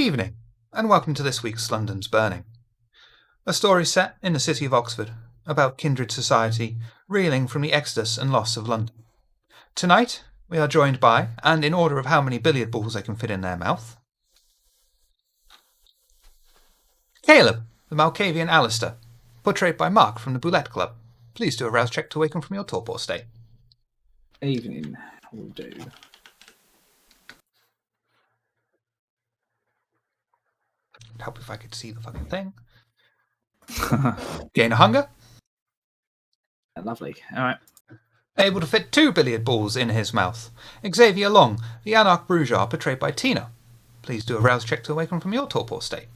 evening, and welcome to this week's London's Burning. A story set in the city of Oxford, about kindred society reeling from the exodus and loss of London. Tonight, we are joined by, and in order of how many billiard balls they can fit in their mouth, Caleb, the Malkavian Alistair, portrayed by Mark from the Boulette Club. Please do a rouse check to awaken from your torpor state. Evening will do. It'd help if I could see the fucking thing. Gain a hunger. Lovely. All right. Able to fit 2 billiard balls in his mouth. Xavier Long, the Anarch Brujar, portrayed by Tina. Please do a rouse check to awaken from your torpor state.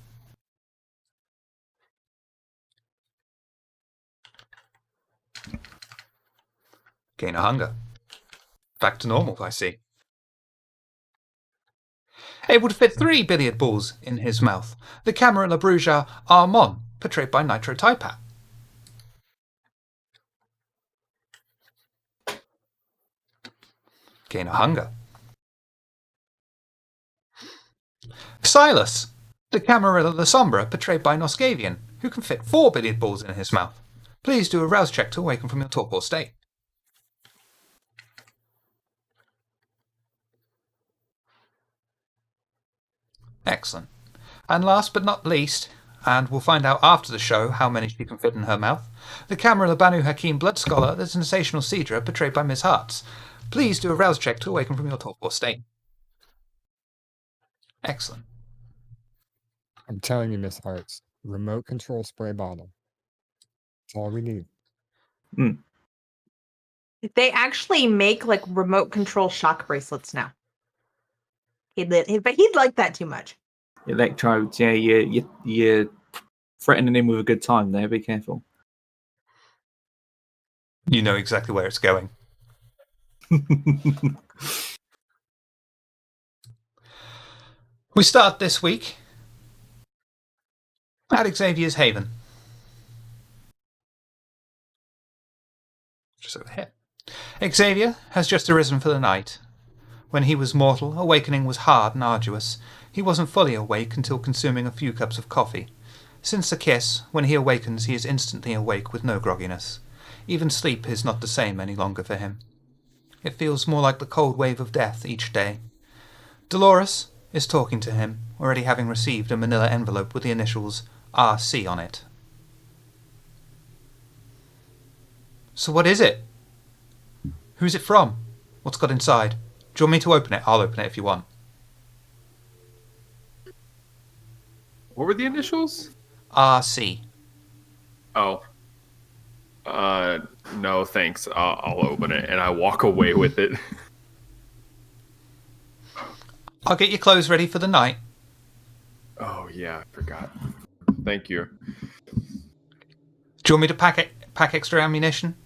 Gain a hunger. Back to normal, I see. Able to fit 3 billiard balls in his mouth. The Camera La Bruja Armand, portrayed by Nitro Taipat. Gain a hunger. Silas, the Camarilla La Sombra, portrayed by Noscavian, who can fit 4 billiard balls in his mouth. Please do a rouse check to awaken from your torpor state. Excellent. And last but not least, and we'll find out after the show how many she can fit in her mouth, the Camarilla Banu Haqim Blood Scholar, the sensational Sidra, portrayed by Ms. Hartz. Please do a rouse check to awaken from your torpor state. Excellent. I'm telling you, Miss Hartz, remote control spray bottle. That's all we need. They actually make like remote control shock bracelets now. But he'd like that too much. Electrodes, yeah, you're threatening him with a good time there. Be careful. You know exactly where it's going. We start this week at Xavier's Haven. Just over here. Xavier has just arisen for the night. When he was mortal, awakening was hard and arduous. He wasn't fully awake until consuming a few cups of coffee. Since the kiss, when he awakens, he is instantly awake with no grogginess. Even sleep is not the same any longer for him. It feels more like the cold wave of death each day. Dolores is talking to him, already having received a manila envelope with the initials RC on it. So what is it? Who's it from? What's got inside? Do you want me to open it? I'll open it if you want. What were the initials? RC. Oh. No, thanks. I'll open it, and I walk away with it. I'll get your clothes ready for the night. Oh, yeah, I forgot. Thank you. Do you want me to pack extra ammunition?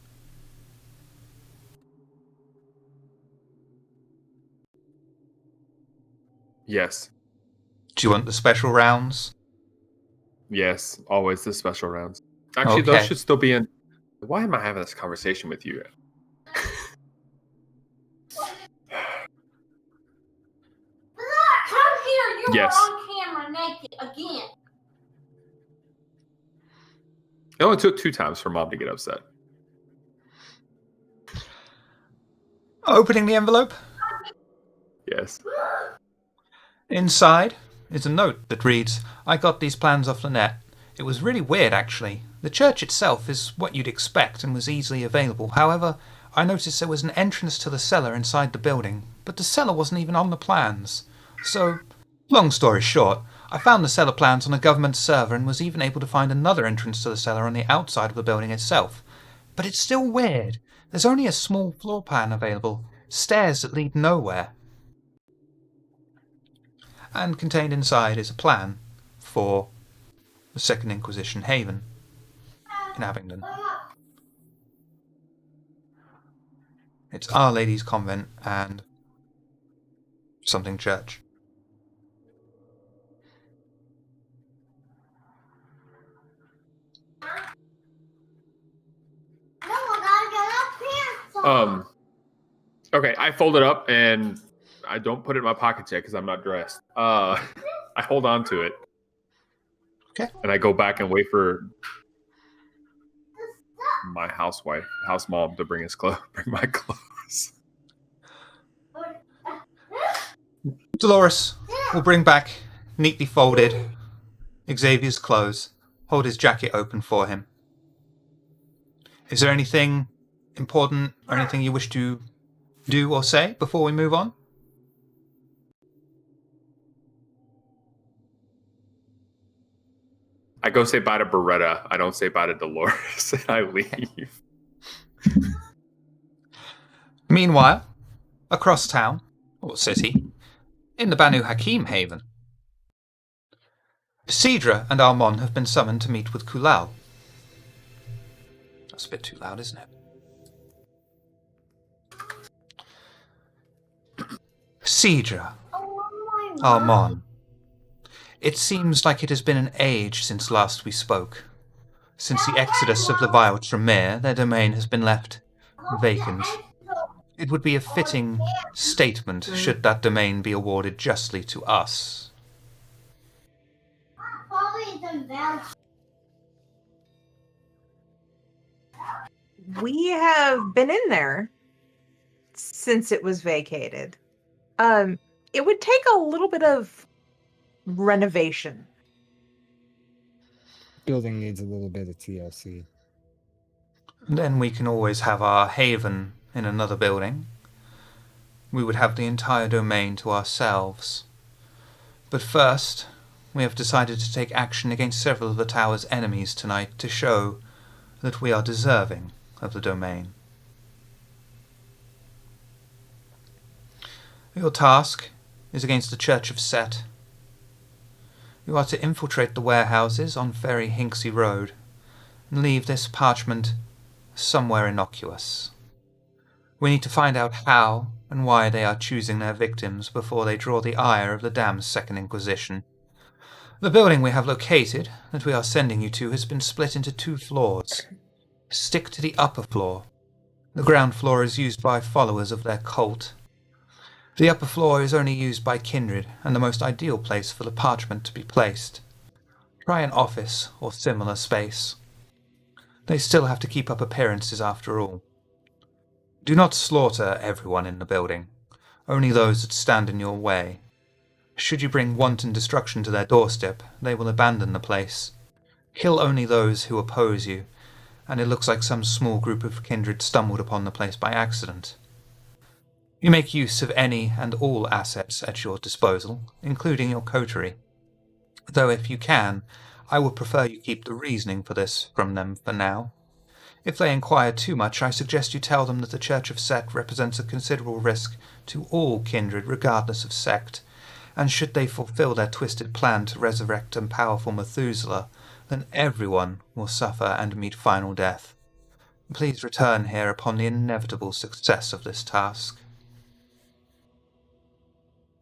Yes. Do you want the special rounds? Yes, always the special rounds. Actually, Okay. those should still be in... Why am I having this conversation with you? Come here, you Yes. are on camera naked again. It only took 2 times for Mom to get upset. Opening the envelope. Yes. Inside is a note that reads, I got these plans off the net. It was really weird, actually. The church itself is what you'd expect and was easily available. However, I noticed there was an entrance to the cellar inside the building, but the cellar wasn't even on the plans. So, long story short, I found the cellar plans on a government server and was even able to find another entrance to the cellar on the outside of the building itself. But it's still weird. There's only a small floor plan available, stairs that lead nowhere. And contained inside is a plan for the Second Inquisition Haven in Abingdon. It's Our Lady's Convent and something church. No, I gotta get up here. Okay, I fold it up and I don't put it in my pockets yet because I'm not dressed. I hold on to it. Okay. And I go back and wait for my house mom to bring my clothes. Dolores will bring back neatly folded Xavier's clothes, hold his jacket open for him. Is there anything important or anything you wish to do or say before we move on? I go say bye to Beretta. I don't say bye to Dolores. And I leave. Meanwhile, across town, or city, in the Banu Haqim haven, Sidra and Armon have been summoned to meet with Kulal. That's a bit too loud, isn't it? Sidra, Armon. It seems like it has been an age since last we spoke. Since the exodus of the Vile Tremere, their domain has been left vacant. It would be a fitting statement should that domain be awarded justly to us. We have been in there since it was vacated. It would take a little bit of renovation. Building needs a little bit of TLC. Then we can always have our haven in another building. We would have the entire domain to ourselves. But first, we have decided to take action against several of the tower's enemies tonight to show that we are deserving of the domain. Your task is against the Church of Set. You are to infiltrate the warehouses on Ferry Hinksey Road and leave this parchment somewhere innocuous. We need to find out how and why they are choosing their victims before they draw the ire of the damned Second Inquisition. The building we have located, that we are sending you to, has been split into 2 floors. Stick to the upper floor. The ground floor is used by followers of their cult. The upper floor is only used by kindred, and the most ideal place for the parchment to be placed. Try an office or similar space. They still have to keep up appearances after all. Do not slaughter everyone in the building, only those that stand in your way. Should you bring wanton destruction to their doorstep, they will abandon the place. Kill only those who oppose you, and it looks like some small group of kindred stumbled upon the place by accident. You make use of any and all assets at your disposal, including your coterie. Though if you can, I would prefer you keep the reasoning for this from them for now. If they inquire too much, I suggest you tell them that the Church of Set represents a considerable risk to all kindred regardless of sect, and should they fulfill their twisted plan to resurrect a powerful Methuselah, then everyone will suffer and meet final death. Please return here upon the inevitable success of this task.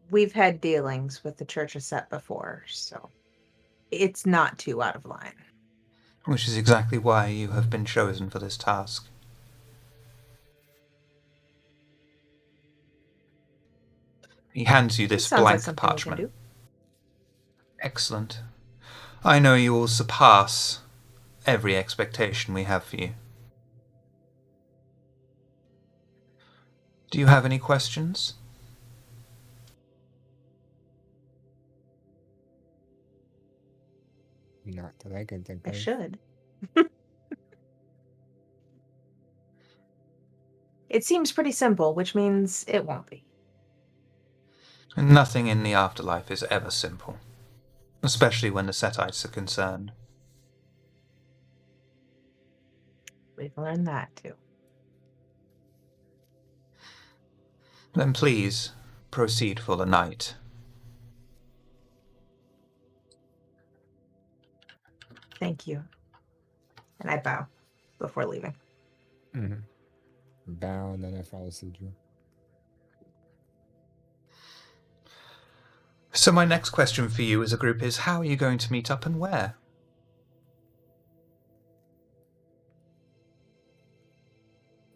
We've had dealings with the Church of Set before, so it's not too out of line. Which is exactly why you have been chosen for this task. He hands you this Sounds like blank something we can parchment. do. Excellent. I know you will surpass every expectation we have for you. Do you have any questions? Not that I can think I of. should. It seems pretty simple, which means it won't be. Nothing in the afterlife is ever simple, especially when the Setites are concerned. We've learned that too. Then please proceed for the night. Thank you. And I bow before leaving. Mm-hmm. Bow, and then I follow Sidra. So my next question for you as a group is, how are you going to meet up and where?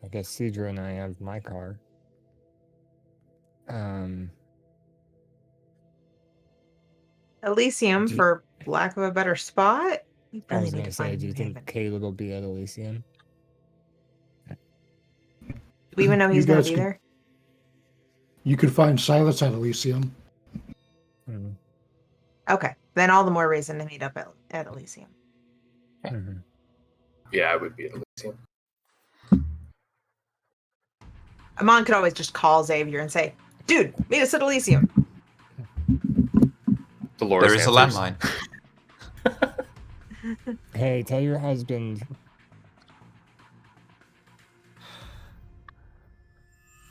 I guess Sidra and I have my car. Elysium, for lack of a better spot. We I really was need gonna to say, find do you New think Haven. Caleb will be at Elysium? Do we even know You he's going guys to be could- there? You could find Silas at Elysium. Mm-hmm. Okay, then all the more reason to meet up at Elysium. Mm-hmm. Yeah, I would be at Elysium. Amon could always just call Xavier and say, "Dude, meet us at Elysium." Dolores There is a answers. landline. Hey, tell your husband.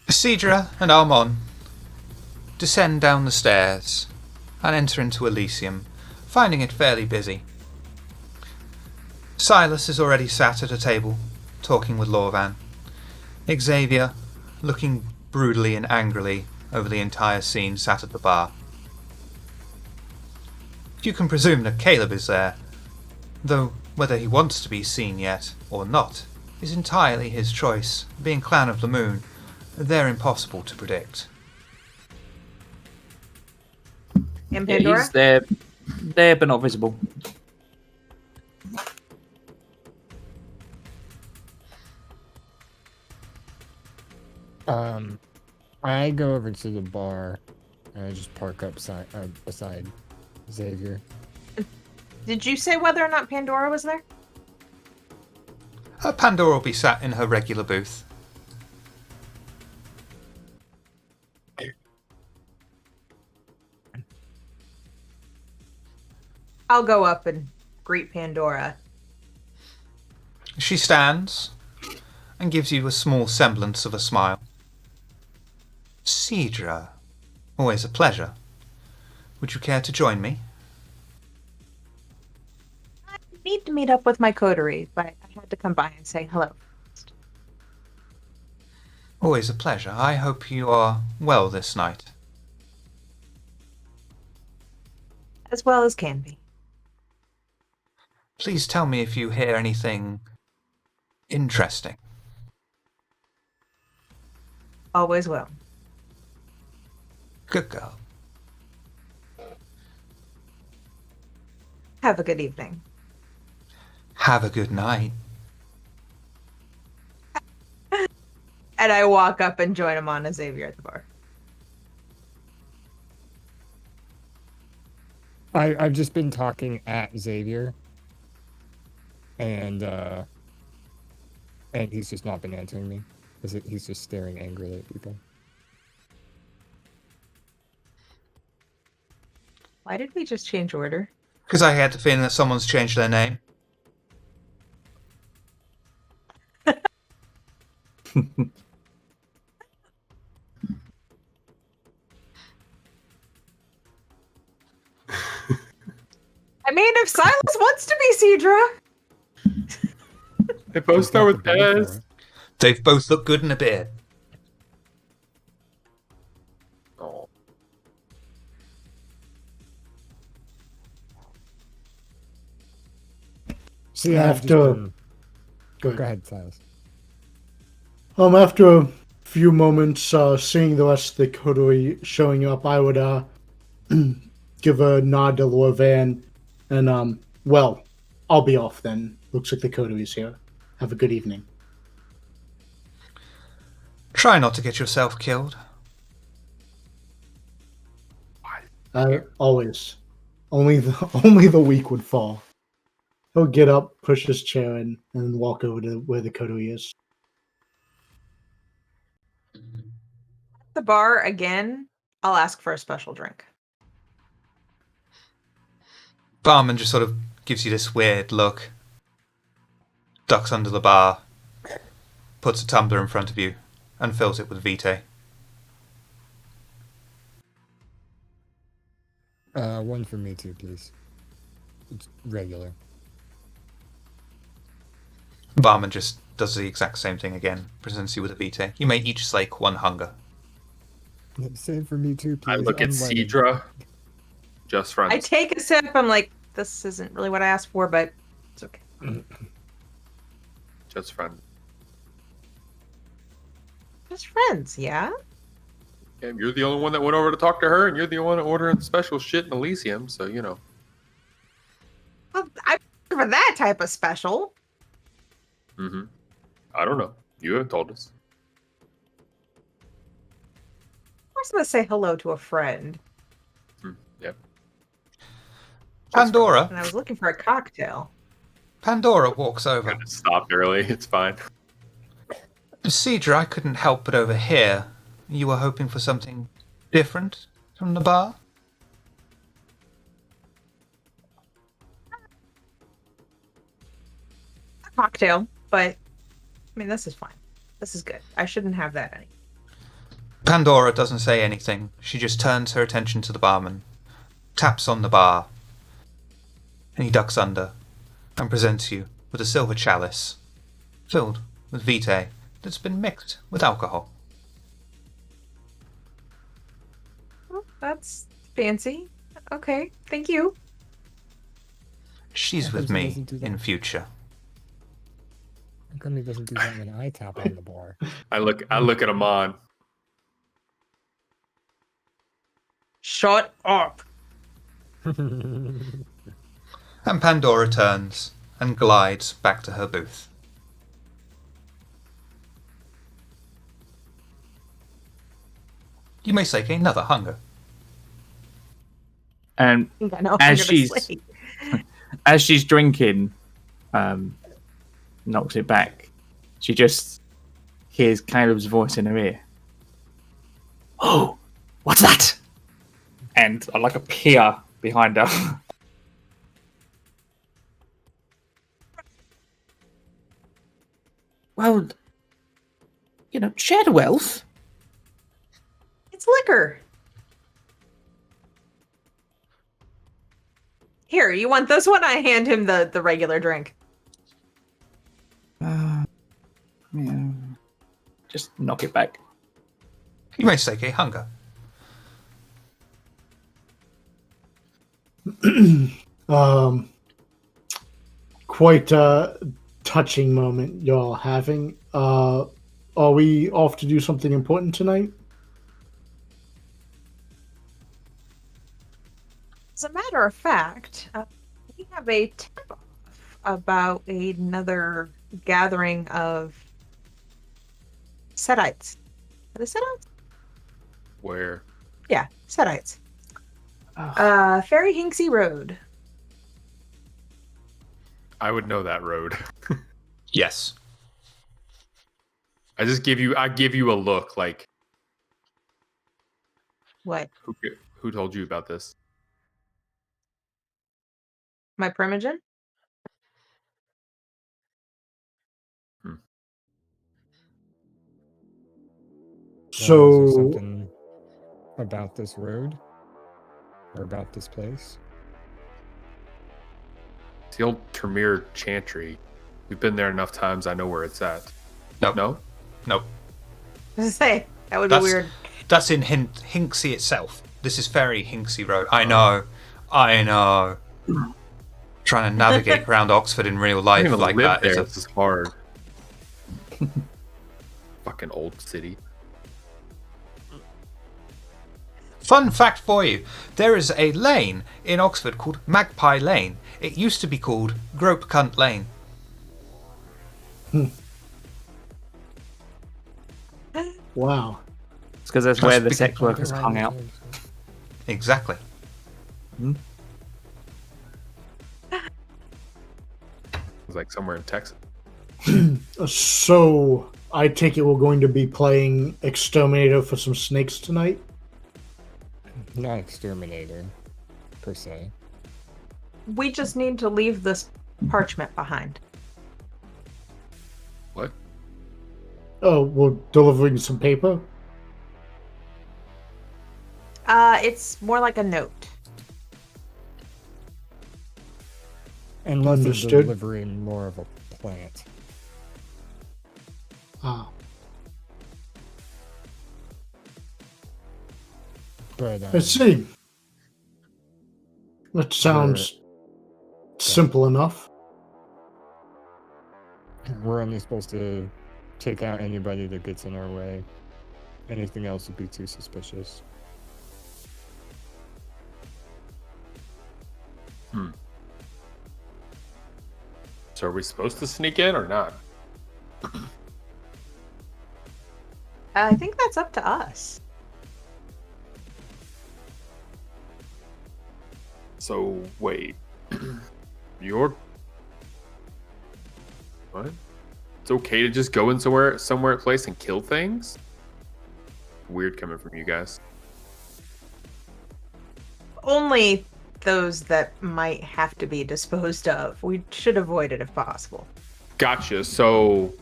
Sidra and Armon descend down the stairs and enter into Elysium, finding it fairly busy. Silas is already sat at a table, talking with Lorvan. Xavier, looking brutally and angrily over the entire scene, sat at the bar. You can presume that Caleb is there, though whether he wants to be seen yet or not is entirely his choice. Being Clan of the Moon, they're impossible to predict. And Yeah, Pandora? he's there but not visible. I go over to the bar and I just park up beside Xavier. Did you say whether or not Pandora was there? Pandora will be sat in her regular booth. I'll go up and greet Pandora. She stands and gives you a small semblance of a smile. Sidra, always a pleasure. Would you care to join me? I need to meet up with my coterie, but I had to come by and say hello. Always a pleasure. I hope you are well this night. As well as can be. Please tell me if you hear anything interesting. Always will. Good girl. Have a good evening. Have a good night. And I walk up and join Amon and Xavier at the bar. I've just been talking at Xavier, and he's just not been answering me. He's just staring angrily at people. Why did we just change order? Because I had the feeling that someone's changed their name. I mean, if Silas wants to be Sidra. They both start with Got the beard S. for it. They both look good in a beard. Oh. So yeah, I've just After- been- Go Go ahead. ahead, Silas. After a few moments, seeing the rest of the coterie showing up, I would give a nod to Lorvan, and well, I'll be off then. Looks like the coterie's here. Have a good evening. Try not to get yourself killed. Always. Only the weak would fall. He'll get up, push his chair in, and then walk over to where the coterie is. The bar again, I'll ask for a special drink. Barman just sort of gives you this weird look, ducks under the bar, puts a tumbler in front of you, and fills it with Vitae. One for me too, please. It's regular. Barman just does the exact same thing again, presents you with a Vitae. You may each slake one hunger. Same for me too, please. I look at I'm letting- Sidra. Just friends. I take a sip. I'm like, this isn't really what I asked for, but it's okay. Just friends. Just friends, yeah? Yeah, you're the only one that went over to talk to her, and you're the only one ordering special shit in Elysium, so you know. Well, I'm for that type of special. Mm-hmm. I don't know. You haven't told us. I was going to say hello to a friend, Yep. Pandora. and I was looking for a cocktail. Pandora walks over. It stopped early. It's fine. Sidra, I couldn't help but overhear. You were hoping for something different from the bar? A cocktail, but I mean, this is fine. This is good. I shouldn't have that any. Pandora doesn't say anything. She just turns her attention to the barman, taps on the bar, and he ducks under and presents you with a silver chalice filled with vitae that's been mixed with alcohol. Well, that's fancy. Okay, thank you. She's How with come he me doesn't do that? in future. How come he doesn't do that when I tap on the bar? I look at Amon. Shut up. And Pandora turns and glides back to her booth. You may slake another hunger. And I think I know what As I'm gonna she's- say. as she's drinking, knocks it back. She just hears Caleb's voice in her ear. Oh, what's that? And I like a peer behind her. Well, shared wealth. It's liquor. Here, you want this one? I hand him the regular drink. Yeah. Just knock it back. You may slake a hunger. Quite a touching moment y'all having. Are we off to do something important tonight? As a matter of fact, we have a tip-off about another gathering of Setites. Are they Setites? Where? Yeah, Setites. Ferry Hinksey Road. I would know that road. Yes. I give you a look like What? who told you about this? My Primogen? Is there So, something about this road or about this place? It's the old Tremere Chantry. We've been there enough times. I know where it's at. Nope. No? Nope. I was gonna say, that would be That's- weird. That's in Hinksey itself. This is Ferry Hinksey Road. I know. Trying to navigate around Oxford in real I life don't even like live that is there. a This is hard. Fucking old city. fun fact for you. There is a lane in Oxford called Magpie Lane. It used to be called Grope Cunt Lane. wow. It's because that's Must where the be sex workers hung out. Exactly. It's like somewhere in Texas. So, I take it we're going to be playing Exterminator for some snakes tonight? Not exterminator, per se. We just need to leave this parchment behind. What? Oh, we're delivering some paper? It's more like a note. And less of Understood. delivering more of a plant. Ah. But I see. That sounds simple enough. we're only supposed to take out anybody that gets in our way. Anything else would be too suspicious. So are we supposed to sneak in or not? I think that's up to us. So wait, you're what? It's okay to just go in somewhere place and kill things? Weird coming from you guys. Only those that might have to be disposed of. We should avoid it if possible. Gotcha. So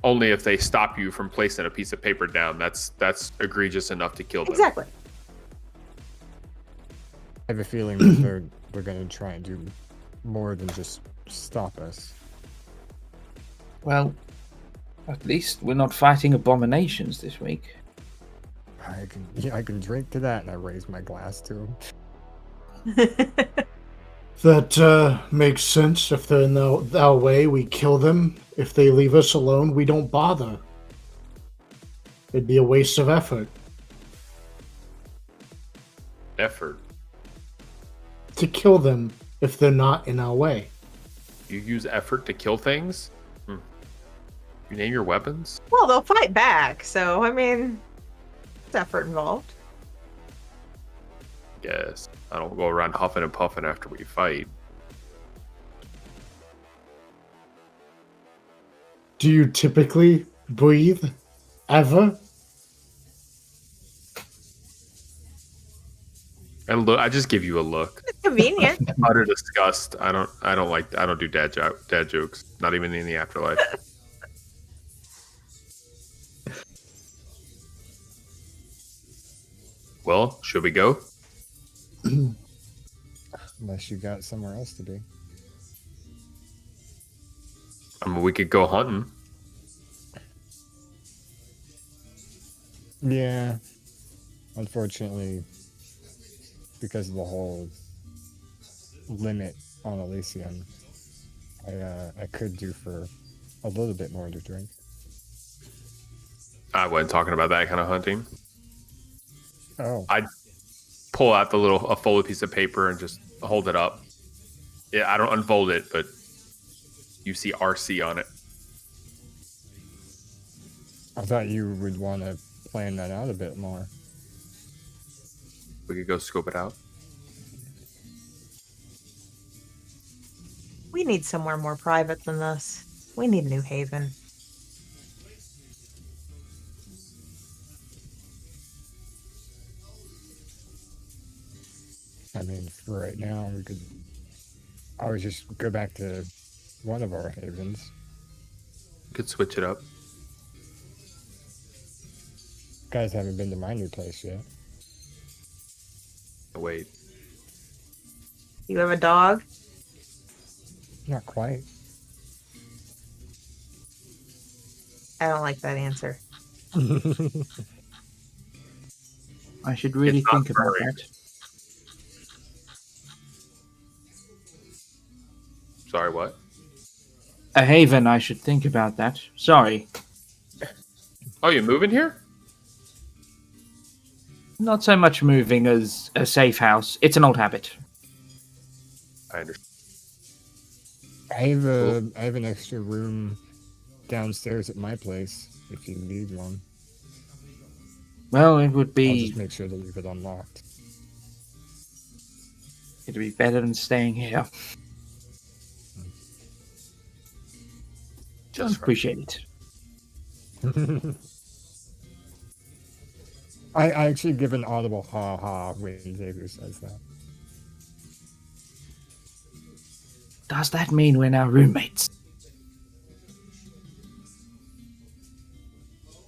only if they stop you from placing a piece of paper down. That's egregious enough to kill them. Exactly. I have a feeling that they're going to try and do more than just stop us. Well, at least we're not fighting abominations this week. I can drink to that, and I raise my glass to him. That makes sense. If they're in our way, we kill them. If they leave us alone, we don't bother. It'd be a waste of effort. Effort. To kill them if they're not in our way. You use effort to kill things? You name your weapons? Well, they'll fight back, so, I mean, there's effort involved. Yes. I don't go around huffing and puffing after we fight. Do you typically breathe? Ever? And look, I just give you a look. It's convenient. Utter disgust. I don't do dad jokes. Not even in the afterlife. Well, should we go? Unless you got somewhere else to be. I mean, we could go hunting. Yeah. Unfortunately, because of the whole limit on Elysium, I could do for a little bit more to drink. I wasn't talking about that kind of hunting. Oh. I'd pull out a folded piece of paper and just hold it up. Yeah, I don't unfold it, but you see RC on it. I thought you would want to plan that out a bit more. We could go scope it out. We need somewhere more private than this. We need New Haven. I mean, for right now, we could always just go back to one of our havens. We could switch it up. Guys haven't been to my new place yet. Oh, wait. You have a dog? Not quite. I don't like that answer. I should really It's not think about furry. that. Sorry, what? A haven, I should think about that. Sorry. Oh, you moving here? Not so much moving as a safe house. It's an old habit. I understand. I have an extra room downstairs at my place if you need one. Well, it would I'll be just make sure to leave it unlocked. it'd be better than staying here. Just Appreciate it. I actually give an audible ha ha when Xavier says that. Does that mean we're now roommates?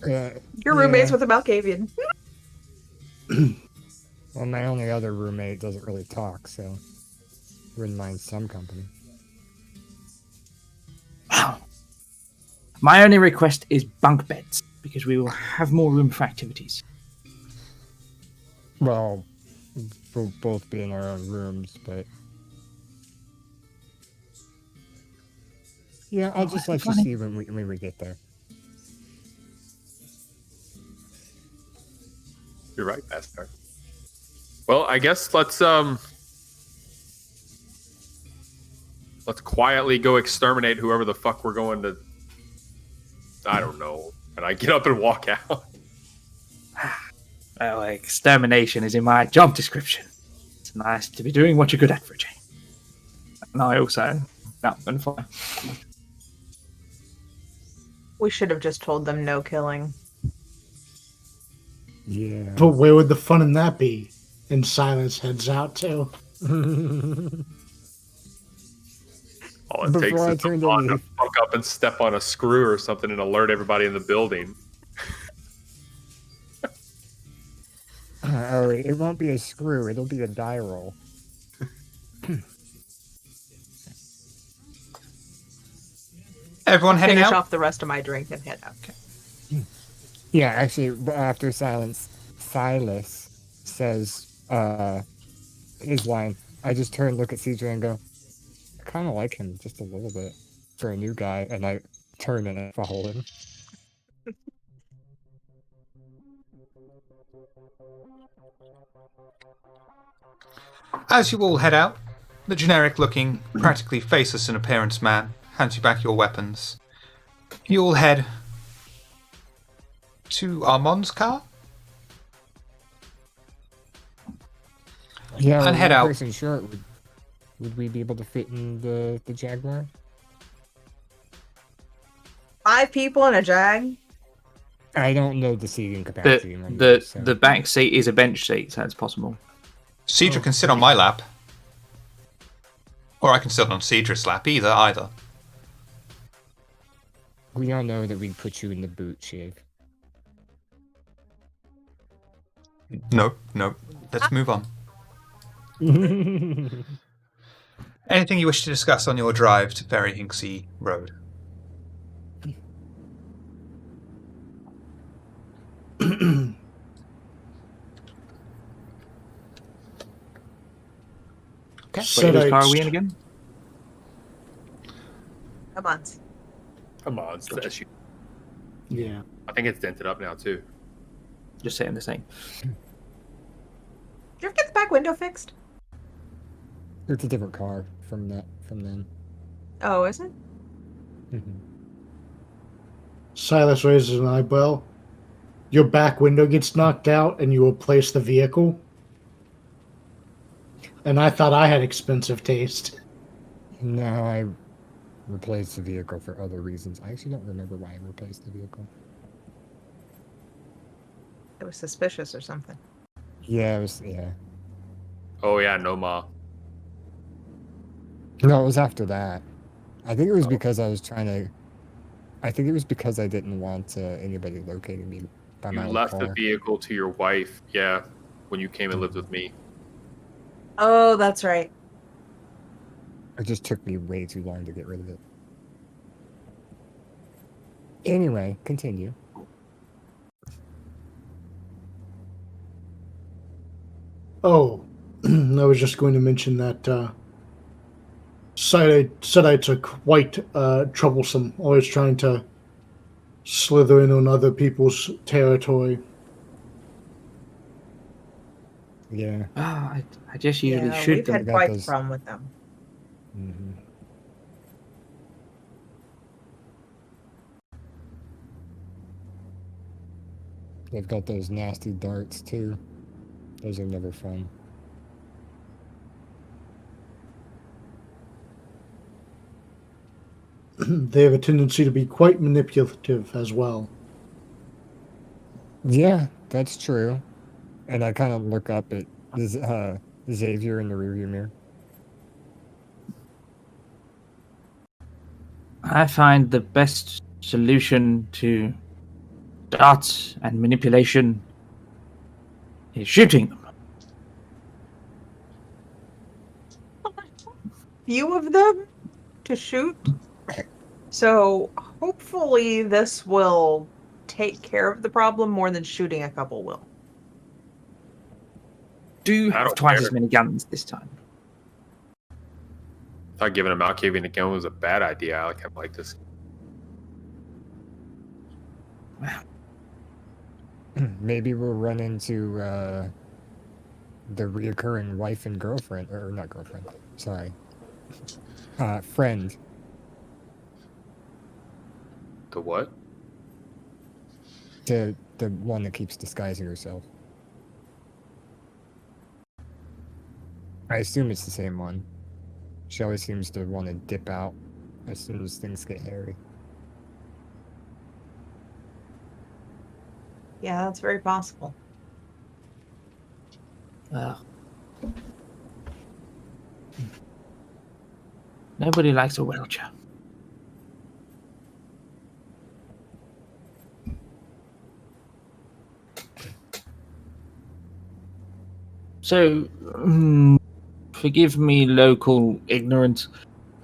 You're roommates with a Malkavian. Well, my only other roommate doesn't really talk, so wouldn't mind some company. Wow. My only request is bunk beds, because we will have more room for activities. Well, we'll both be in our own rooms, but yeah, I'll just let you funny. see when we get there. You're right, Bastard. Well, I guess let's quietly go exterminate whoever the fuck we're going to. I don't know. And I get up and walk out. Well, extermination is in my job description. It's nice to be doing what you're good at for a change. And I also, no, and fine. We should have just told them no killing. Yeah. But where would the fun in that be? And Silas heads out too. All it Before takes I is turned to to leave. fuck up and step on a screw or something and alert everybody in the building. Oh, it won't be a screw. It'll be a die roll. Everyone heading Finish out? off the rest of my drink and head out. Yeah, actually, after Silas says his line, I just turn, look at Sidra, and go, I kind of like him just a little bit for a new guy, and I turn and I follow him. As you all head out, the generic-looking, practically faceless in appearance man hands you back your weapons. You all head to Armand's car Yeah, and head one out. person short. Would we be able to fit in the Jaguar? 5 people in a Jag? I don't know the seating capacity. The back seat is a bench seat, so it's possible. Sidra can sit on my lap. Or I can sit on Sidra's lap, either. We all know that we'd put you in the boot, Shave. Nope. Let's move on. Anything you wish to discuss on your drive to Ferry Hinksey Road? Okay. So Wait, whose car are I- we in again? Come on. Come on, it's the SUV. Yeah. I think it's dented up now too. Just saying the same. Did you ever get the back window fixed? It's a different car from them. Oh, is it? Silas raises an eyebrow. Your back window gets knocked out and you replace the vehicle? And I thought I had expensive taste. No, I replaced the vehicle for other reasons. I actually don't remember why I replaced the vehicle. It was suspicious or something. Yeah, it was. Yeah. Oh yeah, no ma. No, it was after that. I think it was because I was trying to. I think it was because I didn't want anybody locating me by You my own left car. the vehicle to your wife, yeah, when you came and lived with me. Oh, that's right. It just took me way too long to get rid of it. Anyway, continue. Oh, I was just going to mention that Sedites are quite troublesome, always trying to slither in on other people's territory. Yeah. I just usually Yeah, shoot we've them. had got quite the those- problem with them. hmm They've got those nasty darts too. Those are never fun. They have a tendency to be quite manipulative as well. Yeah, that's true. And I kind of look up at Xavier in the rearview mirror. I find the best solution to darts and manipulation is shooting them. Few of them to shoot. So hopefully this will take care of the problem more than shooting a couple will. Do I have don't twice care. as many guns this time. I thought giving him Malkavian a gun was a bad idea. I kind of like this. Maybe we'll run into the reoccurring wife and girlfriend, or not girlfriend. Sorry, friend. The what? The one that keeps disguising herself. I assume it's the same one. She always seems to want to dip out as soon as things get hairy. Yeah, that's very possible. Nobody likes a welcher. So, forgive me, local ignorance.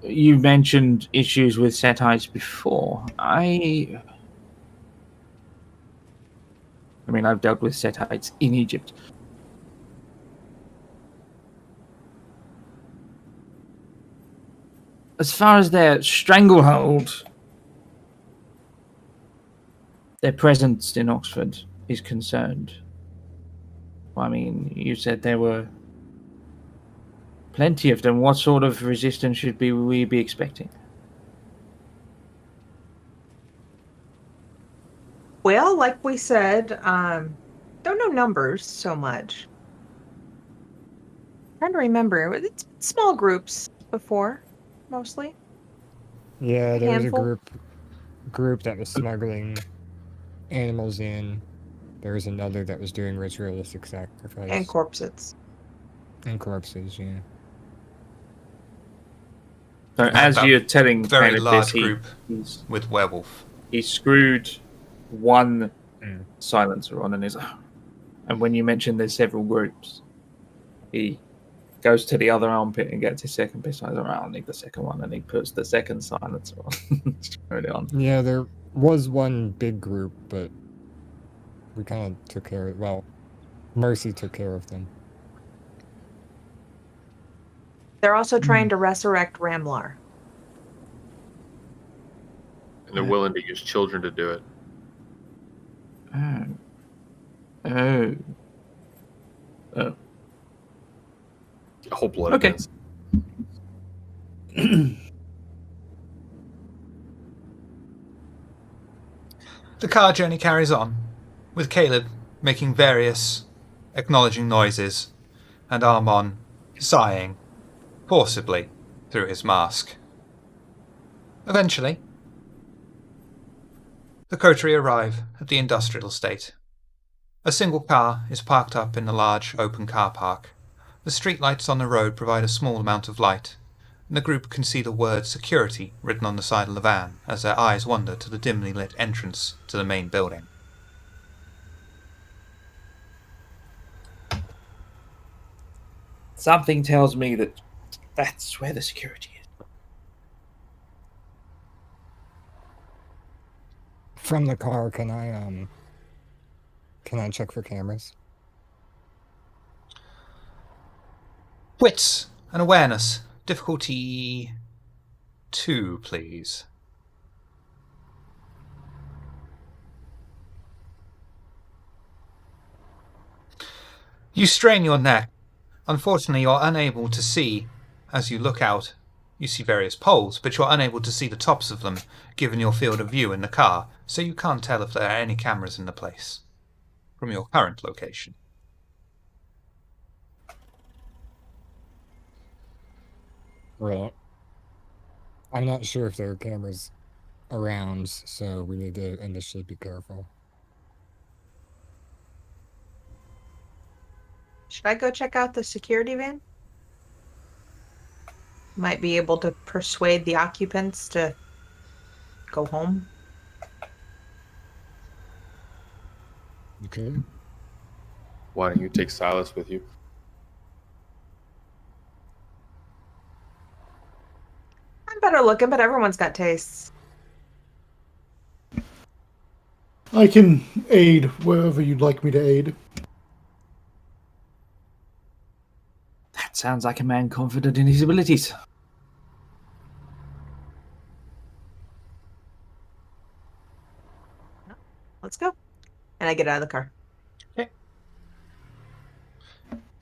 You mentioned issues with Setites before. I mean, I've dealt with Setites in Egypt. As far as their stranglehold, their presence in Oxford is concerned. I mean, you said there were plenty of them. What sort of resistance should we be expecting? Well, like we said, don't know numbers so much. Trying to remember, it's been small groups before, mostly. Yeah, there was a Handful. group that was smuggling animals in. There was another that was doing ritualistic sacrifice. And corpses. And corpses, yeah. So as That you're telling very kind of large this, group with werewolf. he screwed one Mm. silencer on, and when you mention there's several groups, he goes to the other armpit and gets his second pistol. I'll need the second one, and he puts the second silencer on. Turn it on. Yeah, there was one big group, but we kind of took care of. Well, Mercy took care of them. They're also trying to resurrect Ramlar. And they're willing to use children to do it. Oh. A whole blood Okay. against. The car journey carries on, with Caleb making various acknowledging noises, and Armon sighing forcibly through his mask. Eventually, the coterie arrive at the industrial estate. A single car is parked up in a large open car park. The streetlights on the road provide a small amount of light, and the group can see the word security written on the side of the van as their eyes wander to the dimly lit entrance to the main building. Something tells me that that's where the security is. From the car, can I check for cameras? Wits and awareness. Difficulty 2, please. You strain your neck. Unfortunately, you're unable to see as you look out. You see various poles, but you're unable to see the tops of them, given your field of view in the car, so you can't tell if there are any cameras in the place from your current location. Right. I'm not sure if there are cameras around, so we need to initially be careful. Should I go check out the security van? Might be able to persuade the occupants to go home. Okay. Why don't you take Silas with you? I'm better looking, but everyone's got tastes. I can aid wherever you'd like me to aid. That sounds like a man confident in his abilities. Let's go. And I get out of the car.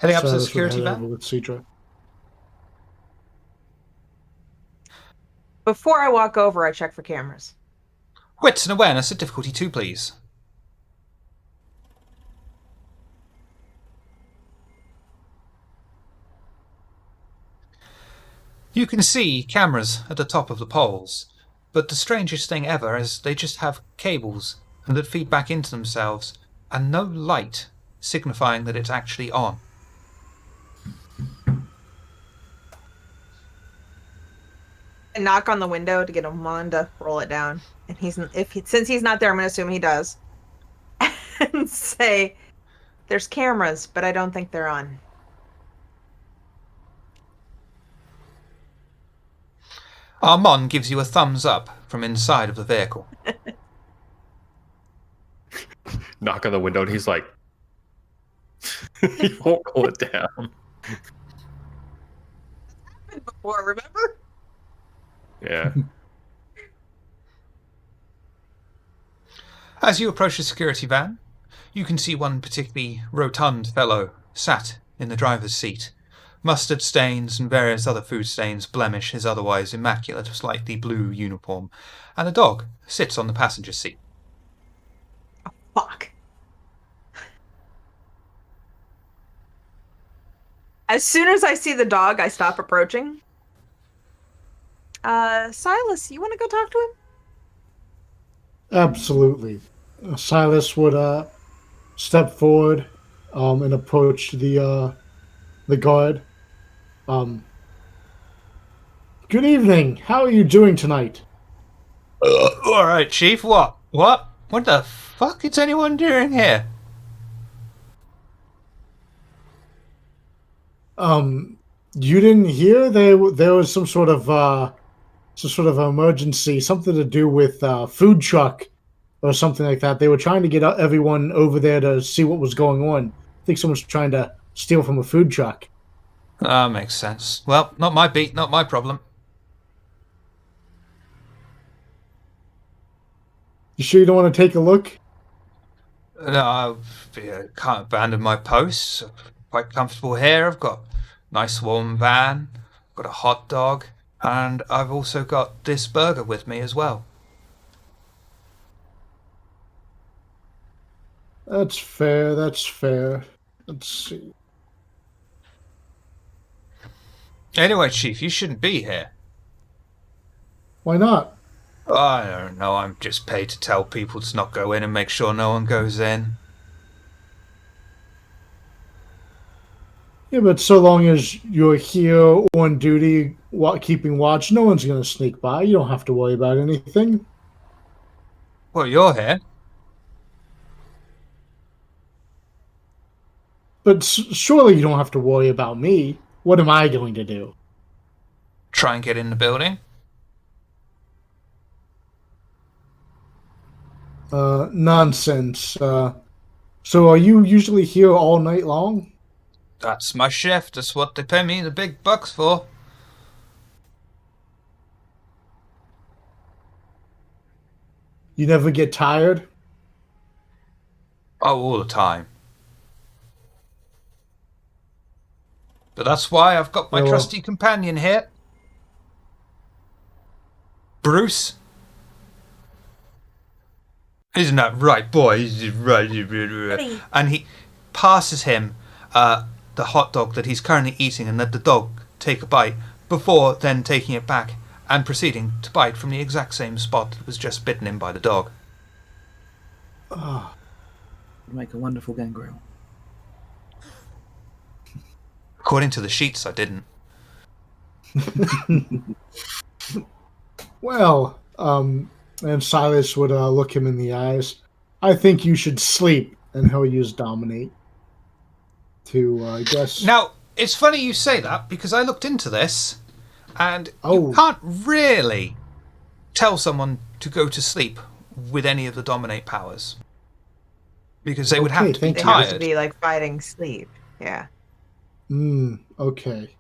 Heading up to the Silas would security head van? over with Sidra. Before I walk over, I check for cameras. Wits and awareness at difficulty 2, please. You can see cameras at the top of the poles, but the strangest thing ever is they just have cables that feed back into themselves and no light signifying that it's actually on. I knock on the window to get him on to roll it down, and since he's not there, I'm going to assume he does, and say, "There's cameras, but I don't think they're on." Armand gives you a thumbs up from inside of the vehicle. Knock on the window, and he's like, he won't pull it down. Before, remember? Yeah. As you approach the security van, you can see one particularly rotund fellow sat in the driver's seat. Mustard stains and various other food stains blemish his otherwise immaculate, slightly blue uniform, and a dog sits on the passenger seat. Oh, fuck. As soon as I see the dog, I stop approaching. Silas, you want to go talk to him? Absolutely. Silas would step forward and approach the guard. Good evening. How are you doing tonight? All right, Chief. What? What the fuck is anyone doing here? You didn't hear there was some sort of emergency, something to do with food truck or something like that. They were trying to get everyone over there to see what was going on. I think someone's trying to steal from a food truck. Makes sense. Well, not my beat, not my problem. You sure you don't want to take a look? No, I can't abandon my posts. I'm quite comfortable here. I've got a nice warm van, I've got a hot dog, and I've also got this burger with me as well. That's fair. That's fair. Let's see. Anyway, Chief, you shouldn't be here. Why not? I don't know. I'm just paid to tell people to not go in and make sure no one goes in. Yeah, but so long as you're here on duty, keeping watch, no one's going to sneak by. You don't have to worry about anything. Well, you're here. But surely you don't have to worry about me. What am I going to do? Try and get in the building. Nonsense. So are you usually here all night long? That's my shift. That's what they pay me the big bucks for. You never get tired? Oh, all the time. But that's why I've got my Oh, well. trusty companion here. Bruce. Isn't that right, boy? Buddy. And he passes him the hot dog that he's currently eating and let the dog take a bite before then taking it back and proceeding to bite from the exact same spot that was just bitten in by the dog. Make a wonderful gangrel. According to the sheets, I didn't. Well, and Silas would look him in the eyes. I think you should sleep, and he'll use Dominate to, I guess... Now, it's funny you say that, because I looked into this, and Oh. you can't really tell someone to go to sleep with any of the Dominate powers. Because they would have Okay, to be thank They you. have to tired. be like fighting sleep. Yeah. Okay.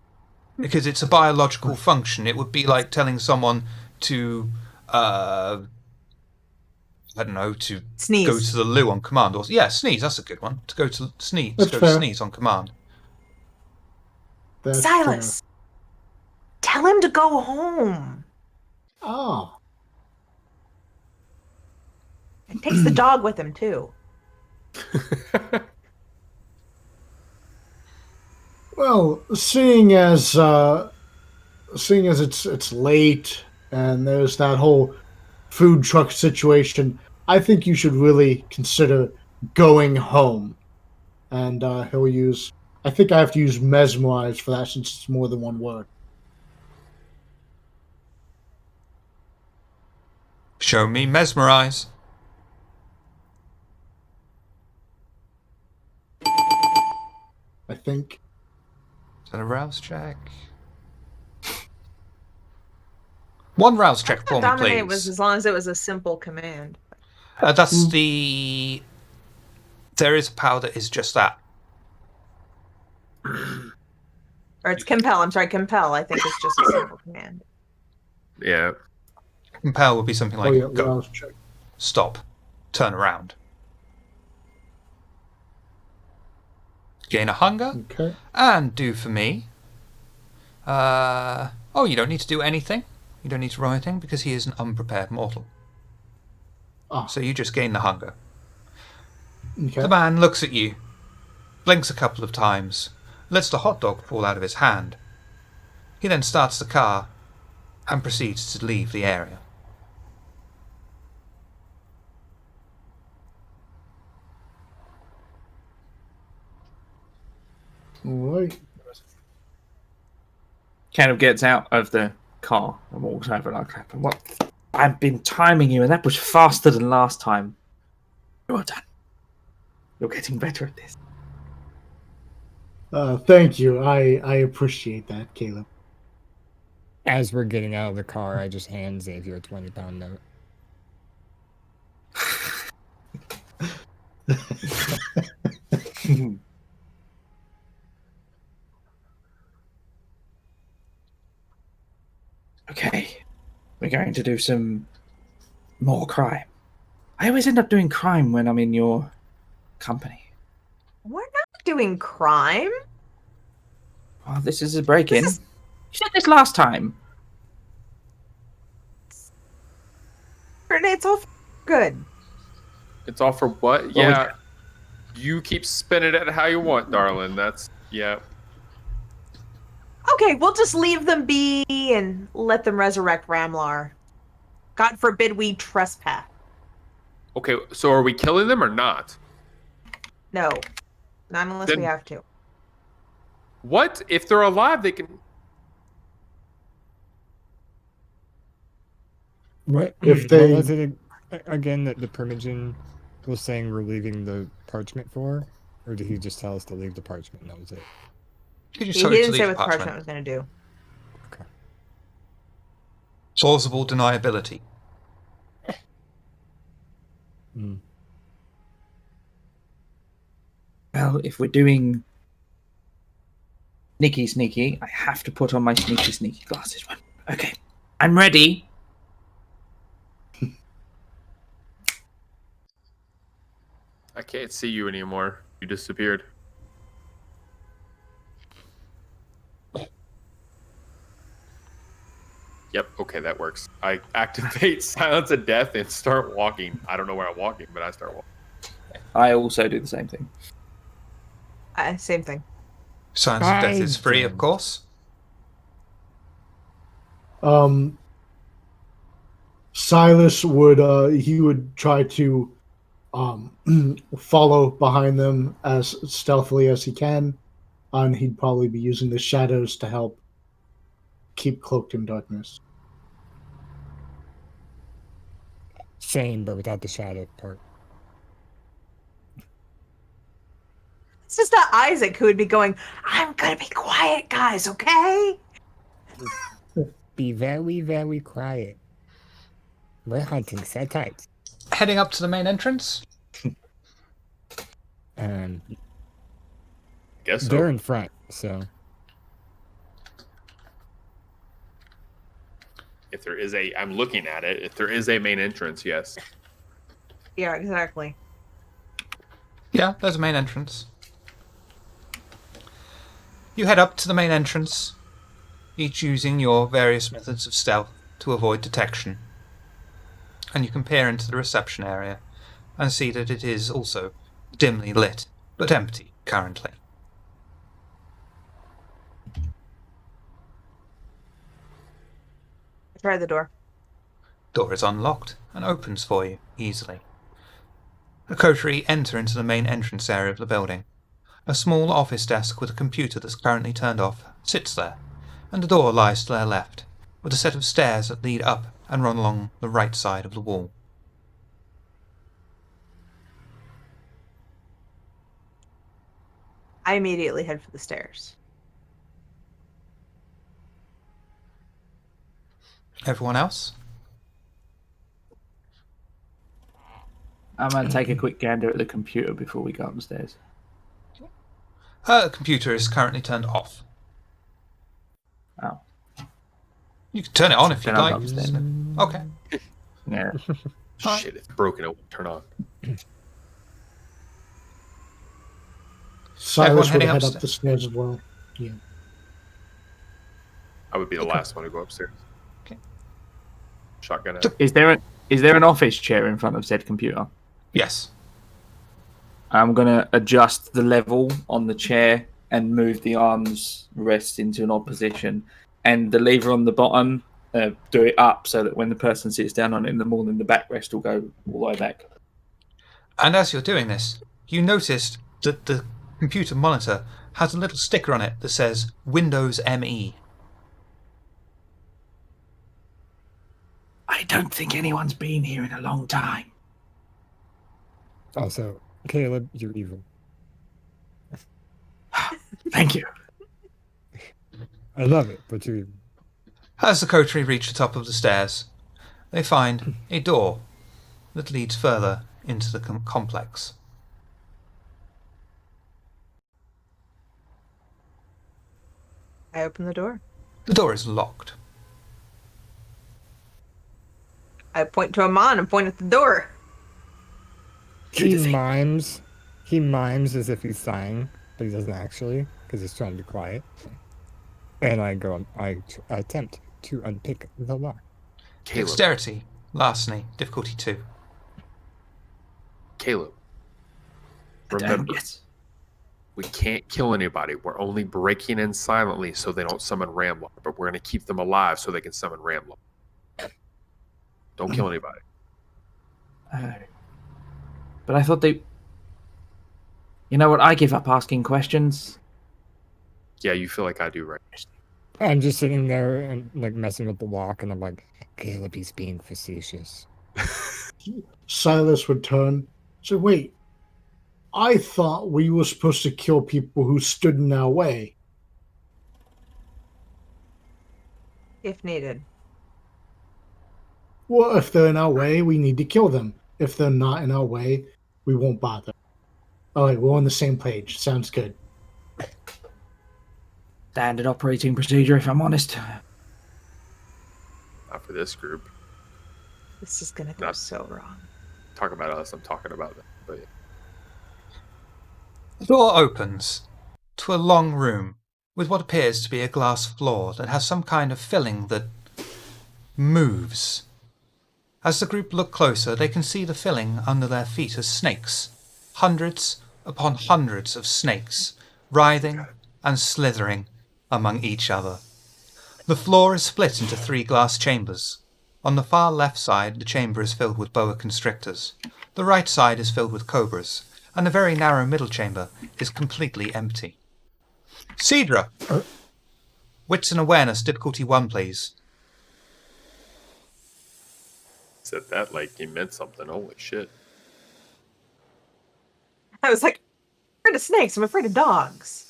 Because it's a biological function. It would be like telling someone to, I don't know, to Sneeze. go to the loo on command. Or yeah, sneeze, that's a good one. To go to sneeze, That's go fair. to sneeze on command. That's Silas, tell him to go home. Oh. And takes the dog with him too. Well, seeing as it's late and there's that whole food truck situation, I think you should really consider going home. And he'll use. I think I have to use mesmerize for that since it's more than one word. Show me mesmerize. I think. Is that a rouse check? One rouse check for me, Dominate please. was as long as it was a simple command. That's the. There is a power that is just that. Or it's compel. I'm sorry, compel. I think it's just a simple command. Yeah. Compel would be something like go, rouse check. stop, turn around. Gain a hunger, Okay. and do for me. You don't need to do anything. You don't need to roll anything because he is an unprepared mortal. Ah. So you just gain the hunger. Okay. The man looks at you, blinks a couple of times, lets the hot dog fall out of his hand. He then starts the car and proceeds to leave the area. All right. Kind of gets out of the car and walks over like that. What? I've been timing you, and that was faster than last time. Well done. You're getting better at this. Thank you. I appreciate that, Caleb. As we're getting out of the car, I just hand Xavier a 20-pound note. Okay, we're going to do some more crime. I always end up doing crime when I'm in your company. We're not doing crime. Well, this is a break-in. This is- You said this last time. It's all good. It's all for what? Well, Yeah. You keep spinning it how you want, darling. That's, yeah. Okay, we'll just leave them be and let them resurrect Ramlar. God forbid we trespass. Okay, so are we killing them or not? No. Not unless Then- we have to. What? If they're alive, they can... What? If they- What was it again that the Primogen was saying we're leaving the parchment for? Or did he just tell us to leave the parchment and that was it? You just He told us to didn't leave say the what the parchment was going to do. Okay. Plausible deniability. Mm. Well, if we're doing sneaky, I have to put on my sneaky glasses. Okay, I'm ready. I can't see you anymore. You disappeared. Yep, okay, that works. I activate Silence of Death and start walking. I don't know where I'm walking, but I start walking. I also do the same thing. Same thing. Silence of Death is free, of Fine. course. Silas would he would try to follow behind them as stealthily as he can, and he'd probably be using the shadows to help keep cloaked in darkness. Same, but without the shadow part. It's just not Isaac who would be going, I'm going to be quiet, guys, okay? Be very, very quiet. We're hunting setites. Heading up to the main entrance. Guess They're so. in front, so If there is a... I'm looking at it. If there is a main entrance, yes. Yeah, exactly. Yeah, there's a main entrance. You head up to the main entrance, each using your various methods of stealth to avoid detection. And you can peer into the reception area and see that it is also dimly lit, but empty currently. Try the door. Door is unlocked and opens for you easily. The coterie enter into the main entrance area of the building. A small office desk with a computer that's currently turned off sits there, and the door lies to their left, with a set of stairs that lead up and run along the right side of the wall. I immediately head for the stairs. Everyone else? I'm going to take a quick gander at the computer before we go upstairs. Her computer is currently turned off. Oh. You can turn it on if you'd Then I'll like. go upstairs. Okay. Yeah. Shit, it's broken. It won't turn on. Silas would heading head up upstairs. the stairs as well. Yeah. I would be the last one to go upstairs. Okay. Shotgun out. Is there an office chair in front of said computer? Yes. I'm going to adjust the level on the chair and move the arms rest into an odd position. And the lever on the bottom, do it up so that when the person sits down on it in the morning, the backrest will go all the way back. And as you're doing this, you noticed that the computer monitor has a little sticker on it that says Windows ME. I don't think anyone's been here in a long time. Also, Caleb, you're evil. Thank you. I love it, but you're evil. As the coterie reach the top of the stairs, they find a door that leads further into the complex. I open the door. The door is locked. I point to Amon and point at the door. He mimes as if he's sighing, but he doesn't actually, because he's trying to be quiet. And I attempt to unpick the lock. Caleb. Dexterity, larceny, difficulty 2. Caleb. Remember, Yes. we can't kill anybody. We're only breaking in silently so they don't summon Ramlock, but we're going to keep them alive so they can summon Ramlock. Don't kill anybody. But I thought they... You know what? I give up asking questions. Yeah, you feel like I do right. I'm just sitting there and like messing with the lock, and I'm like, Caleb, he's being facetious. Silas would turn. So wait, I thought we were supposed to kill people who stood in our way. If needed. Well, if they're in our way, we need to kill them. If they're not in our way, we won't bother. All right, we're on the same page. Sounds good. Standard operating procedure, if I'm honest. Not for this group. This is gonna go Not- so wrong. Talk about us. I'm talking about them. But yeah. The door opens to a long room with what appears to be a glass floor that has some kind of filling that moves. As the group look closer, they can see the filling under their feet as snakes. Hundreds upon hundreds of snakes, writhing and slithering among each other. The floor is split into 3 glass chambers. On the far left side, the chamber is filled with boa constrictors. The right side is filled with cobras, and the very narrow middle chamber is completely empty. Sidra! Wits and awareness, difficulty 1, please. Said that like he meant something. Holy shit. I was like, I'm afraid of snakes. I'm afraid of dogs.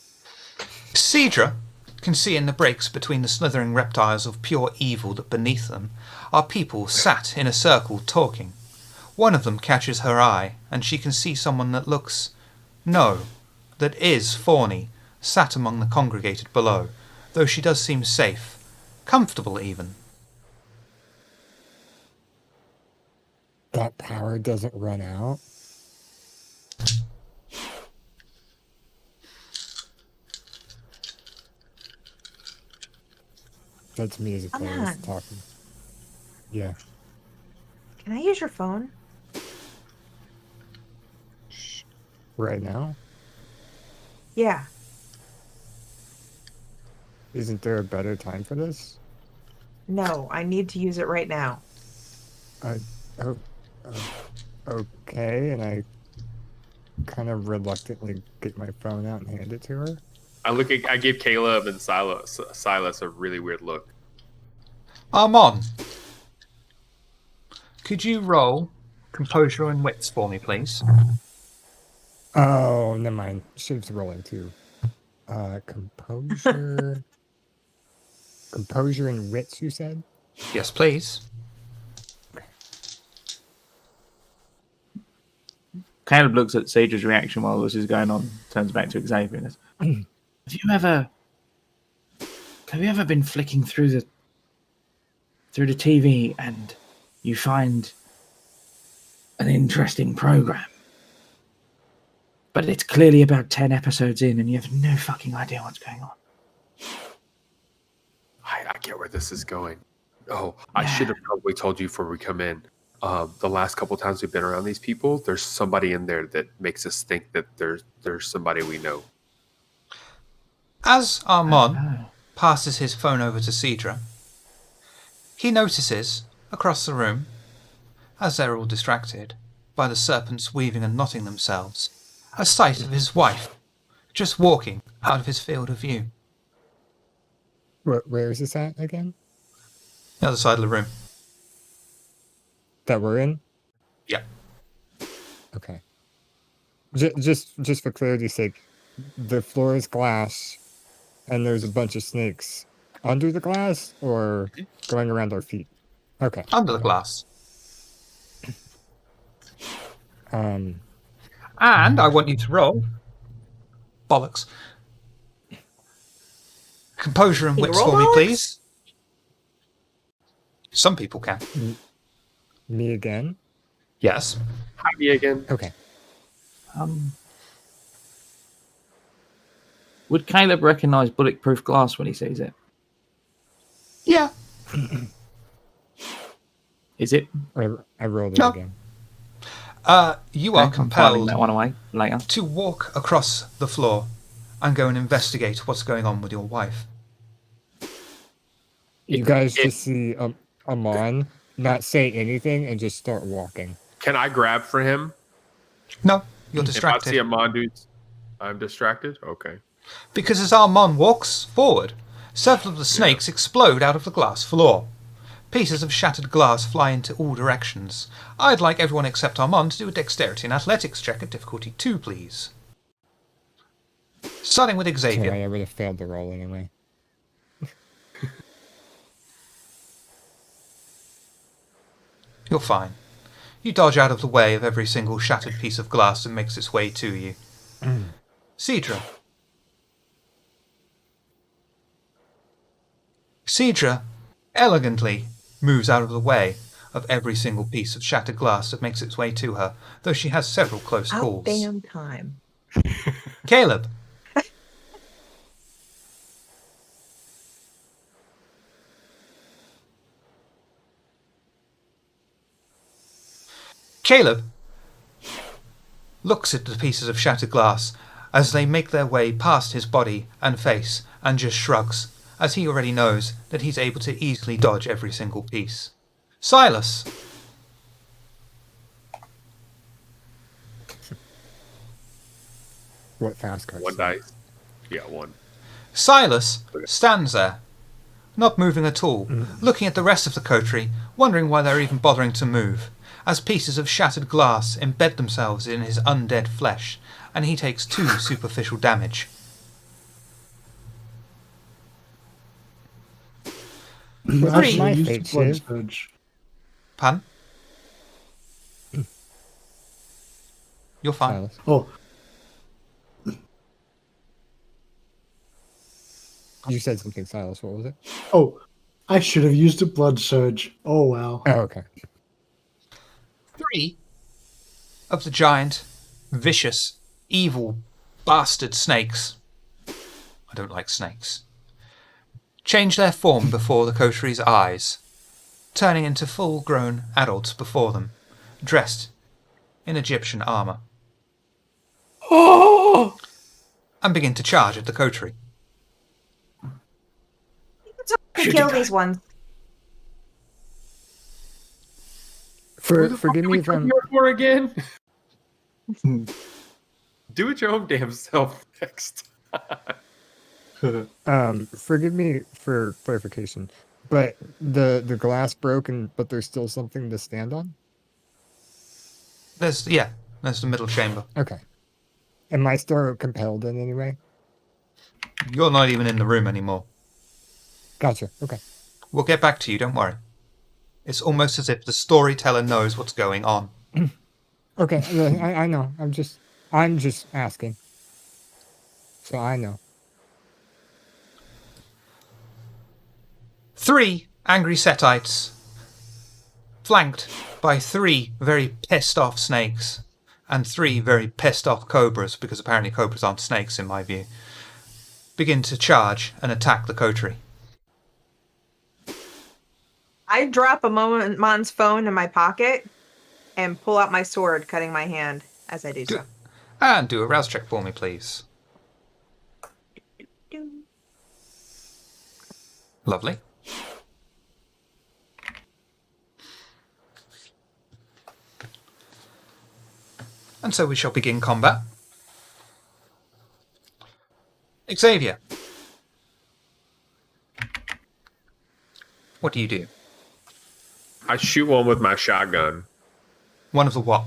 Sidra can see in the breaks between the slithering reptiles of pure evil that beneath them are people sat in a circle talking. One of them catches her eye, and she can see someone that is fawny, sat among the congregated below, though she does seem safe, comfortable even. That power doesn't run out. That's me as a player on. talking. Yeah. Can I use your phone? Right now? Yeah. Isn't there a better time for this? No, I need to use it right now. Oh, okay, and I kind of reluctantly get my phone out and hand it to her. I give Caleb and Silas a really weird look. Armand, could you roll composure and wits for me, please? Oh, never mind. She's rolling too. Composure. Composure and wits, you said? Yes, please. Caleb looks at Sidra's reaction while this is going on, turns back to Xavier and says, Have you ever been flicking through the TV and you find an interesting program, but it's clearly about 10 episodes in and you have no fucking idea what's going on? I get where this is going. Oh, I should have probably told you before we come in. The last couple times we've been around these people, there's somebody in there that makes us think that there's somebody we know. As Armand passes his phone over to Sidra, he notices, across the room, as they're all distracted by the serpents weaving and knotting themselves, a sight of his wife, just walking out of his field of view. Where is this at again? The other side of the room. That we're in? Yeah. Okay. Just for clarity's sake, the floor is glass, and there's a bunch of snakes under the glass or going around our feet. Okay. Under the glass. And I want you to roll. Bollocks. Composure and Can you wits roll for me, bollocks? please. Some people can. Me again? Yes. Hi, me again. Okay. Would Caleb recognise bulletproof glass when he sees it? Yeah. Is it? I rolled it No. again. You are I'm filing compelled that one away later. to walk across the floor and go and investigate what's going on with your wife. You guys just see Amon not say anything and just start walking. Can I grab for him? No, you're If I distracted. see a Mondude, I'm distracted? Okay. Because as Armand walks forward, several of the snakes explode out of the glass floor. Pieces of shattered glass fly into all directions. I'd like everyone except Armand to do a dexterity and athletics check at difficulty 2, please. Starting with Xavier. Sorry, I would have failed the roll anyway. You're fine. You dodge out of the way of every single shattered piece of glass that makes its way to you. Sidra. Sidra elegantly moves out of the way of every single piece of shattered glass that makes its way to her, though she has several close Out calls. damn time. Caleb. Caleb looks at the pieces of shattered glass as they make their way past his body and face and just shrugs, as he already knows that he's able to easily dodge every single piece. Silas. What fast cards? One dice. Yeah, one. Silas stands there, not moving at all, looking at the rest of the coterie, wondering why they're even bothering to move, as pieces of shattered glass embed themselves in his undead flesh, and he takes 2 superficial damage. Actually, my used fate, blood Shiv. surge. Pardon? You're fine. Silas. Oh, You said something, Silas. What was it? oh, I should have used a blood surge. Oh wow. Oh, okay. 3 of the giant, vicious, evil, bastard snakes. I don't like snakes. change their form before the coteries' eyes, turning into full-grown adults before them, dressed in Egyptian armour, and begin to charge at the coterie. To kill these ones. Forgive me if I'm. For again. Do it your own damn self next. Forgive me for clarification, but the glass broke, but there's still something to stand on. There's the middle chamber. Okay. Am I still compelled in any way? You're not even in the room anymore. Gotcha. Okay. We'll get back to you, don't worry. It's almost as if the storyteller knows what's going on. Okay, I know. I'm just asking. So I know. 3 angry Setites, flanked by 3 very pissed off snakes, and 3 very pissed off cobras, because apparently cobras aren't snakes in my view, begin to charge and attack the coterie. I drop a Mon's phone in my pocket and pull out my sword, cutting my hand as I do so. And do a rouse check for me, please. Lovely. And so we shall begin combat. Xavier. What do you do? I shoot one with my shotgun. One of the what?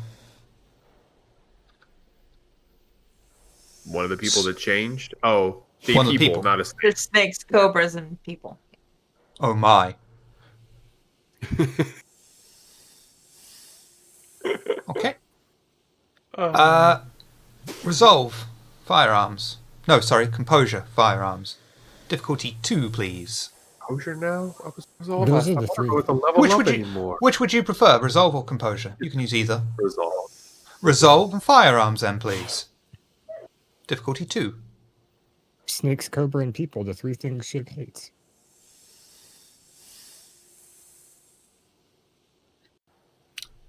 One of the people that changed? Oh, One of the people. not a snake. There's snakes, cobras, and people. Oh my. Okay. Resolve. Firearms. No, sorry, composure. Firearms. Difficulty 2, please. Composure now? I was all Those about are the three. with the level Which up would you anymore. Which would you prefer, resolve or composure? You can use either. Resolve. Resolve and firearms then, please. Difficulty 2. Snakes, cobra, and people, the 3 things Shiv hates.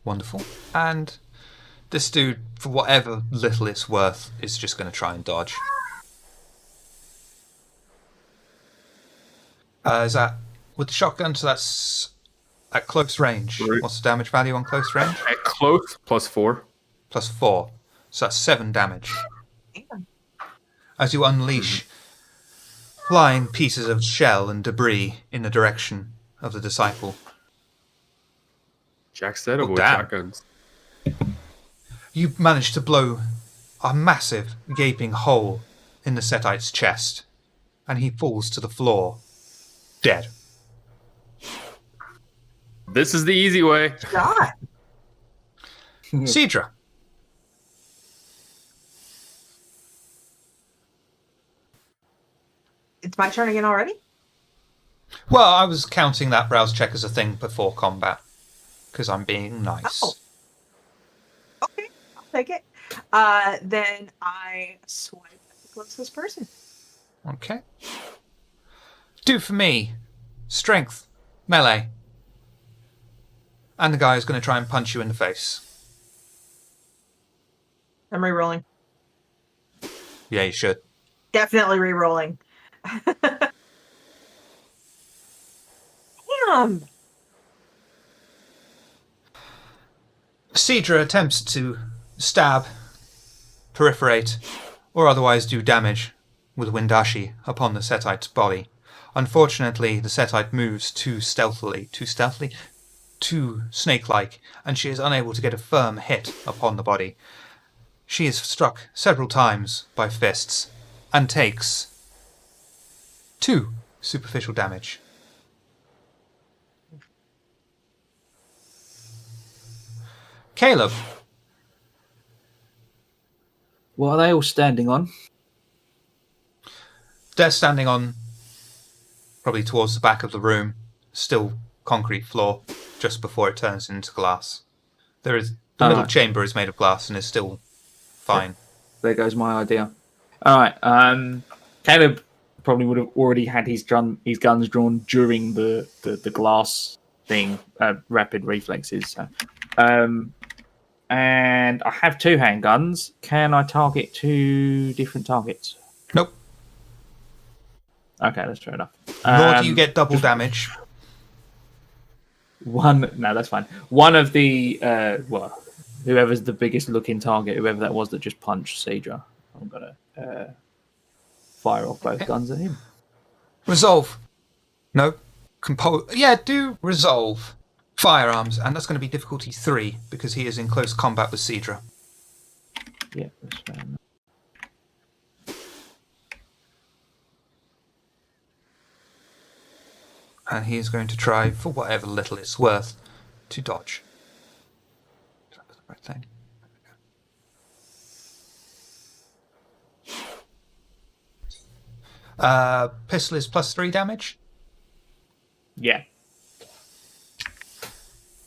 Wonderful. And this dude, for whatever little it's worth, is just going to try and dodge. Is that with the shotgun? So that's at close range. Right. What's the damage value on close range? At close, +4. Plus 4. So that's 7 damage. As you unleash flying pieces of shell and debris in the direction of the disciple. Jack said avoid damn. shotguns. You manage to blow a massive, gaping hole in the Setite's chest, and he falls to the floor, dead. This is the easy way. God. Sidra. It's my turn again already? Well, I was counting that rouse check as a thing before combat, because I'm being nice. Oh. Okay, I'll take it. Then I swipe at the closest person. Okay. Do for me. Strength. Melee. And the guy is going to try and punch you in the face. I'm re-rolling. Yeah, you should. Definitely re-rolling. Damn! Sidra attempts to stab, perforate, or otherwise do damage with Windashi upon the Setite's body. Unfortunately, the Setite moves too stealthily, too snake-like, and she is unable to get a firm hit upon the body. She is struck several times by fists and takes 2 superficial damage. Caleb. What are they all standing on? They're standing on probably towards the back of the room, still concrete floor, just before it turns into glass. The middle chamber is made of glass and is still fine. There goes my idea. All right. Caleb probably would have already had his guns drawn during the glass thing, rapid reflexes. So. And I have 2 handguns. Can I target 2 different targets? Nope. Okay, that's fair enough. Nor do you get double damage. No, that's fine. One of the whoever's the biggest looking target, whoever that was that just punched Sidra, I'm gonna fire off both guns at him. Resolve. No. do resolve. Firearms, and that's going to be difficulty 3 because he is in close combat with Sidra. Yeah, that's fair enough. And he is going to try, for whatever little it's worth, to dodge. Is that the right thing? Pistol is +3 damage. Yeah.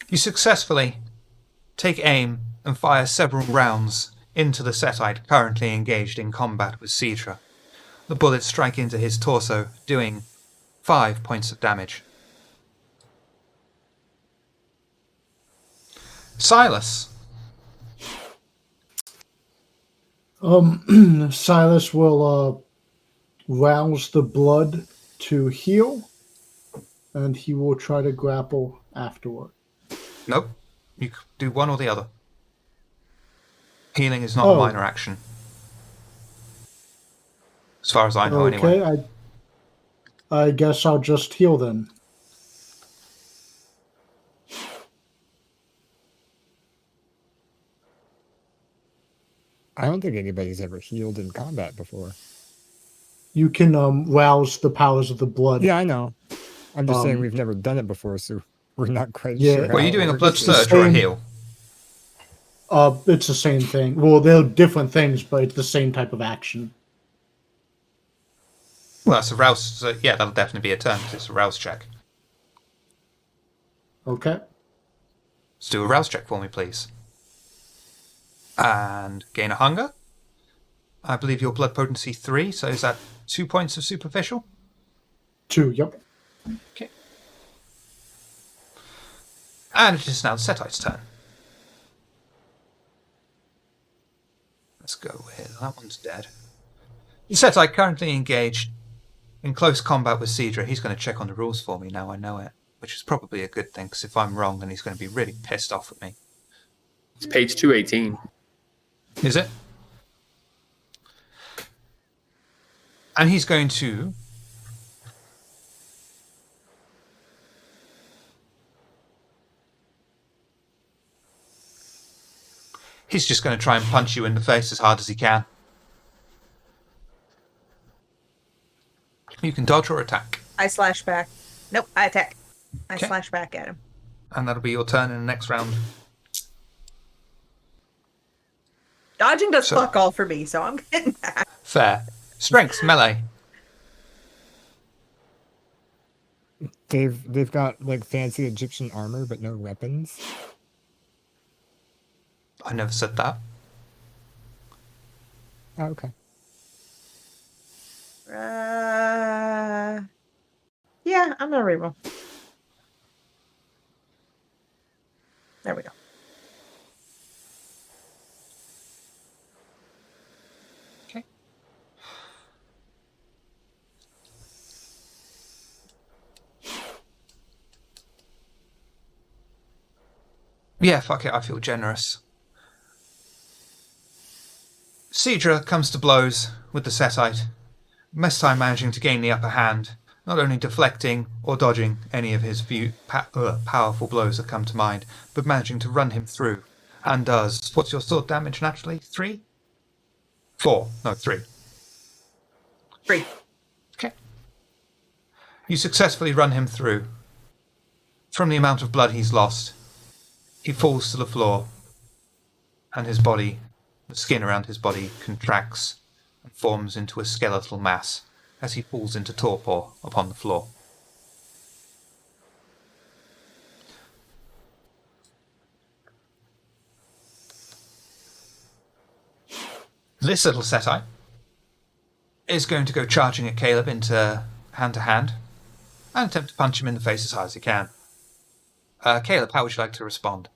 You successfully take aim and fire several rounds into the Setite currently engaged in combat with Sidra. The bullets strike into his torso, doing 5 points of damage. Silas. Silas will rouse the blood to heal, and he will try to grapple afterward. Nope. You can do one or the other. Healing is not a minor action. As far as I know, anyway. Okay, I guess I'll just heal then. I don't think anybody's ever healed in combat before. You can rouse the powers of the blood. Yeah, I know. I'm just saying we've never done it before, so we're not quite Yeah. sure. Were you how doing it a blood works. surge or a heal? It's the same thing. Well, they're different things, but it's the same type of action. Well, that's a rouse. So yeah, that'll definitely be a turn because it's a rouse check. Okay. Let's do a rouse check for me, please. And gain a hunger. I believe your blood potency 3, so is that 2 points of superficial? 2, yep. Okay. And it is now the Setite's turn. Let's go with that one's dead. The Setite currently engaged in close combat with Sidra. He's going to check on the rules for me now I know it, which is probably a good thing, because if I'm wrong, then he's going to be really pissed off at me. It's page 218. Is it? And he's going to... He's just going to try and punch you in the face as hard as he can. You can dodge or attack. I slash back. Nope, I attack. I Okay. slash back at him. And that'll be your turn in the next round. Dodging does So- fuck all for me, so I'm getting back. Fair. Strength, melee. They've got like fancy Egyptian armor, but no weapons. I never said that. Oh, okay. Yeah, I'm gonna reroll. There we go. Okay. Yeah, fuck it, I feel generous. Sidra comes to blows with the Setite, this time managing to gain the upper hand, not only deflecting or dodging any of his powerful blows that come to mind, but managing to run him through, and does, what's your sword damage naturally? 3? 4. No, 3. 3. Okay. You successfully run him through. From the amount of blood he's lost, he falls to the floor, and his body, the skin around his body, contracts and forms into a skeletal mass as he falls into torpor upon the floor. This little Setite is going to go charging at Caleb into hand-to-hand and attempt to punch him in the face as hard as he can. Caleb, how would you like to respond?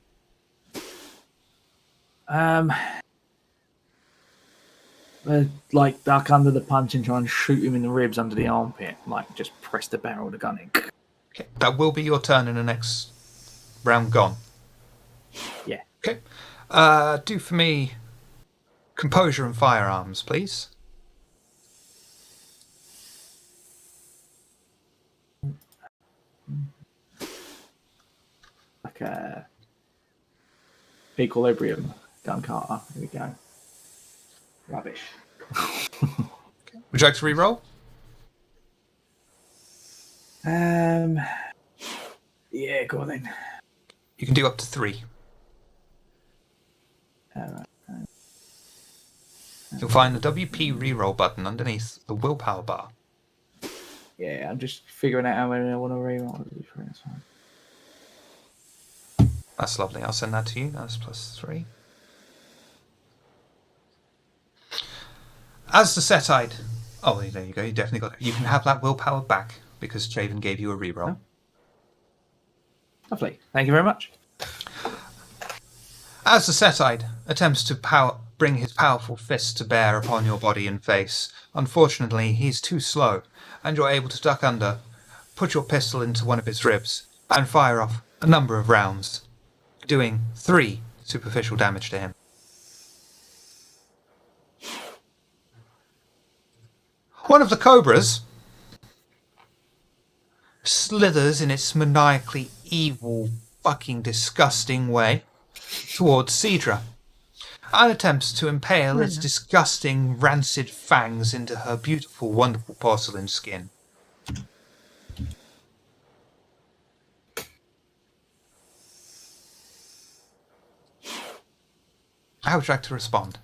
Like duck under the punch and try and shoot him in the ribs under the armpit. Like just press the barrel of the gun in. Okay, that will be your turn in the next round gone. Yeah. Okay. Do for me composure and firearms, please. Like equilibrium gun carter. Here we go. Rubbish. Would you like to re-roll? Yeah, go on then. You can do up to 3. You'll find the WP re-roll button underneath the willpower bar. Yeah, I'm just figuring out how many I want to reroll. That's lovely. I'll send that to you. That's plus 3. As the set-eyed... Oh, there you go. You definitely got it. You can have that willpower back because Javen gave you a reroll. Oh. Lovely. Thank you very much. As the set-eyed attempts to bring his powerful fist to bear upon your body and face, unfortunately, he's too slow, and you're able to duck under, put your pistol into one of his ribs, and fire off a number of rounds, doing 3 superficial damage to him. One of the cobras slithers in its maniacally evil, fucking disgusting way towards Sidra and attempts to impale its disgusting, rancid fangs into her beautiful, wonderful porcelain skin. How would you like to respond?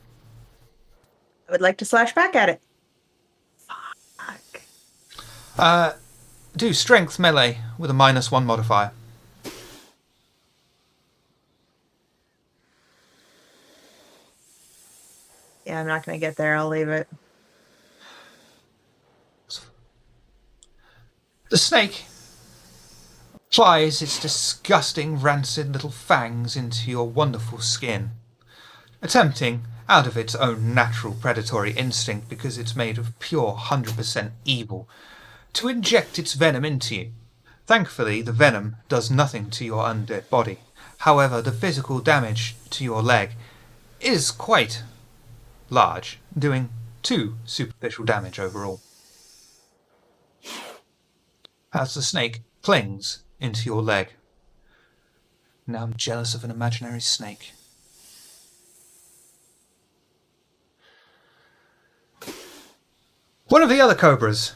I would like to slash back at it. Fuck. Do strength melee with a -1 modifier. Yeah, I'm not going to get there. I'll leave it. The snake plies its disgusting, rancid little fangs into your wonderful skin, attempting, out of its own natural predatory instinct because it's made of pure 100% evil, to inject its venom into you. Thankfully, the venom does nothing to your undead body. However, the physical damage to your leg is quite large, doing 2 superficial damage overall. As the snake clings into your leg. Now I'm jealous of an imaginary snake. One of the other cobras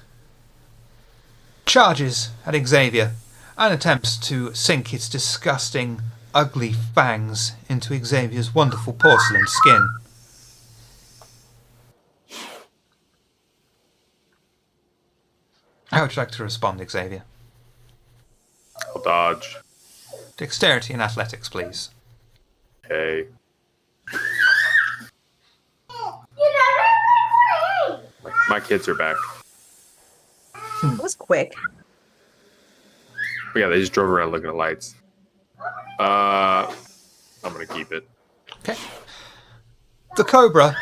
charges at Xavier and attempts to sink its disgusting, ugly fangs into Xavier's wonderful porcelain skin. How would you like to respond, Xavier? I'll dodge. Dexterity and athletics, please. Okay. My kids are back. It was quick. But yeah, they just drove around looking at lights. I'm gonna keep it. Okay. The cobra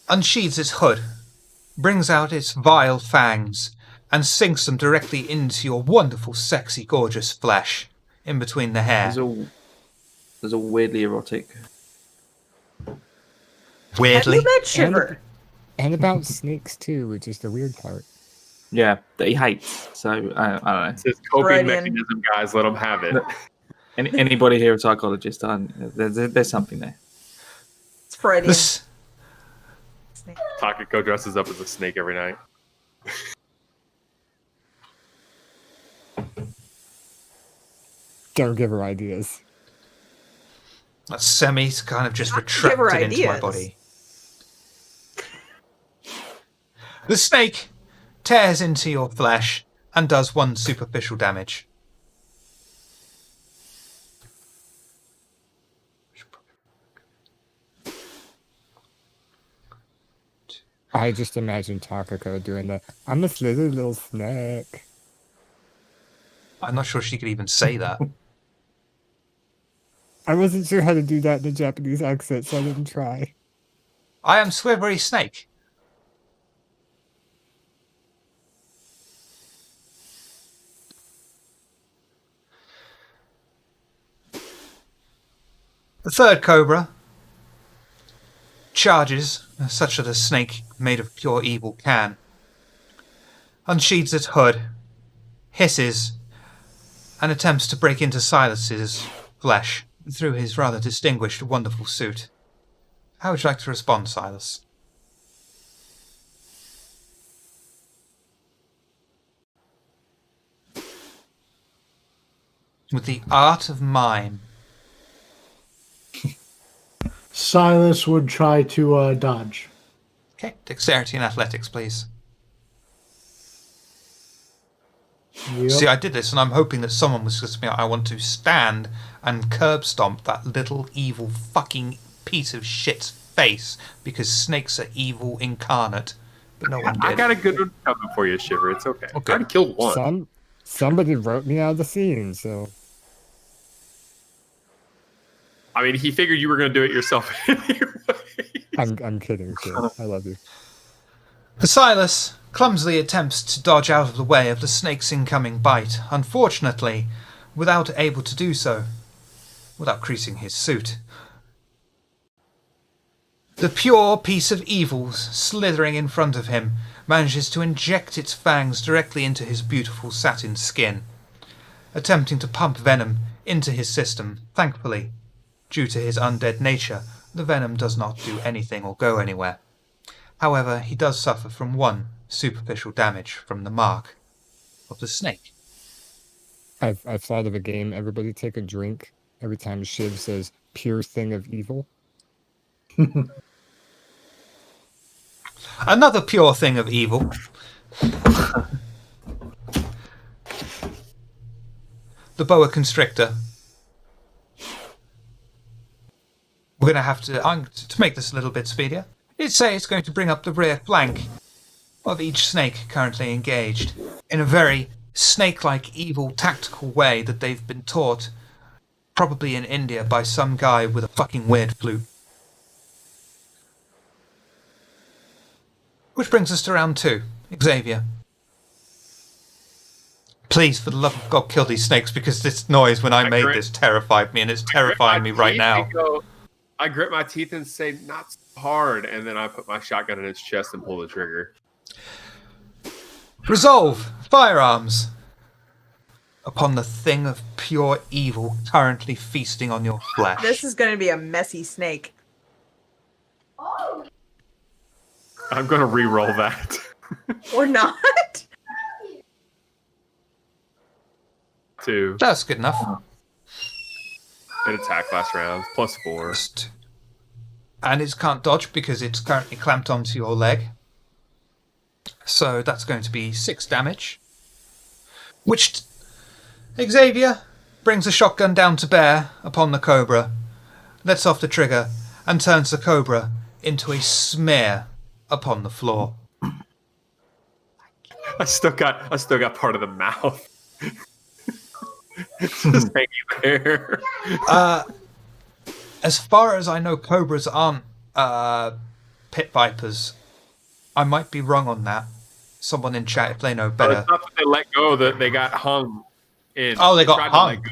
unsheathes its hood, brings out its vile fangs, and sinks them directly into your wonderful, sexy, gorgeous flesh in between the hair. There's a weirdly erotic. Weirdly. Have you met Shiver? And about snakes too, which is the weird part. Yeah, that he hates. So I don't know. It's his coping Freudian. mechanism, guys. Let him have it. Anybody here a psychologist? There's something there. It's Freudian. This, Takako dresses up as a snake every night. Don't give her ideas. that semi's kind of just Give her retracted into my ideas. body. The snake tears into your flesh and does 1 superficial damage. I just imagine Takako doing the, I'm a slithery little snack. I'm not sure she could even say that. I wasn't sure how to do that in a Japanese accent, so I didn't try. I am Swivery Snake. The third cobra charges, such that a snake made of pure evil can, unsheathes its hood, hisses, and attempts to break into Silas's flesh through his rather distinguished, wonderful suit. How would you like to respond, Silas? With the art of mime. Silas would try to dodge. Okay, dexterity and athletics, please. Yep. See, I did this, and I'm hoping that someone was just I want to stand and curb stomp that little evil fucking piece of shit's face, because snakes are evil incarnate. But no one did. I got a good one coming for you, Shiver. It's okay. Okay. I already killed one. Somebody wrote me out of the scene, so... I mean, he figured you were going to do it yourself anyway. I'm kidding, sure. I love you. Silas clumsily attempts to dodge out of the way of the snake's incoming bite, unfortunately, without able to do so, without creasing his suit. The pure piece of evil slithering in front of him manages to inject its fangs directly into his beautiful satin skin, attempting to pump venom into his system. Thankfully, due to his undead nature, the venom does not do anything or go anywhere. However, he does suffer from one superficial damage from the mark of the snake. I've thought of a game. Everybody take a drink every time Shiv says "pure thing of evil." Another pure thing of evil. The boa constrictor. We're going to have to make this a little bit speedier. It'd say it's going to bring up the rear flank of each snake currently engaged in a very snake-like, evil, tactical way that they've been taught, probably in India, by some guy with a fucking weird flute. Which brings us to round 2. Xavier. Please, for the love of God, kill these snakes, because this noise when I made this terrified me, and it's terrifying me right now. I grit my teeth and say, not so hard, and then I put my shotgun in its chest and pull the trigger. Resolve firearms upon the thing of pure evil currently feasting on your flesh. This is going to be a messy snake. I'm going to re-roll that. Or not. 2. That's good enough. It attack last round, +4. And it can't dodge because it's currently clamped onto your leg. So that's going to be 6 damage. Which Xavier brings the shotgun down to bear upon the cobra, lets off the trigger, and turns the cobra into a smear upon the floor. I still got part of the mouth. Just hanging there. As far as I know, cobras aren't pit vipers. I might be wrong on that. Someone in chat, if they know better. It's not that they let go, that they got hung in. Oh, they got tried hung.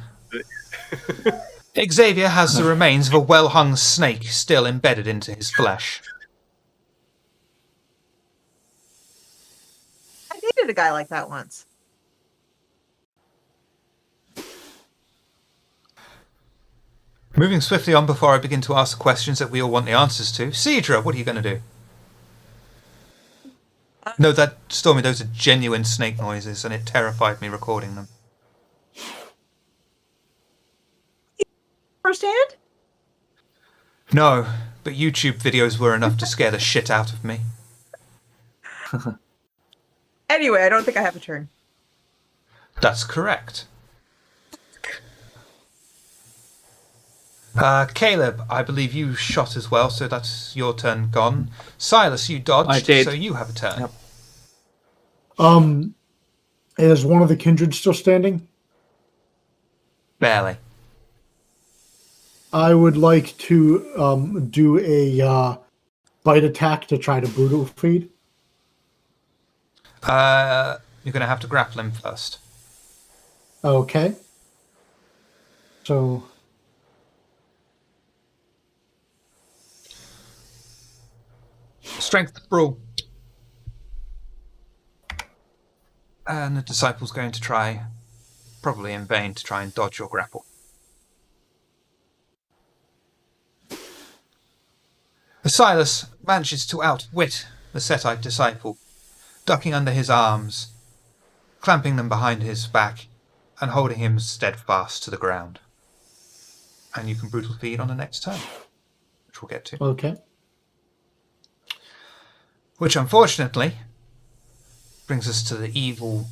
Xavier has the remains of a well-hung snake still embedded into his flesh. I dated a guy like that once. Moving swiftly on before I begin to ask the questions that we all want the answers to. Sidra, what are you going to do? No, Stormy, those are genuine snake noises, and it terrified me recording them. Firsthand? No, but YouTube videos were enough to scare the shit out of me. Anyway, I don't think I have a turn. That's correct. Caleb, I believe you shot as well, so that's your turn gone. Silas, you dodged, I did. so you have a turn. Yep. Is one of the kindred still standing? Barely. I would like to do a bite attack to try to brutal feed. You're going to have to grapple him first. Okay. So Strength brawl. And the disciple's going to try, probably in vain, to try and dodge your grapple. Silas manages to outwit the Setite disciple, ducking under his arms, clamping them behind his back, and holding him steadfast to the ground. And you can brutal feed on the next turn, which we'll get to. okay. Which, unfortunately, brings us to the evil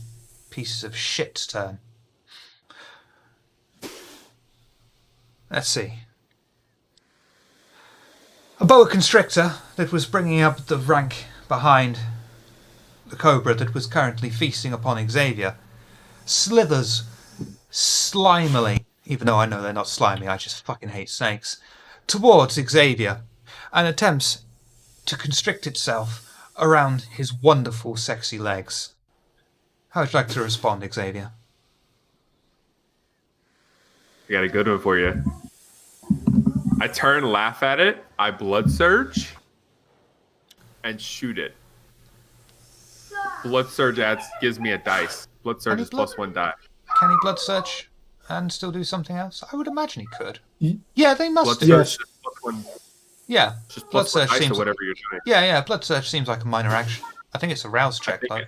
pieces of shit's turn. Let's see. A boa constrictor that was bringing up the rank behind the cobra that was currently feasting upon Xavier slithers slimily, even though I know they're not slimy, I just fucking hate snakes, towards Xavier and attempts to constrict itself around his wonderful, sexy legs. How would you like to respond, Xavier? I got a good one for you. I turn, laugh at it, I blood surge, and shoot it. Blood surge gives me a dice. Blood surge Any is blood? +1 die. Can he blood search and still do something else? I would imagine he could. Y- Yeah, they must Blood do. Yes. surge is +1. Yeah, Just blood +1 surge dice seems. or whatever you're doing. Yeah, blood surge seems like a minor action. I think it's a rouse check, though.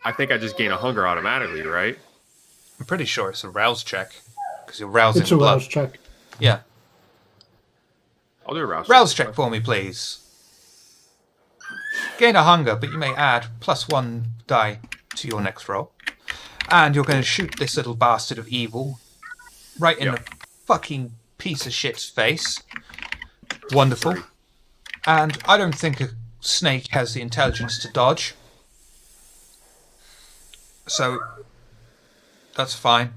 I think I just gain a hunger automatically, right? I'm pretty sure it's a rouse check because you're rousing It's a blood. rouse check. Yeah, I'll do a rouse. rouse check for me, please. Gain a hunger, but you may add +1 die to your next roll, and you're going to shoot this little bastard of evil right in the fucking piece of shit's face. Wonderful. And I don't think a snake has the intelligence to dodge. So, that's fine.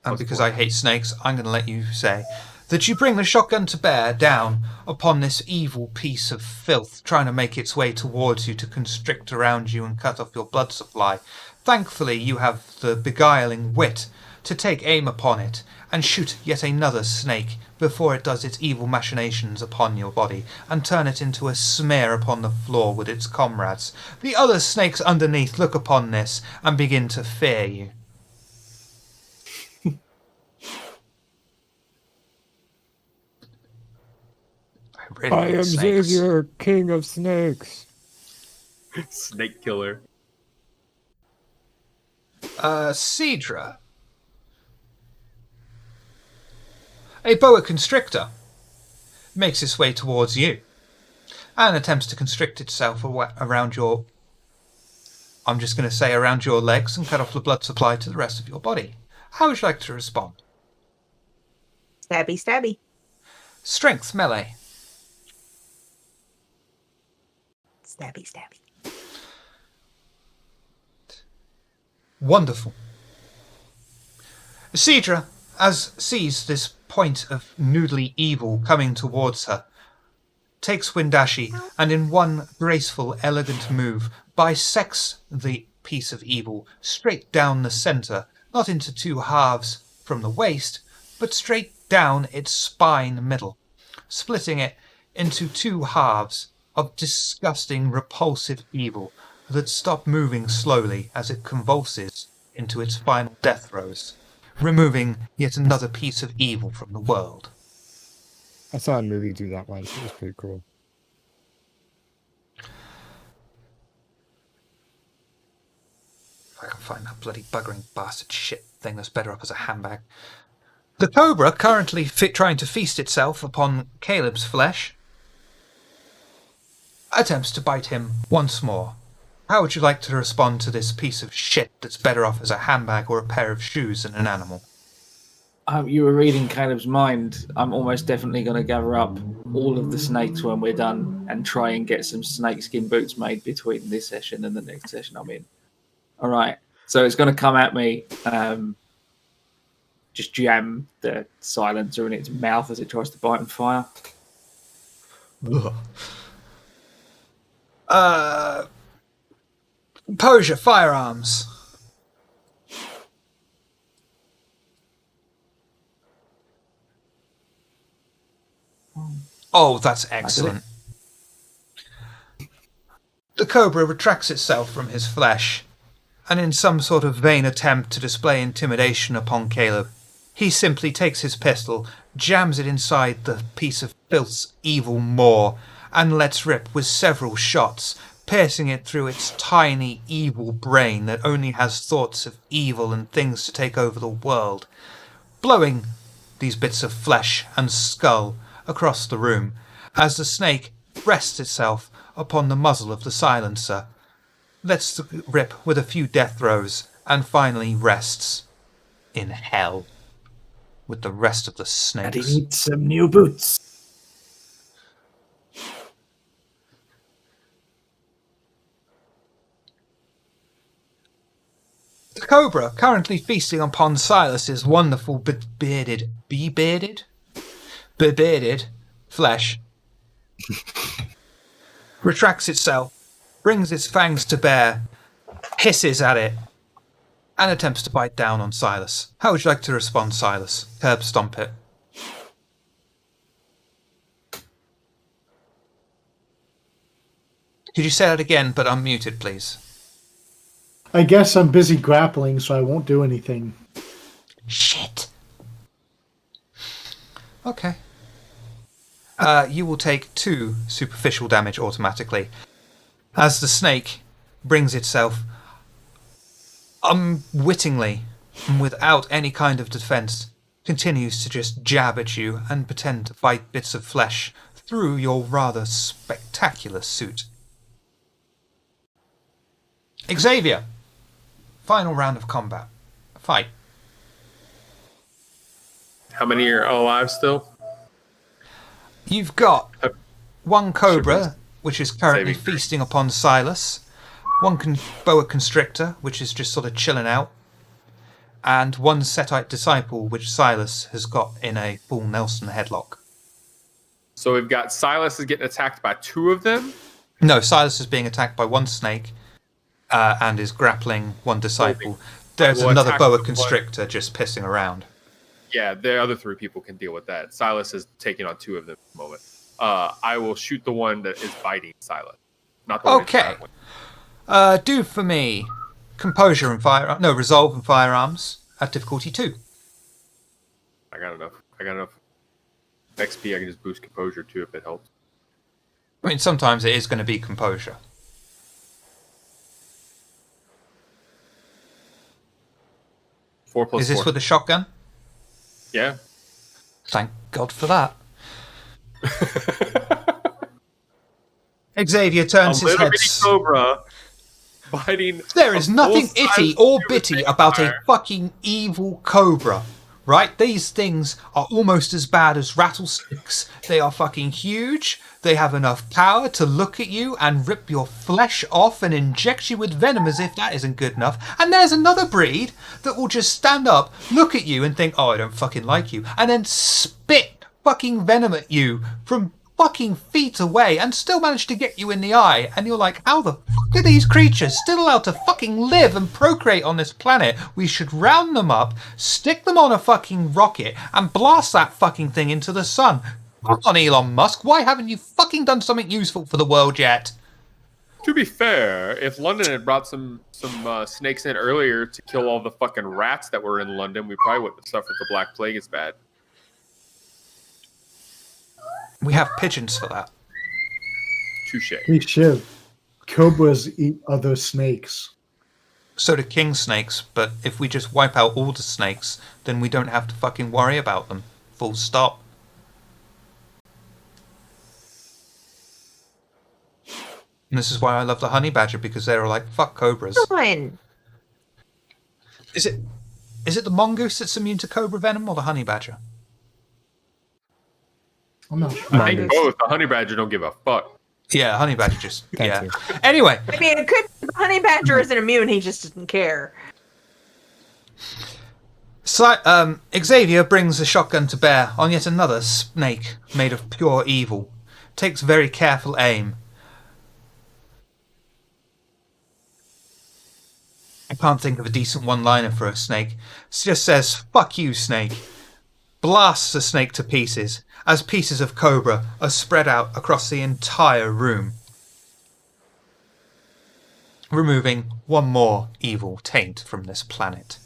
And because I hate snakes, I'm going to let you say that you bring the shotgun to bear down upon this evil piece of filth trying to make its way towards you to constrict around you and cut off your blood supply. Thankfully, you have the beguiling wit to take aim upon it and shoot yet another snake before it does its evil machinations upon your body and turn it into a smear upon the floor with its comrades. The other snakes underneath look upon this and begin to fear you. I I am snakes. Xavier, king of snakes. Snake killer. Sidra. A boa constrictor makes its way towards you and attempts to constrict itself around your, I'm just going to say around your legs and cut off the blood supply to the rest of your body. How would you like to respond? Stabby, stabby. Strength melee. Stabby, stabby. Wonderful. Sidra, as sees this point of noodly evil coming towards her, takes Windashi and in one graceful, elegant move bisects the piece of evil straight down the centre, not into two halves from the waist, but straight down its spine middle, splitting it into two halves of disgusting, repulsive evil that stop moving slowly as it convulses into its final death throes, removing yet another piece of evil from the world. I saw a movie do that once. It was pretty cool. If I can find that bloody buggering bastard shit thing that's better up as a handbag. The cobra, currently trying to feast itself upon Caleb's flesh, attempts to bite him once more. How would you like to respond to this piece of shit that's better off as a handbag or a pair of shoes than an animal? You were reading Caleb's mind. I'm almost definitely going to gather up all of the snakes when we're done and try and get some snakeskin boots made between this session and the next session I'm in. All right. So it's going to come at me. Just jam the silencer in its mouth as it tries to bite and fire. Composure, firearms. Oh, that's excellent. The cobra retracts itself from his flesh, and in some sort of vain attempt to display intimidation upon Caleb, he simply takes his pistol, jams it inside the piece of filth's evil maw, and lets rip with several shots, piercing it through its tiny, evil brain that only has thoughts of evil and things to take over the world, blowing these bits of flesh and skull across the room as the snake rests itself upon the muzzle of the silencer, lets rip with a few death throes, and finally rests in hell with the rest of the snakes. And he needs some new boots. The cobra, currently feasting upon Silas's wonderful bearded flesh, retracts itself, brings its fangs to bear, hisses at it, and attempts to bite down on Silas. How would you like to respond, Silas? Curb stomp it. Could you say that again, but unmuted, please? I guess I'm busy grappling, so I won't do anything. Shit. Okay. You will take 2 superficial damage automatically, as the snake brings itself unwittingly, and without any kind of defense, continues to just jab at you and pretend to bite bits of flesh through your rather spectacular suit. Xavier, final round of combat. Fight. How many are alive still? You've got one cobra, which is currently Saving. feasting upon Silas, one boa constrictor, which is just sort of chilling out, and one Setite disciple, which Silas has got in a full Nelson headlock. So we've got Silas is getting attacked by 2 of them. No, Silas is being attacked by one snake and is grappling one disciple. There's will another attack boa the one- constrictor just pissing around. Yeah, the other 3 people can deal with that. Silas is taking on 2 of them at the moment. I will shoot the one that is biting Silas. Not the one who's Okay. grappling. Do for me composure and resolve and firearms at difficulty 2. I got enough XP. I can just boost composure too if it helps. I mean, sometimes it is going to be composure. 4 plus Is this 4. with a shotgun? Yeah. Thank God for that. Xavier turns his little head. bitty cobra biting. There is a nothing full-size itty or human bitty about a vampire. fucking evil cobra, right? These things are almost as bad as rattlesnakes. They are fucking huge. They have enough power to look at you and rip your flesh off and inject you with venom as if that isn't good enough. And there's another breed that will just stand up, look at you and think, oh, I don't fucking like you, and then spit fucking venom at you from fucking feet away and still manage to get you in the eye. And you're like, how the fuck are these creatures still allowed to fucking live and procreate on this planet? We should round them up, stick them on a fucking rocket and blast that fucking thing into the sun. Come on, Elon Musk, why haven't you fucking done something useful for the world yet? To be fair, if London had brought some snakes in earlier to kill all the fucking rats that were in London, we probably wouldn't have suffered the Black Plague as bad. We have pigeons for that. Touche. Hey, Shiv. Cobras eat other snakes. So do king snakes, but if we just wipe out all the snakes, then we don't have to fucking worry about them. Full stop. And this is why I love the honey badger, because they're like, fuck cobras. Fine. Is it Is it the mongoose that's immune to cobra venom or the honey badger? I'm not sure. I think both. The honey badger don't give a fuck. Yeah, honey badger just... Thank yeah. you. Anyway, I mean, it could be the honey badger isn't immune, he just doesn't care. Xavier brings a shotgun to bear on yet another snake made of pure evil. Takes very careful aim. I can't think of a decent one-liner for a snake. It just says, "Fuck you, snake." Blasts the snake to pieces, as pieces of cobra are spread out across the entire room, removing one more evil taint from this planet.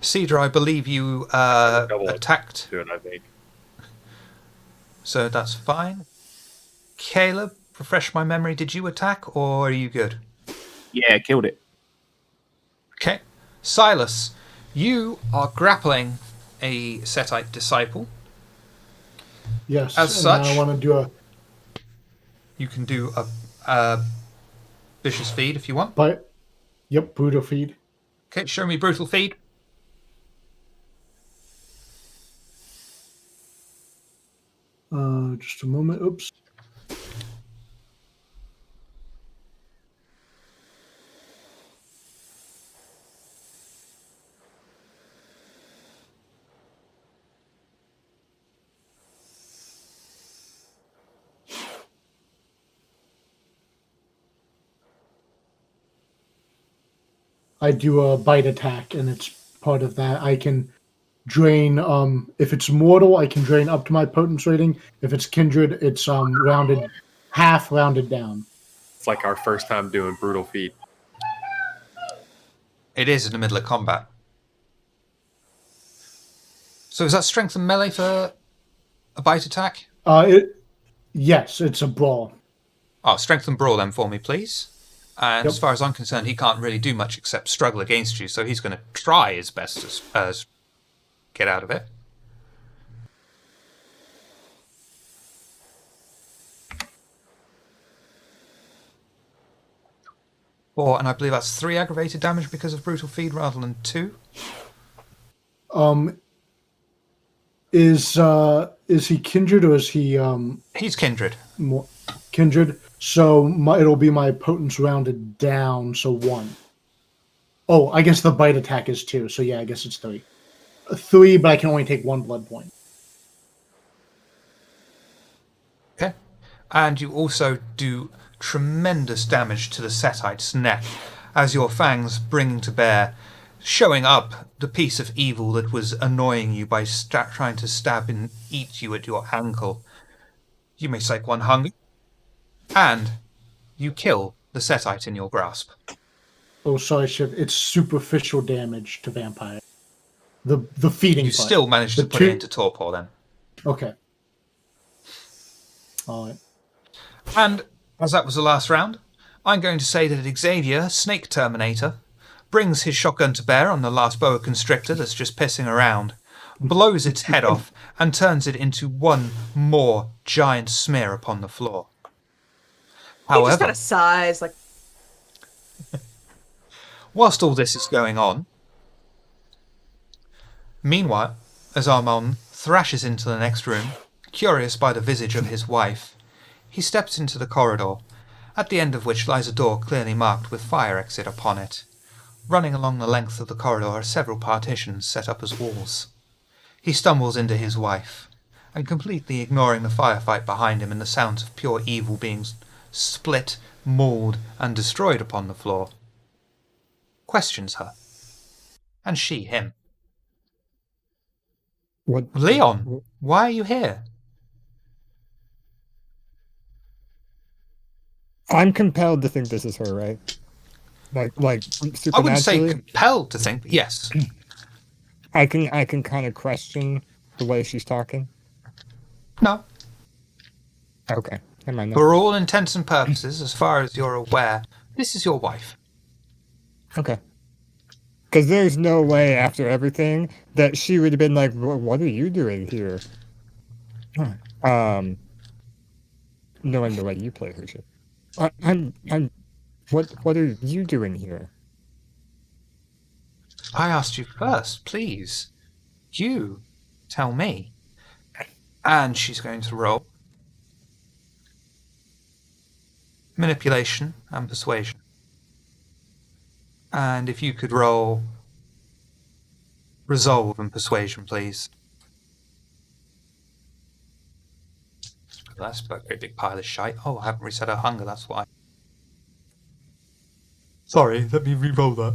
Sidra, I believe you Double attacked, to it, I think. so that's fine. Caleb, refresh my memory, did you attack, or are you good? Yeah, killed it. Okay. Silas, you are grappling a Setite disciple. Yes. As and such- I want to do a You can do a vicious feed if you want. but. Yep, brutal feed. Okay, show me brutal feed. Just a moment. Oops. I do a bite attack, and it's part of that. I can drain. If it's mortal, I can drain up to my potence rating. If it's kindred, it's rounded down. It's like our first time doing brutal feed. It is in the middle of combat. So is that strength and melee for a bite attack? Yes, it's a brawl. Oh, strength and brawl then for me, please. And Yep. as far as I'm concerned, he can't really do much except struggle against you, so he's going to try his best as get out of it. Four, and I believe that's 3 aggravated damage because of brutal feed rather than 2. Is he kindred or is he He's kindred. more kindred? So it'll be my potence rounded down, so 1. Oh, I guess the bite attack is 2, so yeah, I guess it's 3. 3, but I can only take 1 blood point. Okay. And you also do tremendous damage to the Setite's neck as your fangs bring to bear, showing up the piece of evil that was annoying you by trying to stab and eat you at your ankle. You may take 1 hunger, and you kill the Setite in your grasp. Oh, sorry, Shiv. It's superficial damage to vampire. The feeding. You part. still managed to The put it two- into torpor then. Okay. All right. And as that was the last round, I'm going to say that Xavier, Snake Terminator, brings his shotgun to bear on the last boa constrictor that's just pissing around, blows its head off, and turns it into one more giant smear upon the floor. He just However, kind of sighs, like, whilst all this is going on, meanwhile, as Armand thrashes into the next room, curious by the visage of his wife, he steps into the corridor, at the end of which lies a door clearly marked with fire exit upon it. Running along the length of the corridor are several partitions set up as walls. He stumbles into his wife, and completely ignoring the firefight behind him and the sounds of pure evil being split, mauled, and destroyed upon the floor, questions her. And she him. What? Leon, why are you here? I'm compelled to think this is her, right? Like supernaturally. I wouldn't say compelled to think, but yes. I can kind of question the way she's talking. No. Okay, never mind. For all intents and purposes, as far as you're aware, this is your wife. Okay. Because there's no way after everything that she would have been like, "What are you doing here?" Knowing the way you play her shit. I'm. What are you doing here? I asked you first, please. You tell me. And she's going to roll manipulation and persuasion. And if you could roll resolve and persuasion, please. That's a great big pile of shite. Oh, I haven't reset her hunger, that's why. Sorry, let me re-roll that.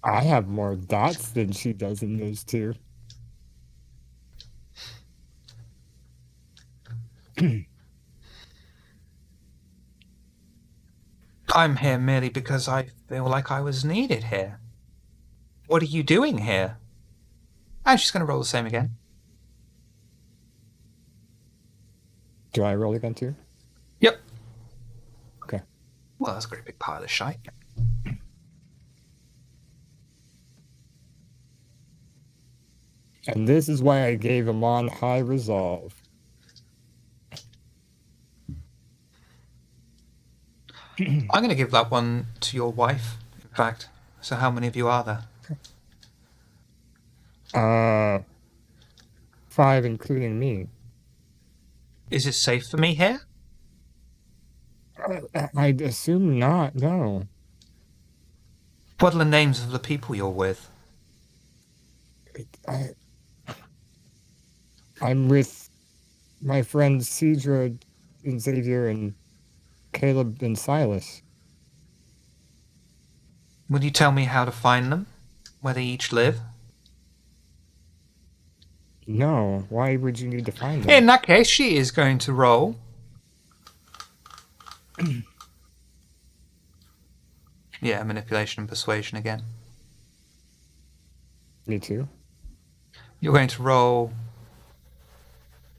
I have more dots than she does in those two. I'm here merely because I feel like I was needed here. What are you doing here? And she's going to roll the same again. Do I roll again too? Yep. Okay. Well, that's a great big pile of shite. And this is why I gave him on high resolve. I'm going to give that one to your wife, in fact. So how many of you are there? 5, including me. Is it safe for me here? I'd assume not, no. What are the names of the people you're with? I'm with my friends Sidra and Xavier and Caleb and Silas. Will you tell me how to find them? Where they each live? No, why would you need to find them? In that case, she is going to roll. Yeah, manipulation and persuasion again. Me too. You're going to roll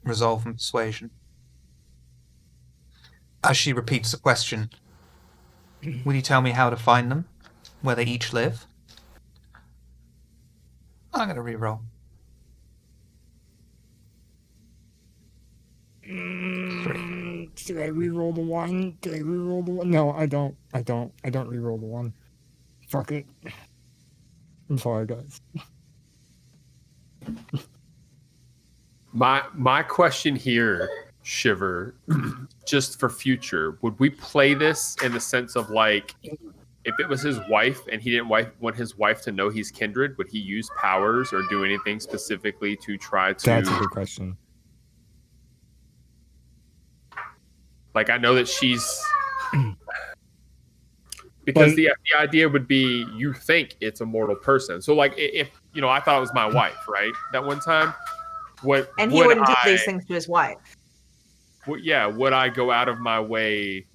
resolve and persuasion. As she repeats the question, will you tell me how to find them? Where they each live? I'm going to re-roll. 3. Should I re-roll the 1? Did I re-roll the 1? No, I don't. I don't re-roll the 1. Fuck it. I'm sorry, guys. My question here, Shiver, just for future, would we play this in the sense of like, if it was his wife and he didn't want his wife to know he's kindred, would he use powers or do anything specifically to try to... That's a good question. Like, I know that she's... Because the idea would be you think it's a mortal person. So, like, if, you know, I thought it was my wife, right? That one time. And he wouldn't do these things to his wife. Would I go out of my way?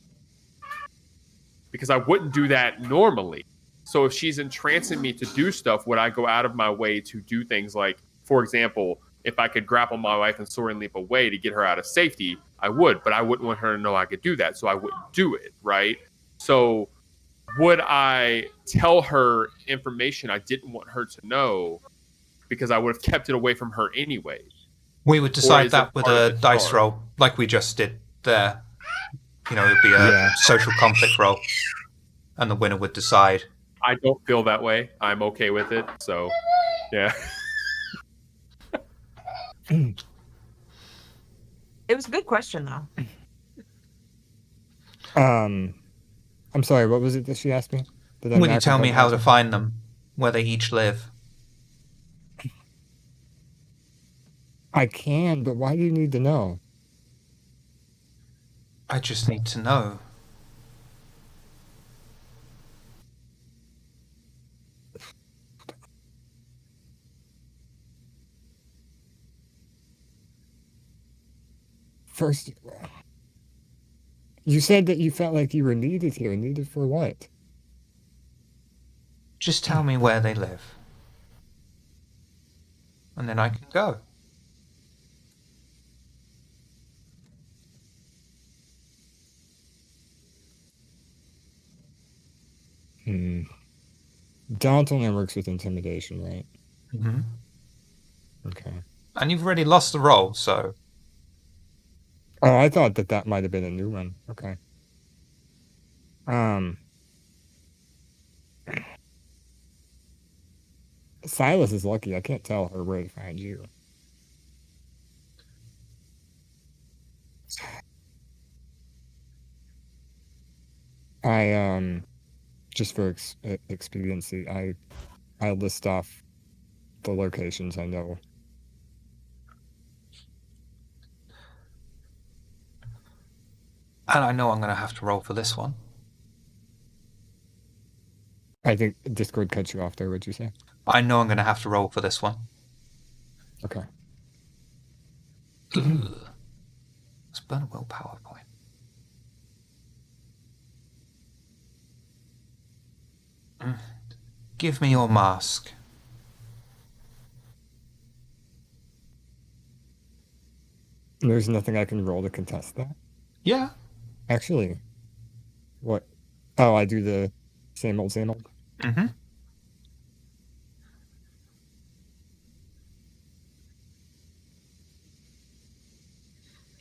Because I wouldn't do that normally. So if she's entrancing me to do stuff, would I go out of my way to do things like, for example, if I could grapple my wife and soaring leap away to get her out of safety, I would. But I wouldn't want her to know I could do that. So I wouldn't do it, right? So would I tell her information I didn't want her to know because I would have kept it away from her anyway? We would decide that with a dice roll, like we just did there. You know, it would be a social conflict roll, and the winner would decide. I don't feel that way. I'm okay with it, so, yeah. It was a good question, though. I'm sorry, what was it that she asked me? Will you tell me how to find them, where they each live? I can, but why do you need to know? I just need to know. First, you said that you felt like you were needed here. Needed for what? Just tell me where they live. And then I can go. Daunt only works with intimidation, right? Mm-hmm. Okay. And you've already lost the roll, so... Oh, I thought that might have been a new one. Okay. Silas is lucky. I can't tell her where to find you. I just for expediency, I list off the locations I know. And I know I'm going to have to roll for this one. I think Discord cut you off there. What'd you say? I know I'm going to have to roll for this one. Okay. Let's burn a willpower point. Give me your mask. There's nothing I can roll to contest that? Yeah. Actually, what? Oh, I do the same old, same old? Mm-hmm.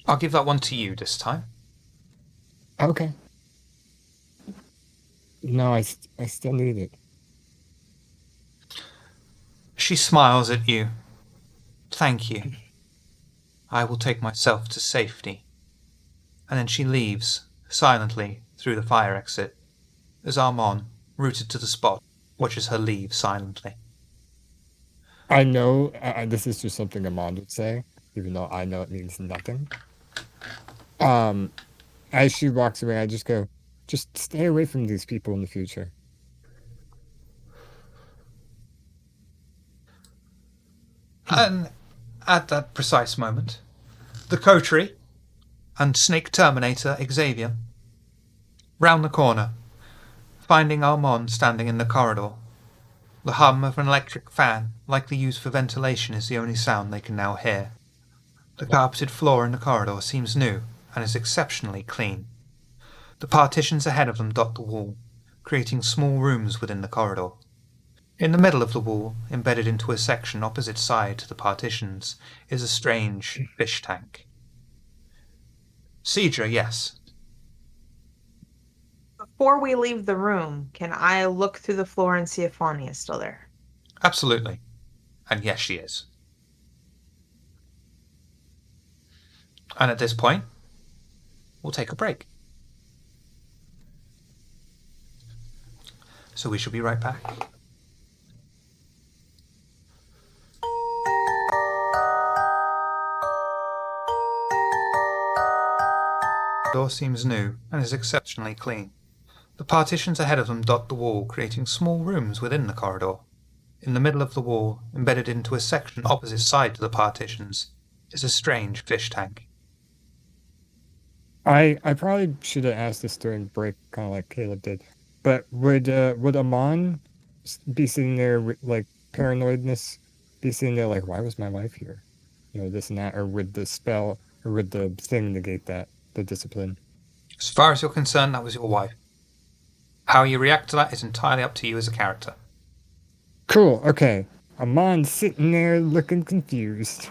I'll give that one to you this time. Okay. No, I still need it. She smiles at you. Thank you. I will take myself to safety. And then she leaves, silently, through the fire exit, as Armand, rooted to the spot, watches her leave silently. I know this is just something Armand would say, even though I know it means nothing. As she walks away, I just go, just stay away from these people in the future. And at that precise moment, the coterie and Snake Terminator Xavier round the corner, finding Armand standing in the corridor. The hum of an electric fan, likely used for ventilation, is the only sound they can now hear. The carpeted floor in the corridor seems new and is exceptionally clean. The partitions ahead of them dot the wall, creating small rooms within the corridor. In the middle of the wall, embedded into a section opposite side to the partitions, is a strange fish tank. Sidra, yes. Before we leave the room, can I look through the floor and see if Fawny is still there? Absolutely. And yes, she is. And at this point, we'll take a break. So we shall be right back. The door seems new and is exceptionally clean. The partitions ahead of them dot the wall, creating small rooms within the corridor. In the middle of the wall, embedded into a section opposite side to the partitions, is a strange fish tank. I probably should have asked this during break, kind of like Caleb did. But would Amon be sitting there with, like, paranoidness, be sitting there like, why was my wife here? You know, this and that, or would the spell, or would the thing negate that, the discipline? As far as you're concerned, that was your wife. How you react to that is entirely up to you as a character. Cool, okay. Amon's sitting there looking confused.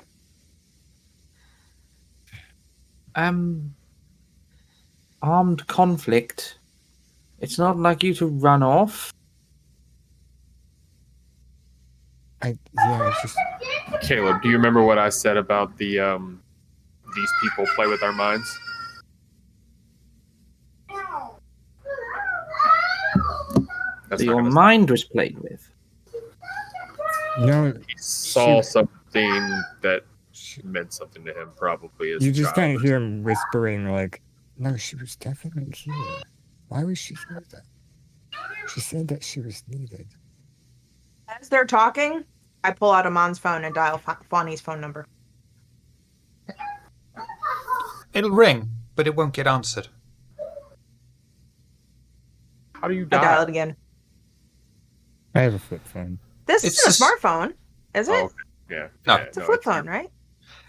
Armed conflict. It's not like you to run off. It's just... Caleb, do you remember what I said about the these people play with our minds? That's Your not gonna- mind was played with. No, He saw something that meant something to him, probably as you a just child. kind of hear him whispering, like, no, she was definitely here. Why was she here then? She said that she was needed. As they're talking, I pull out Amon's phone and dial Fawny's phone number. It'll ring, but it won't get answered. How do you I dial die? it again. I have a flip phone. This It's isn't a just- smartphone, is it? Oh, okay. Yeah. No. Yeah, It's a flip phone, right?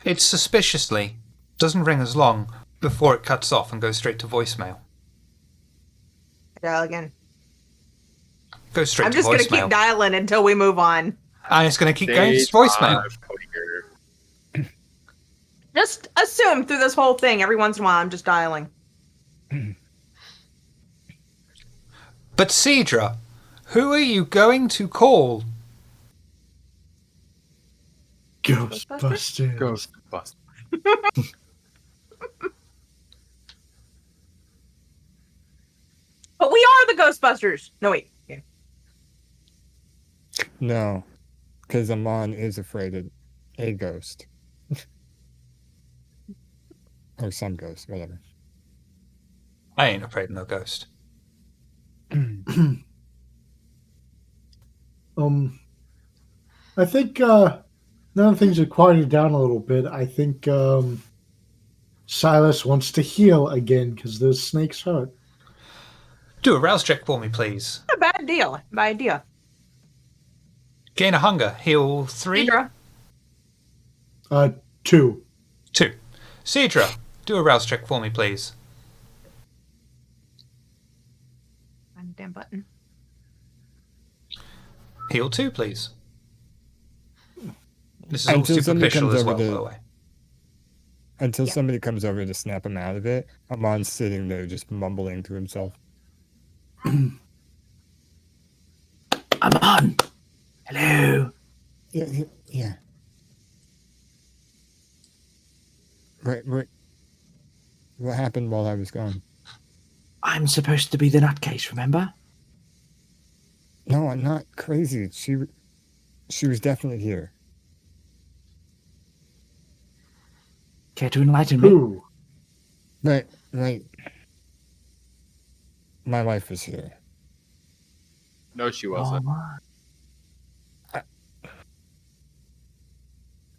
It suspiciously doesn't ring as long before it cuts off and goes straight to voicemail. I dial again. Goes straight I'm to just going to voicemail. keep dialing until we move on. And it's going to keep going to voicemail. Just assume through this whole thing, every once in a while, I'm just dialing. But Sidra, who are you going to call? Ghostbusters. Ghostbusters. But we are the Ghostbusters. No, wait. Yeah. No, because Amon is afraid of a ghost. Or some ghost, whatever. I ain't afraid of no ghost. I think now that things are quieted down a little bit, I think Silas wants to heal again because those snakes hurt. Do a rouse check for me, please. A bad deal. Bad idea. Gain a hunger. Heal 3. Sidra. 2. 2. Sidra, do a rouse check for me, please. Find the damn button. Heal 2, please. This is all Until somebody superficial comes as well, over by to- the way. Until Yeah. somebody comes over to snap him out of it, Amon's sitting there just mumbling to himself. I'm on. Hello. Yeah. Right. What happened while I was gone? I'm supposed to be the nutcase, remember? No, I'm not crazy. She was definitely here. Care to enlighten me? Who? Right. My wife was here. No, she Oh, wasn't. my.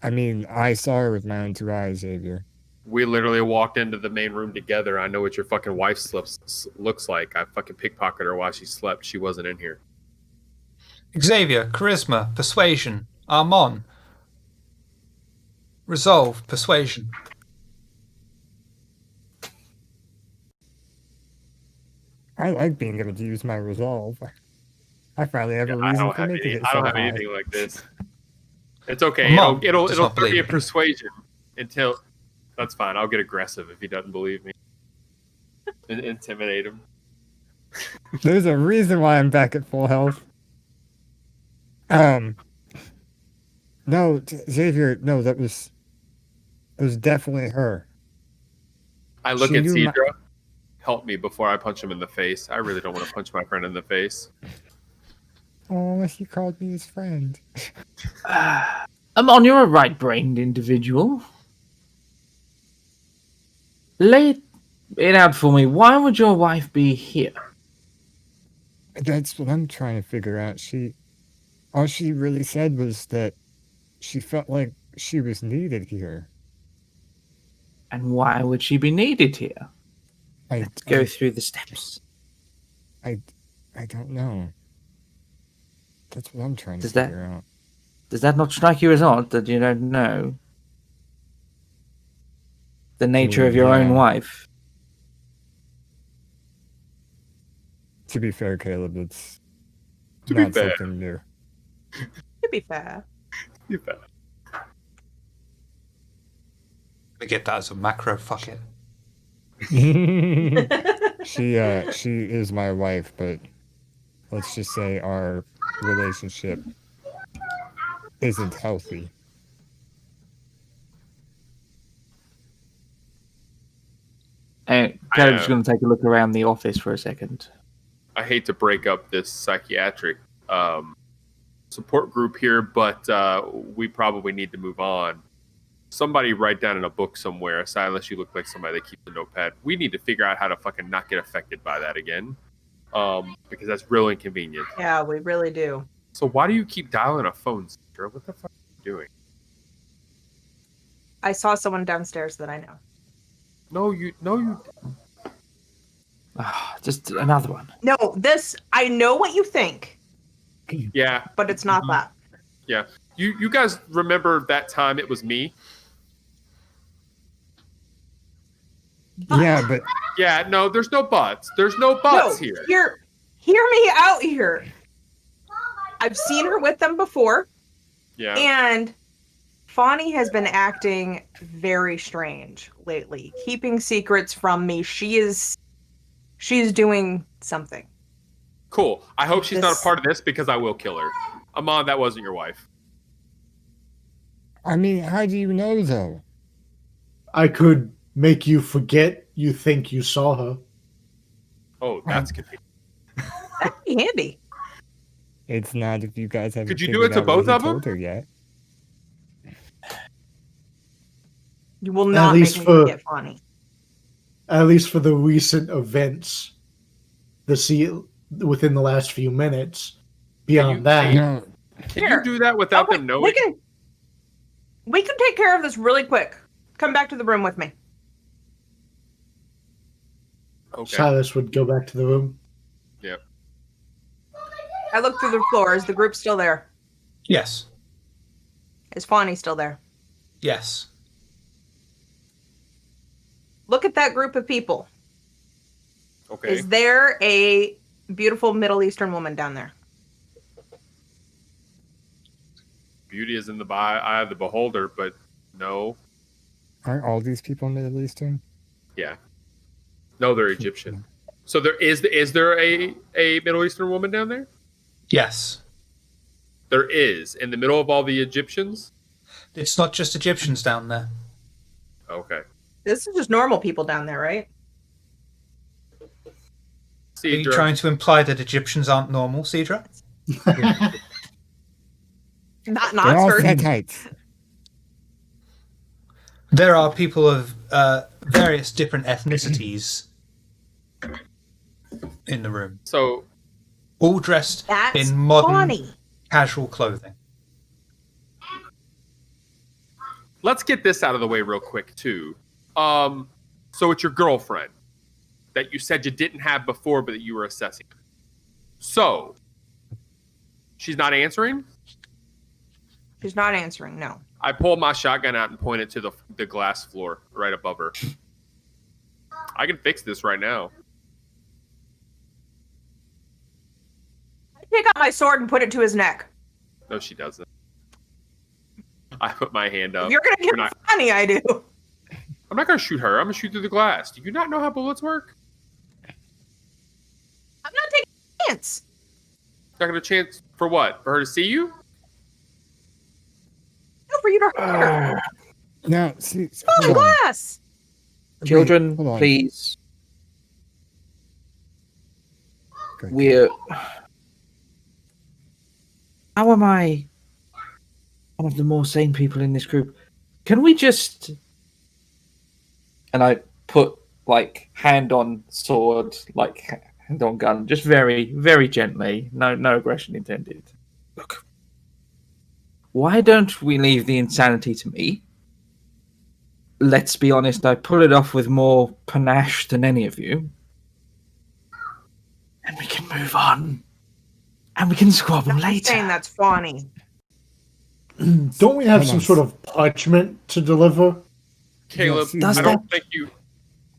I mean, I saw her with my own 2 eyes, Xavier. We literally walked into the main room together. I know what your fucking wife looks like. I fucking pickpocketed her while she slept. She wasn't in here. Xavier, charisma, persuasion. Armon. Resolve, persuasion. I like being able to use my resolve. I finally have a I reason don't for have making any, it I so don't have high. anything like this. It's okay. Well, Mom It'll does it'll not be a believe me. persuasion until. That's fine. I'll get aggressive if he doesn't believe me. Intimidate him. There's a reason why I'm back at full health. No, Xavier, no, it was definitely her. I look She at knew Sidra. Help me before I punch him in the face. I really don't want to punch my friend in the face. Oh, he called me his friend. Amon, you're a right-brained individual. Lay it out for me. Why would your wife be here? That's what I'm trying to figure out. All she really said was that she felt like she was needed here. And why would she be needed here? I Go through the steps. I don't know. That's what I'm trying to Does that- figure out. Does that not strike you as odd that you don't know the nature of your own Yeah. wife? To be fair, Caleb, it's To be not fair. something new. To be fair. You bet. We get that as a macro, fuck it. She is my wife, but let's just say our relationship isn't healthy. And Caleb's going to take a look around the office for a second. I hate to break up this psychiatric support group here, but we probably need to move on. Somebody write down in a book somewhere, Silas, you look like somebody that keeps a notepad. We need to figure out how to fucking not get affected by that again, because that's real inconvenient. Yeah, we really do. So why do you keep dialing a phone, Sidra? What the fuck are you doing? I saw someone downstairs that I know. No, you. Just another one. No, this, I know what you think, Yeah, but it's not Mhm. that. yeah. You guys remember that time it was me? Yeah, but Yeah, no, there's no buts. There's no buts here. Hear me out here. I've seen her with them before, Yeah. and Fawny has been acting very strange lately, keeping secrets from me. She's doing something. Cool. I hope she's not a part of this because I will kill her. Amon, that wasn't your wife. I mean, how do you know, though? I could make you forget you think you saw her. Oh, that's convenient. That'd be handy. It's not if you guys haven't Could you do it figured to out what both he of them? told her yet. You will not least make me for- forget Fawny. At least for the recent events, within the last few minutes. Beyond that, No, Can you do that without them knowing? We can take care of this really quick. Come back to the room with me. Okay. Silas would go back to the room. Yep. I look through the floor. Is the group still there? Yes. Is Fawny still there? Yes. Look at that group of people. Okay. Is there a beautiful Middle Eastern woman down there? Beauty is in the eye of the beholder, but no. aren't all these people Middle Eastern? Yeah. No, they're Egyptian. So there is there a Middle Eastern woman down there? Yes. There is. In the middle of all the Egyptians? It's not just Egyptians down there. Okay. This is just normal people down there, right? Are you Sidra. trying to imply that Egyptians aren't normal, Sidra? Not in They're all Oxford. Sethites. There are people of various different ethnicities in the room, So all dressed That's in modern, Fawny. casual clothing. let's get this out of the way real quick too. So it's your girlfriend that you said you didn't have before, but that you were assessing. So she's not answering. She's not answering. No. I pull my shotgun out and point it to the glass floor right above her. I can fix this right now. I take out my sword and put it to his neck. No, she doesn't. I put my hand up. If you're gonna give You're me not- Fawny, I do. I'm not going to shoot her. I'm going to shoot through the glass. Do you not know how bullets work? I'm not taking a chance. Not going to chance for what? For her to see you? No, for you to hurt her. Now, see, Oh, hold on. glass. Children, hold on. please. Good. We're. How am I one of the more sane people in this group? Can we just. And I put, like, hand on sword, like, hand on gun, just very, very gently. No aggression intended. Look. Why don't we leave the insanity to me? Let's be honest, I pull it off with more panache than any of you. And we can move on. And we can squabble I'm later. saying that's Fawny. Don't we have Hold some on. sort of parchment to deliver? Caleb, Yeah, does I that- don't think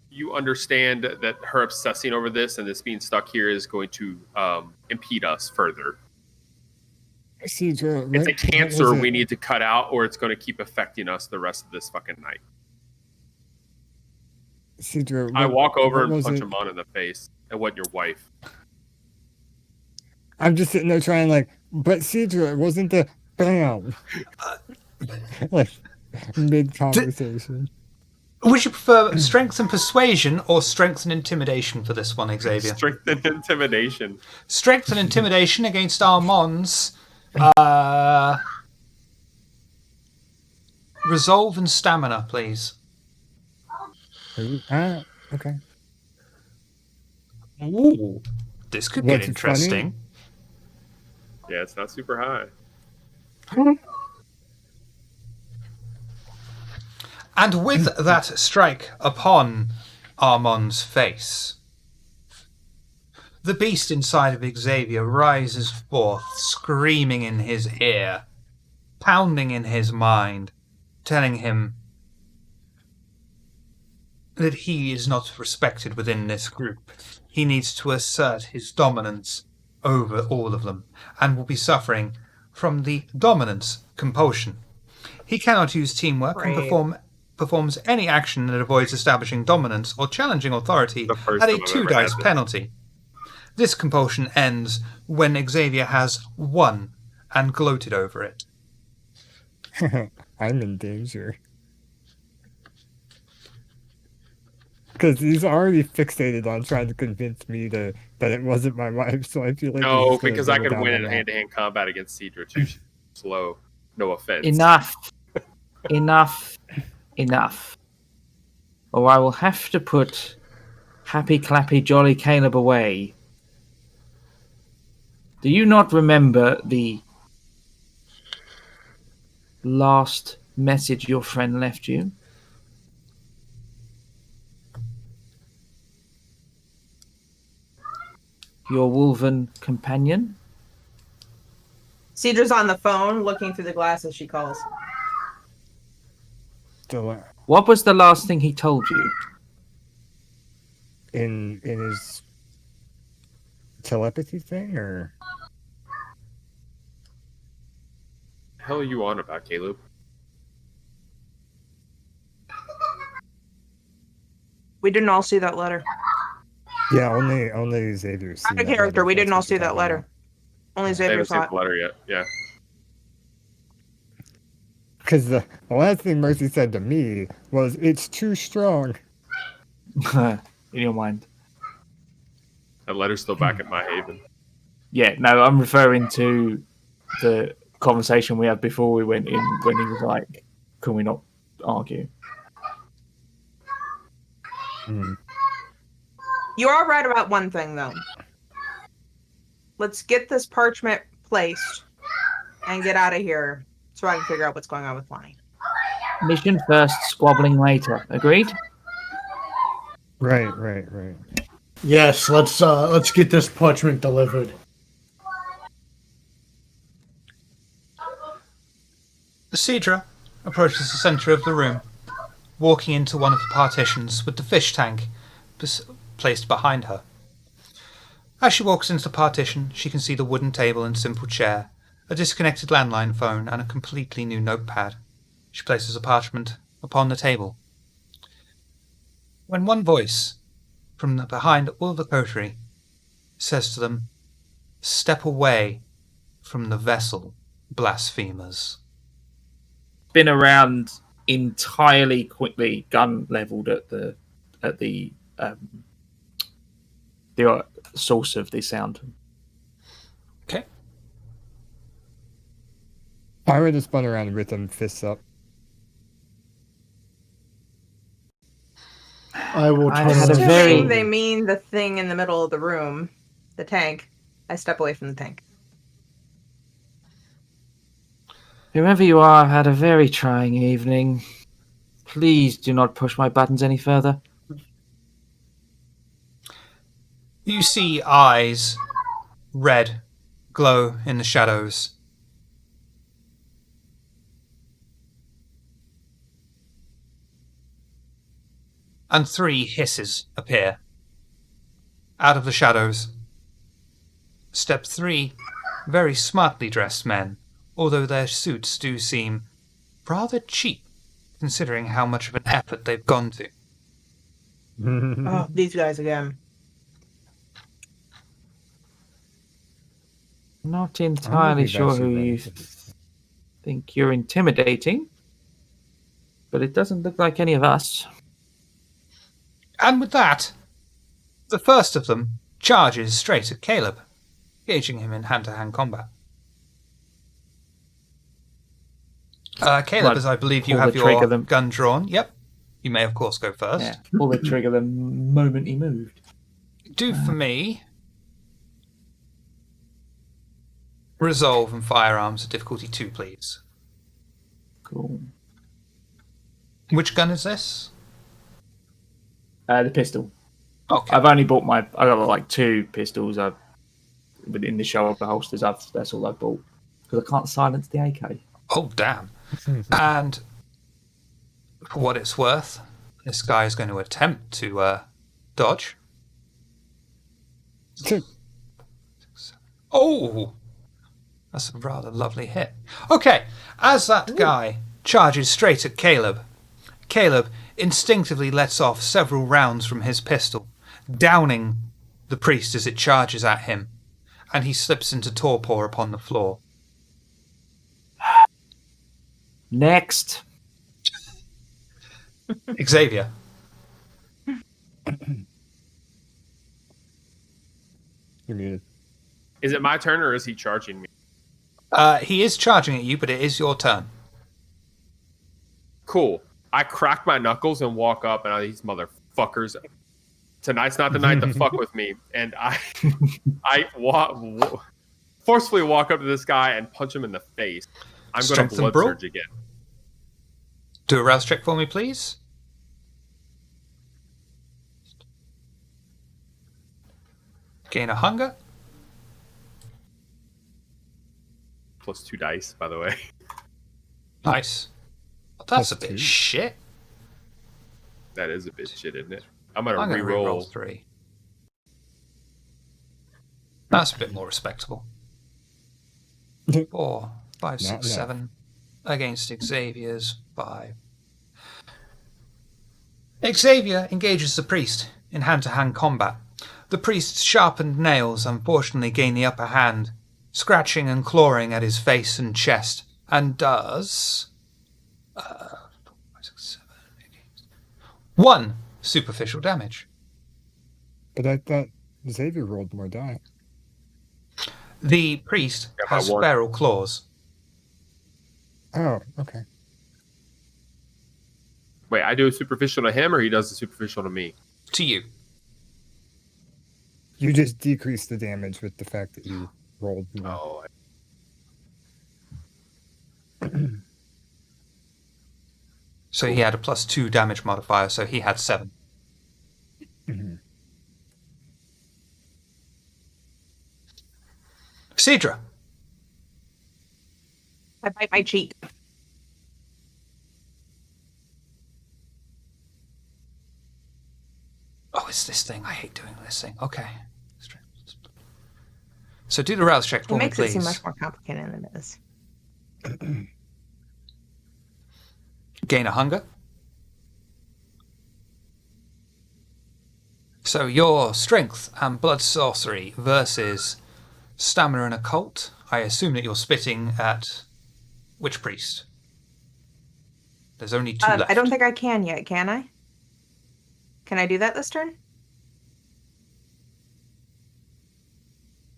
you understand that her obsessing over this and this being stuck here is going to impede us further. Sidra, It's a what cancer was it? we need to cut out, or it's going to keep affecting us the rest of this fucking night. Sidra, I what- walk over what and was punch it? him on in the face. It wasn't your wife. I'm just sitting there trying, like, but Sidra, it wasn't the bam. Like, mid conversation. Would you prefer strength and persuasion or strength and intimidation for this one, Xavier? Strength and intimidation. Strength and intimidation against Armand's resolve and stamina, please. Okay. Ooh, this could get That's interesting. Yeah, it's not super high. And with that strike upon Armand's face, the beast inside of Xavier rises forth, screaming in his ear, pounding in his mind, telling him that he is not respected within this group. He needs to assert his dominance over all of them, and will be suffering from the dominance compulsion. He cannot use teamwork and Right. performs any action that avoids establishing dominance or challenging authority The first at a time I've 2 ever dice had this. penalty. This compulsion ends when Xavier has won and gloated over it. I'm in danger. Because he's already fixated on trying to convince me that it wasn't my wife, so I feel like No, he's because gonna I double could down win on in that. hand-to-hand combat against Sidra too. She's slow. No offense. Enough. Or I will have to put Happy Clappy Jolly Caleb away. Do you not remember the last message your friend left you? Your wolven companion? Sidra's on the phone looking through the glasses she calls. What was the last thing he told you? In his telepathy thing, or The hell are you on about, Caleb? We didn't all see that letter. yeah, only Xavier. Out of character, we didn't all see that letter. Only I Xavier haven't saw seen it. the letter yet. Yeah. Because the last thing Mercy said to me was, "It's too strong." In your mind. That letter's still back at my haven. Yeah, no, I'm referring to the conversation we had before we went in when he was like, can we not argue? You are right about one thing, though. Let's get this parchment placed and get out of here so I can figure out what's going on with Lonnie. Mission first, squabbling later. Agreed? Right. Yes, let's get this parchment delivered. Sidra approaches the centre of the room, walking into one of the partitions with the fish tank placed behind her. As she walks into the partition, she can see the wooden table and simple chair, a disconnected landline phone, and a completely new notepad. She places a parchment upon the table. When one voice from behind all the coterie says to them, "Step away from the vessel, blasphemers." Been around entirely quickly, gun leveled at the source of the sound. Okay. I would have spun around with them, fists up. I will I turn had a around. very- Assuming they mean the thing in the middle of the room, the tank. I step away from the tank. Whoever you are, I've had a very trying evening. Please do not push my buttons any further. You see eyes, red, glow in the shadows. And 3 hisses appear out of the shadows. Step 3, very smartly dressed men, although their suits do seem rather cheap, considering how much of an effort they've gone to. Oh, these guys again. Not entirely sure who you think you're intimidating, but it doesn't look like any of us. And with that, the first of them charges straight at Caleb, engaging him in hand-to-hand combat. Caleb, Right, as I believe you pull have the trigger your them. gun drawn. Yep. You may, of course, go first. Yeah, pull the trigger the moment he moved. Do for me resolve and firearms at difficulty 2, please. Cool. Which gun is this? The pistol. Okay. I've only bought I got like 2 pistols. Within the shoulder holsters. That's all I bought because I can't silence the AK. Oh, damn. And for what it's worth, this guy is going to attempt to dodge. Oh! That's a rather lovely hit. Okay, as that guy charges straight at Caleb, Caleb instinctively lets off several rounds from his pistol, downing the priest as it charges at him, and he slips into torpor upon the floor. Next. Xavier. You're muted. Is it my turn or is he charging me? He is charging at you, but it is your turn. Cool. I crack my knuckles and walk up, and these motherfuckers. Tonight's not the night to fuck with me. And I forcefully walk up to this guy and punch him in the face. I'm going Strength to and blood brawl? surge again. Do a rouse check for me, please. Gain a hunger. Plus 2 dice, by the way. Nice. Well, that's a Plus bit 2. shit. That is a bit shit, isn't it? I'm going I'm to going to re-roll. reroll 3. That's a bit more respectable. 4, 5, 6, Not 7 against Xavier's 5. Xavier engages the priest in hand-to-hand combat. The priest's sharpened nails unfortunately gain the upper hand, scratching and clawing at his face and chest, and does 1 superficial damage. But I thought Xavier rolled more die. The priest Yeah, by has 1. feral claws. Oh, okay. Wait, I do a superficial to him, or he does the superficial to me? To you. You just decrease the damage with the fact that you rolled more. Oh, So he had a +2 damage modifier, so he had 7. Mhm. Sidra. I bite my cheek. Oh, it's this thing. I hate doing this thing. Okay. So do the rouse check It for me, makes it please. seem much more complicated than it is. Gain a hunger. So your strength and blood sorcery versus stamina and occult. I assume that you're spitting at which priest? There's only 2 left. I don't think I can yet, can I? Can I do that this turn?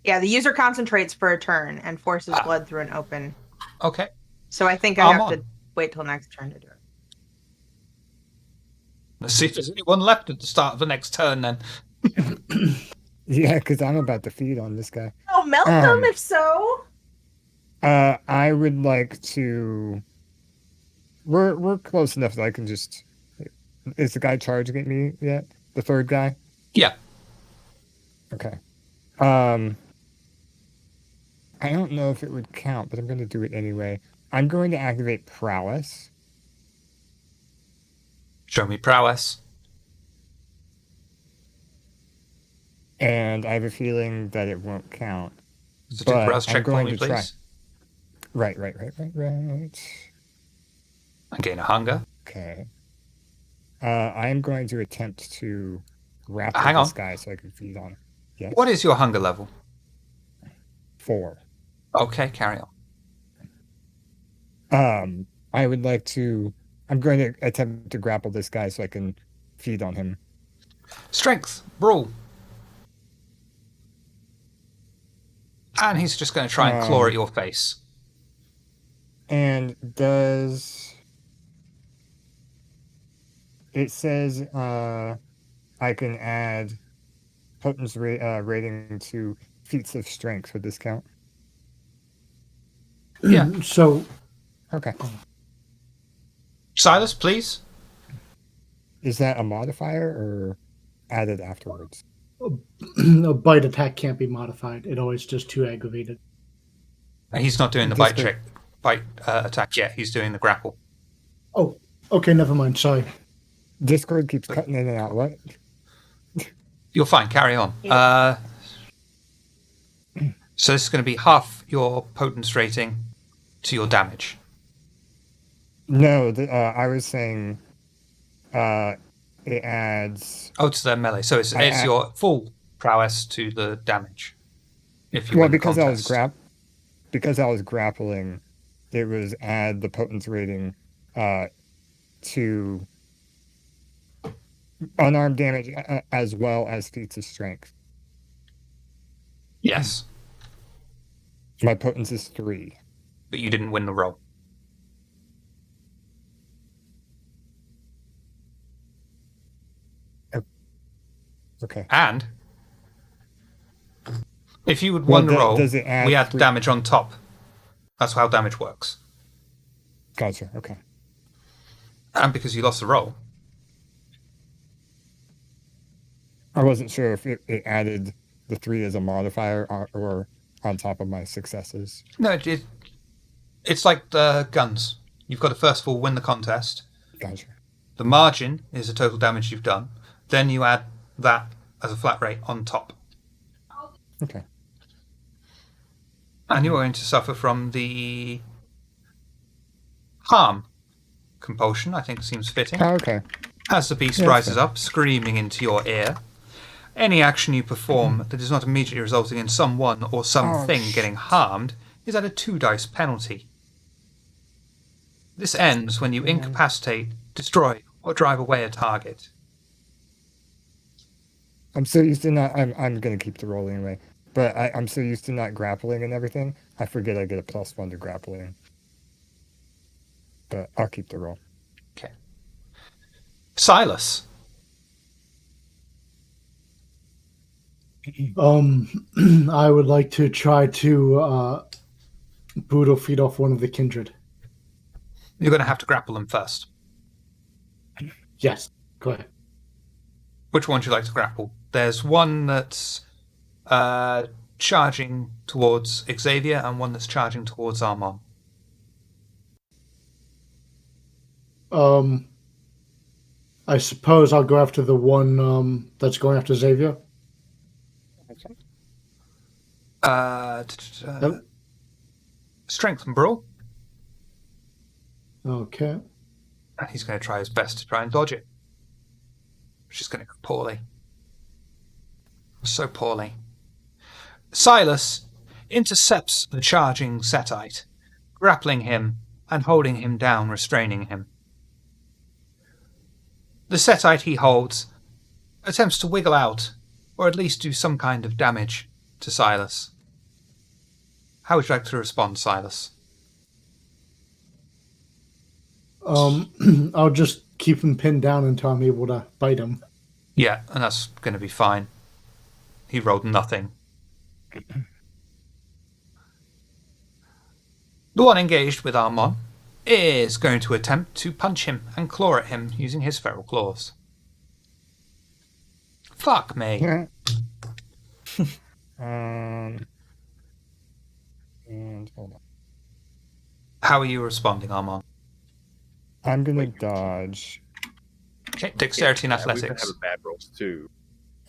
Yeah, the user concentrates for a turn and forces blood through an open. Okay. So I think I I'm have on. to wait till next turn to do it. Let's see if there's anyone left at the start of the next turn then. Yeah, because I'm about to feed on this guy. Oh, melt them if so. I would like to. We're close enough that I can just. Is the guy charging at me yet? The third guy? Yeah. Okay. I don't know if it would count, but I'm going to do it anyway. I'm going to activate Prowess. Show me prowess. And I have a feeling that it won't count. So do the But rouse I'm check for going me, to try. please. Right. And gain a hunger. Okay. I am going to attempt to grapple Hang this on. guy so I can feed on him. Yes. What is your hunger level? 4. Okay, carry on. I would like to. I'm going to attempt to grapple this guy so I can feed on him. Strength. Brawl. And he's just going to try and claw at your face. And does it says I can add potence rating to feats of strength for this count? Yeah. So Okay. Silas, please. Is that a modifier or added afterwards? a bite attack can't be modified. It always just 2 aggravated. And he's not doing the bite attack yet. He's doing the grapple. Oh, okay, never mind. Sorry. Discord keeps cutting in and out. What? You're fine. Carry on. So this is going to be half your potence rating to your damage. No, I was saying it adds. Oh, to the melee. So it's I- your full prowess to the damage. If you Well, win the because contest. because I was grappling, it was add the potence rating to unarmed damage as well as feats of strength. Yes, My potence is 3. but you didn't win the roll. Okay. And if you would Well, won the roll, does it add we add 3? damage on top. That's how damage works. Gotcha. Okay. And because you lost the roll, I wasn't sure if it added the 3 as a modifier or on top of my successes. no, it's like the guns. You've got to first of all win the contest. Gotcha. The margin is the total damage you've done. Then you add that as a flat rate on top. Okay. And you're going to suffer from the harm compulsion, I think seems fitting. Oh, okay. As the beast Yeah, rises fair. up, screaming into your ear, any action you perform that is not immediately resulting in someone or something getting harmed is at a 2 dice penalty. This ends when you incapacitate, destroy, or drive away a target. I'm so used to not. I'm gonna keep the roll anyway. But I'm so used to not grappling and everything. I forget I get a +1 to grappling. But I'll keep the roll. Okay. Silas. I would like to try to brutal feed off one of the kindred. You're going to have to grapple them first. Yes, go ahead. Which one would you like to grapple? There's one that's charging towards Xavier and one that's charging towards Armon. I suppose I'll go after the one that's going after Xavier. Strength and Brawl. Okay. And he's going to try his best to try and dodge it. Which is going to go poorly. So poorly. Silas intercepts the charging Setite, grappling him and holding him down, restraining him. The Setite he holds attempts to wiggle out, or at least do some kind of damage to Silas. How would you like to respond, Silas? I'll just keep him pinned down until I'm able to bite him. Yeah, and that's going to be fine. He rolled nothing. The one engaged with Armon is going to attempt to punch him and claw at him using his feral claws. Fuck me. Yeah. And hold on. How are you responding, Armon? I'm gonna dodge. Okay, dexterity and We've been athletics. having bad rolls too.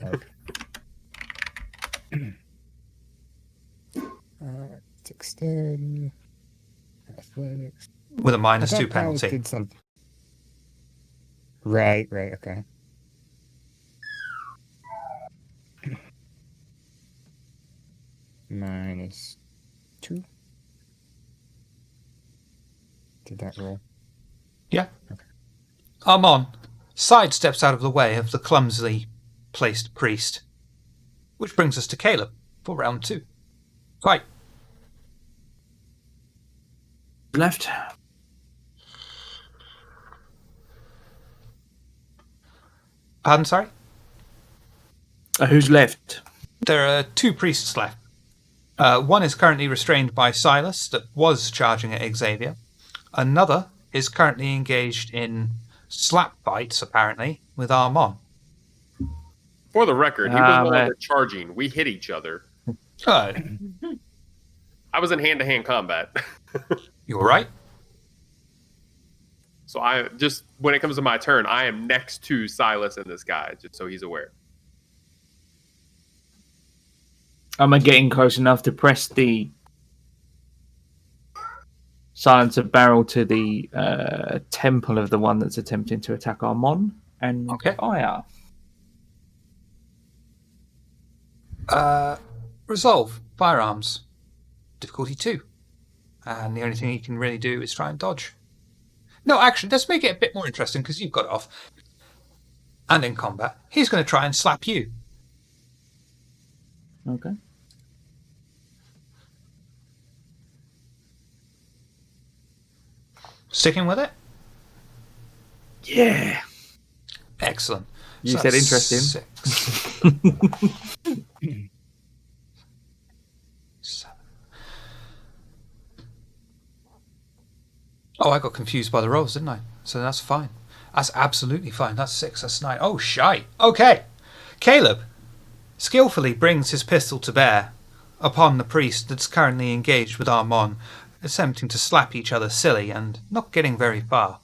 Okay. Dexterity, athletics. With a minus I 2 thought Powers penalty. did something. Right, okay. Minus 2. Did that roll? Yeah. Armon sidesteps out of the way of the clumsily placed priest. Which brings us to Caleb for round 2. Fight. Left. Pardon, sorry? Who's left? There are 2 priests left. One is currently restrained by Silas that was charging at Xavier. Another is currently engaged in slap fights, apparently, with Armon. For the record, he was no man. longer charging. We hit each other. Uh, I was in hand-to-hand combat. you alright? So I just, when it comes to my turn, I am next to Silas and this guy, just so he's aware. Am I getting close enough to press the silencer barrel to the temple of the one that's attempting to attack Armon and Okay. fire? Resolve. Firearms. Difficulty 2. And the only thing he can really do is try and dodge. No, actually, let's make it a bit more interesting because you've got it off. And in combat, he's going to try and slap you. Okay. Sticking with it? Yeah. Excellent. You So said that's interesting. 6. 7. Oh, I got confused by the rolls, didn't I? So that's fine. That's absolutely fine. That's 6. That's 9. Oh, shite. Okay. Caleb skillfully brings his pistol to bear upon the priest that's currently engaged with Armon, attempting to slap each other silly and not getting very far.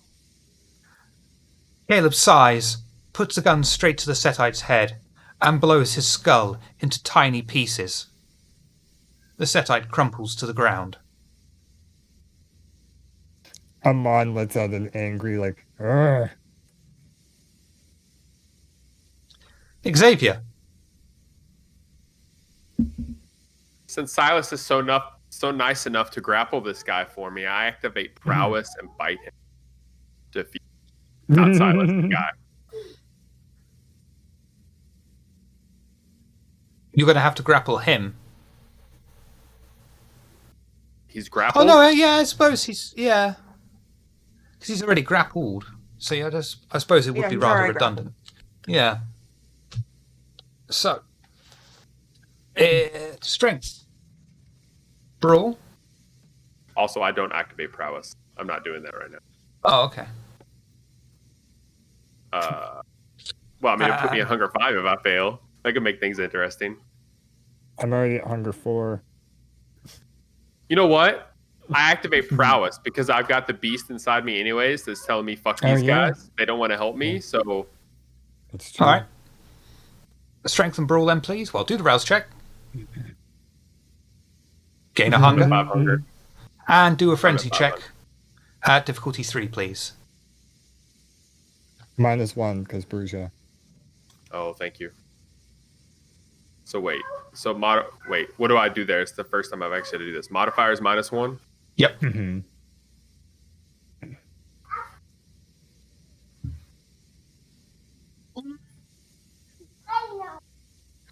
Caleb sighs, puts the gun straight to the Setite's head, and blows his skull into tiny pieces. The Setite crumples to the ground. Amon lets out an angry, like, "Urgh." Xavier. Since Silas is so nice enough to grapple this guy for me, I activate prowess and bite him. Defeat. Not Silas, the guy. You're going to have to grapple him. He's grappled. Oh, no, yeah, I suppose he's... Yeah. Because he's already grappled. So, yeah, I suppose it would be he's rather already redundant. Yeah. So. Strength. Brawl. Also, I don't activate prowess. I'm not doing that right now. Oh, okay. Well, I mean, it put me in Hunger 5 if I fail. That could make things interesting. I'm already at Hunger 4. You know what? I activate prowess because I've got the beast inside me anyways that's telling me, fuck these guys. They don't want to help me, so... That's true. All right. Strength and Brawl then, please. Well, do the rouse check. Gain a hunger. 5 hunger. And do a frenzy I'm at check. At difficulty 3, please. -1, because Bruja. Oh, thank you. So wait. So wait, what do I do there? It's the first time I've actually had to do this. Modifiers -1? Yep. Mm-hmm.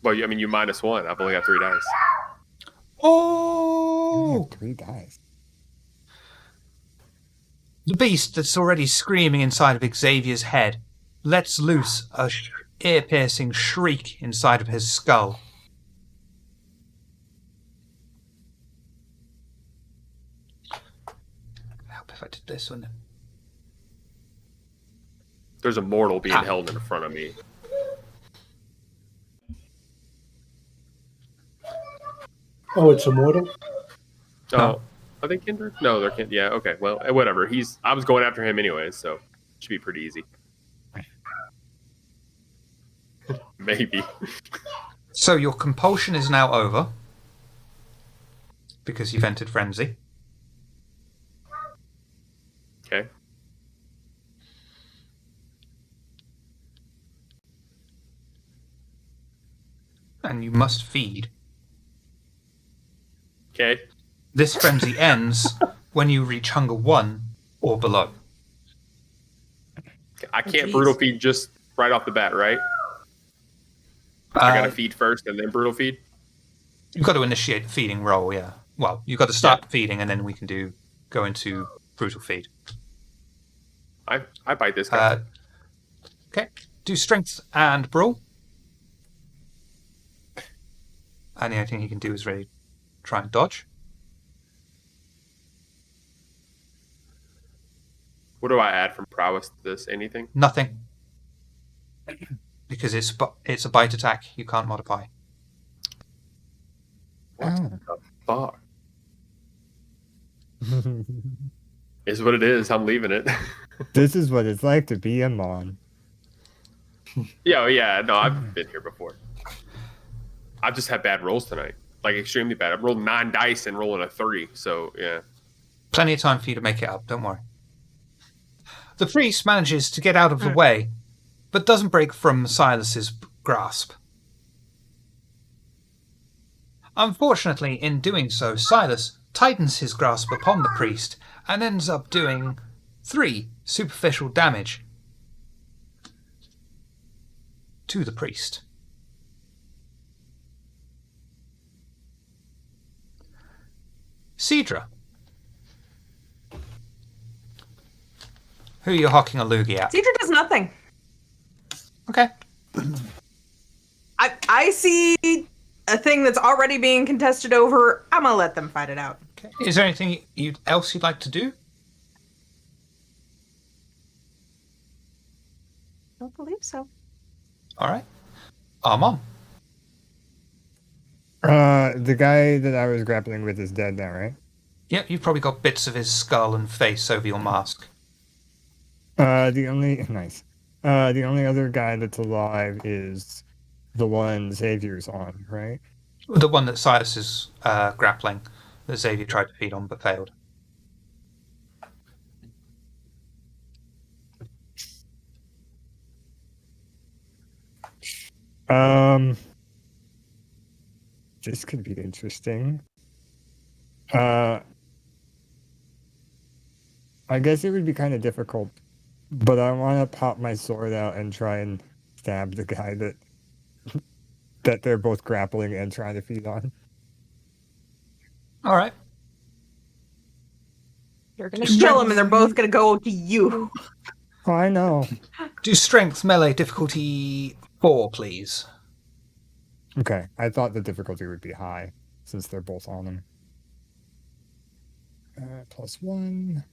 Well, I mean, you -1. I've only got 3 dice. Oh! 3 dice. The beast that's already screaming inside of Xavier's head lets loose a ear-piercing shriek inside of his skull. Help if I did this, wouldn't it? There's a mortal being held in front of me. Oh, it's immortal? Oh, are they kindred? No, they're kindred. Yeah, okay. Well, whatever. I was going after him anyways, so it should be pretty easy. Maybe. So your compulsion is now over because you've entered frenzy. Okay. And you must feed. Okay. This frenzy ends when you reach hunger 1 or below. I can't Jeez. brutal feed just right off the bat, right? I gotta feed first and then brutal feed? You've got to initiate the feeding roll, yeah. Well, you've got to start feeding and then we can go into brutal feed. I bite this guy. Okay. Do strength and brawl. And the only thing he can do is really try and dodge. What do I add from prowess to this? Anything? Nothing. Because it's a bite attack. You can't modify. What the fuck? Is what it is. I'm leaving it. This is what it's like to be a Mon. Yeah. No, I've been here before. I've just had bad rolls tonight. Like, extremely bad. I've rolled 9 dice and rolling a 3. So, yeah. Plenty of time for you to make it up. Don't worry. The priest manages to get out of the way, but doesn't break from Silas's grasp. Unfortunately, in doing so, Silas tightens his grasp upon the priest and ends up doing 3 superficial damage to the priest. Sidra. Who are you hocking a loogie at? Sidra does nothing. Okay. I see a thing that's already being contested over. I'm gonna let them fight it out. Okay. Is there anything else you'd like to do? Don't believe so. All right. Armand. The guy that I was grappling with is dead now, right? Yep, you've probably got bits of his skull and face over your mask. The only other guy that's alive is the one Xavier's on, right? The one that Silas is grappling, that Xavier tried to feed on but failed. This could be interesting. I guess it would be kind of difficult, but I want to pop my sword out and try and stab the guy that they're both grappling and trying to feed on. All right. You're gonna kill him, and they're both gonna go to you. Oh, I know. Do strength melee difficulty 4, please. Okay, I thought the difficulty would be high since they're both on him. +1.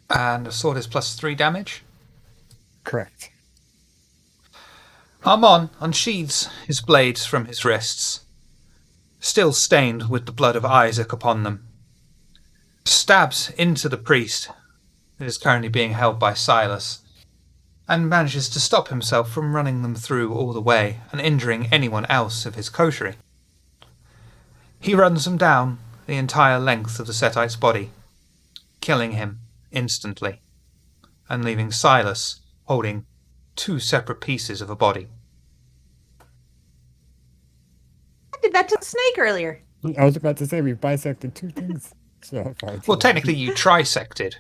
And the sword is +3 damage. Correct. Armand unsheathes his blades from his wrists, still stained with the blood of Isaac upon them, stabs into the priest that is currently being held by Silas, and manages to stop himself from running them through all the way and injuring anyone else of his coterie. He runs them down the entire length of the Setite's body, killing him instantly, and leaving Silas holding 2 separate pieces of a body. I did that to the snake earlier. I was about to say we bisected 2 things. So far. Well, technically you trisected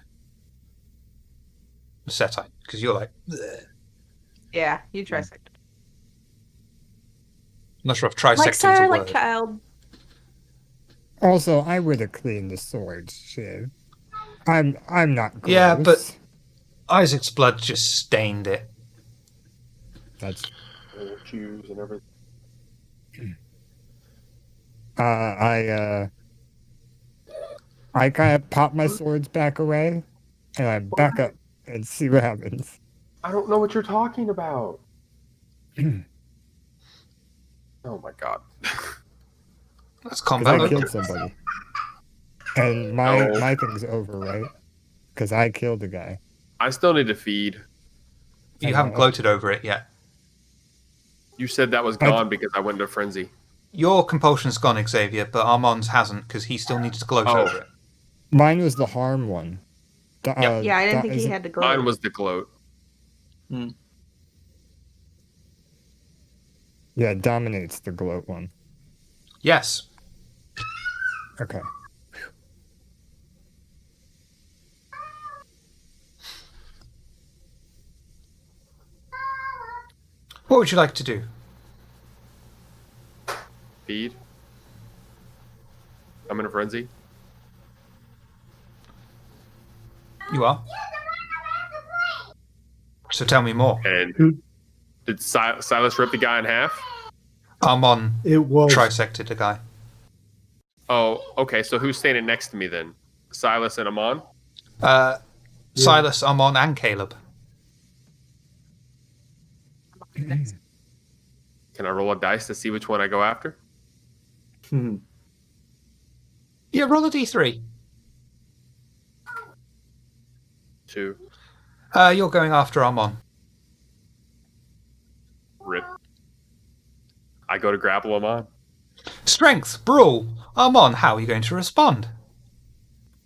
the Setite, because you're like, "Bleh." Yeah, you trisect. I'm not sure if trisecting Like is a sire, word. like child. Also, I would have cleaned the sword. Shit. I'm not gross. Yeah, but Isaac's blood just stained it. That's Shoes and everything. I kind of pop my swords back away, and I back up and see what happens. I don't know what you're talking about. Oh my god. That's 'Cause combat. I killed somebody, and my thing's over, right? Because I killed the guy. I still need to feed. You haven't gloated over it yet. You said that was gone because I went into frenzy. Your compulsion's gone, Xavier, but Armand's hasn't, because he still needs to gloat Oh. over it. Mine was the harm one. Yeah, I didn't think he had to go. Mine was the gloat. Yeah, it dominates the gloat one. Yes. Okay. What would you like to do? Feed. I'm in a frenzy. You are? So tell me more. And did Silas rip the guy in half? Armand It was trisected the guy. Oh, okay. So who's standing next to me then? Silas and Amon? Silas, Armand, and Caleb. Can I roll a dice to see which one I go after? Yeah, roll a d3. 2. You're going after Armand. Rip. I go to grapple Amon. Strength, Brawl. Armand, how are you going to respond?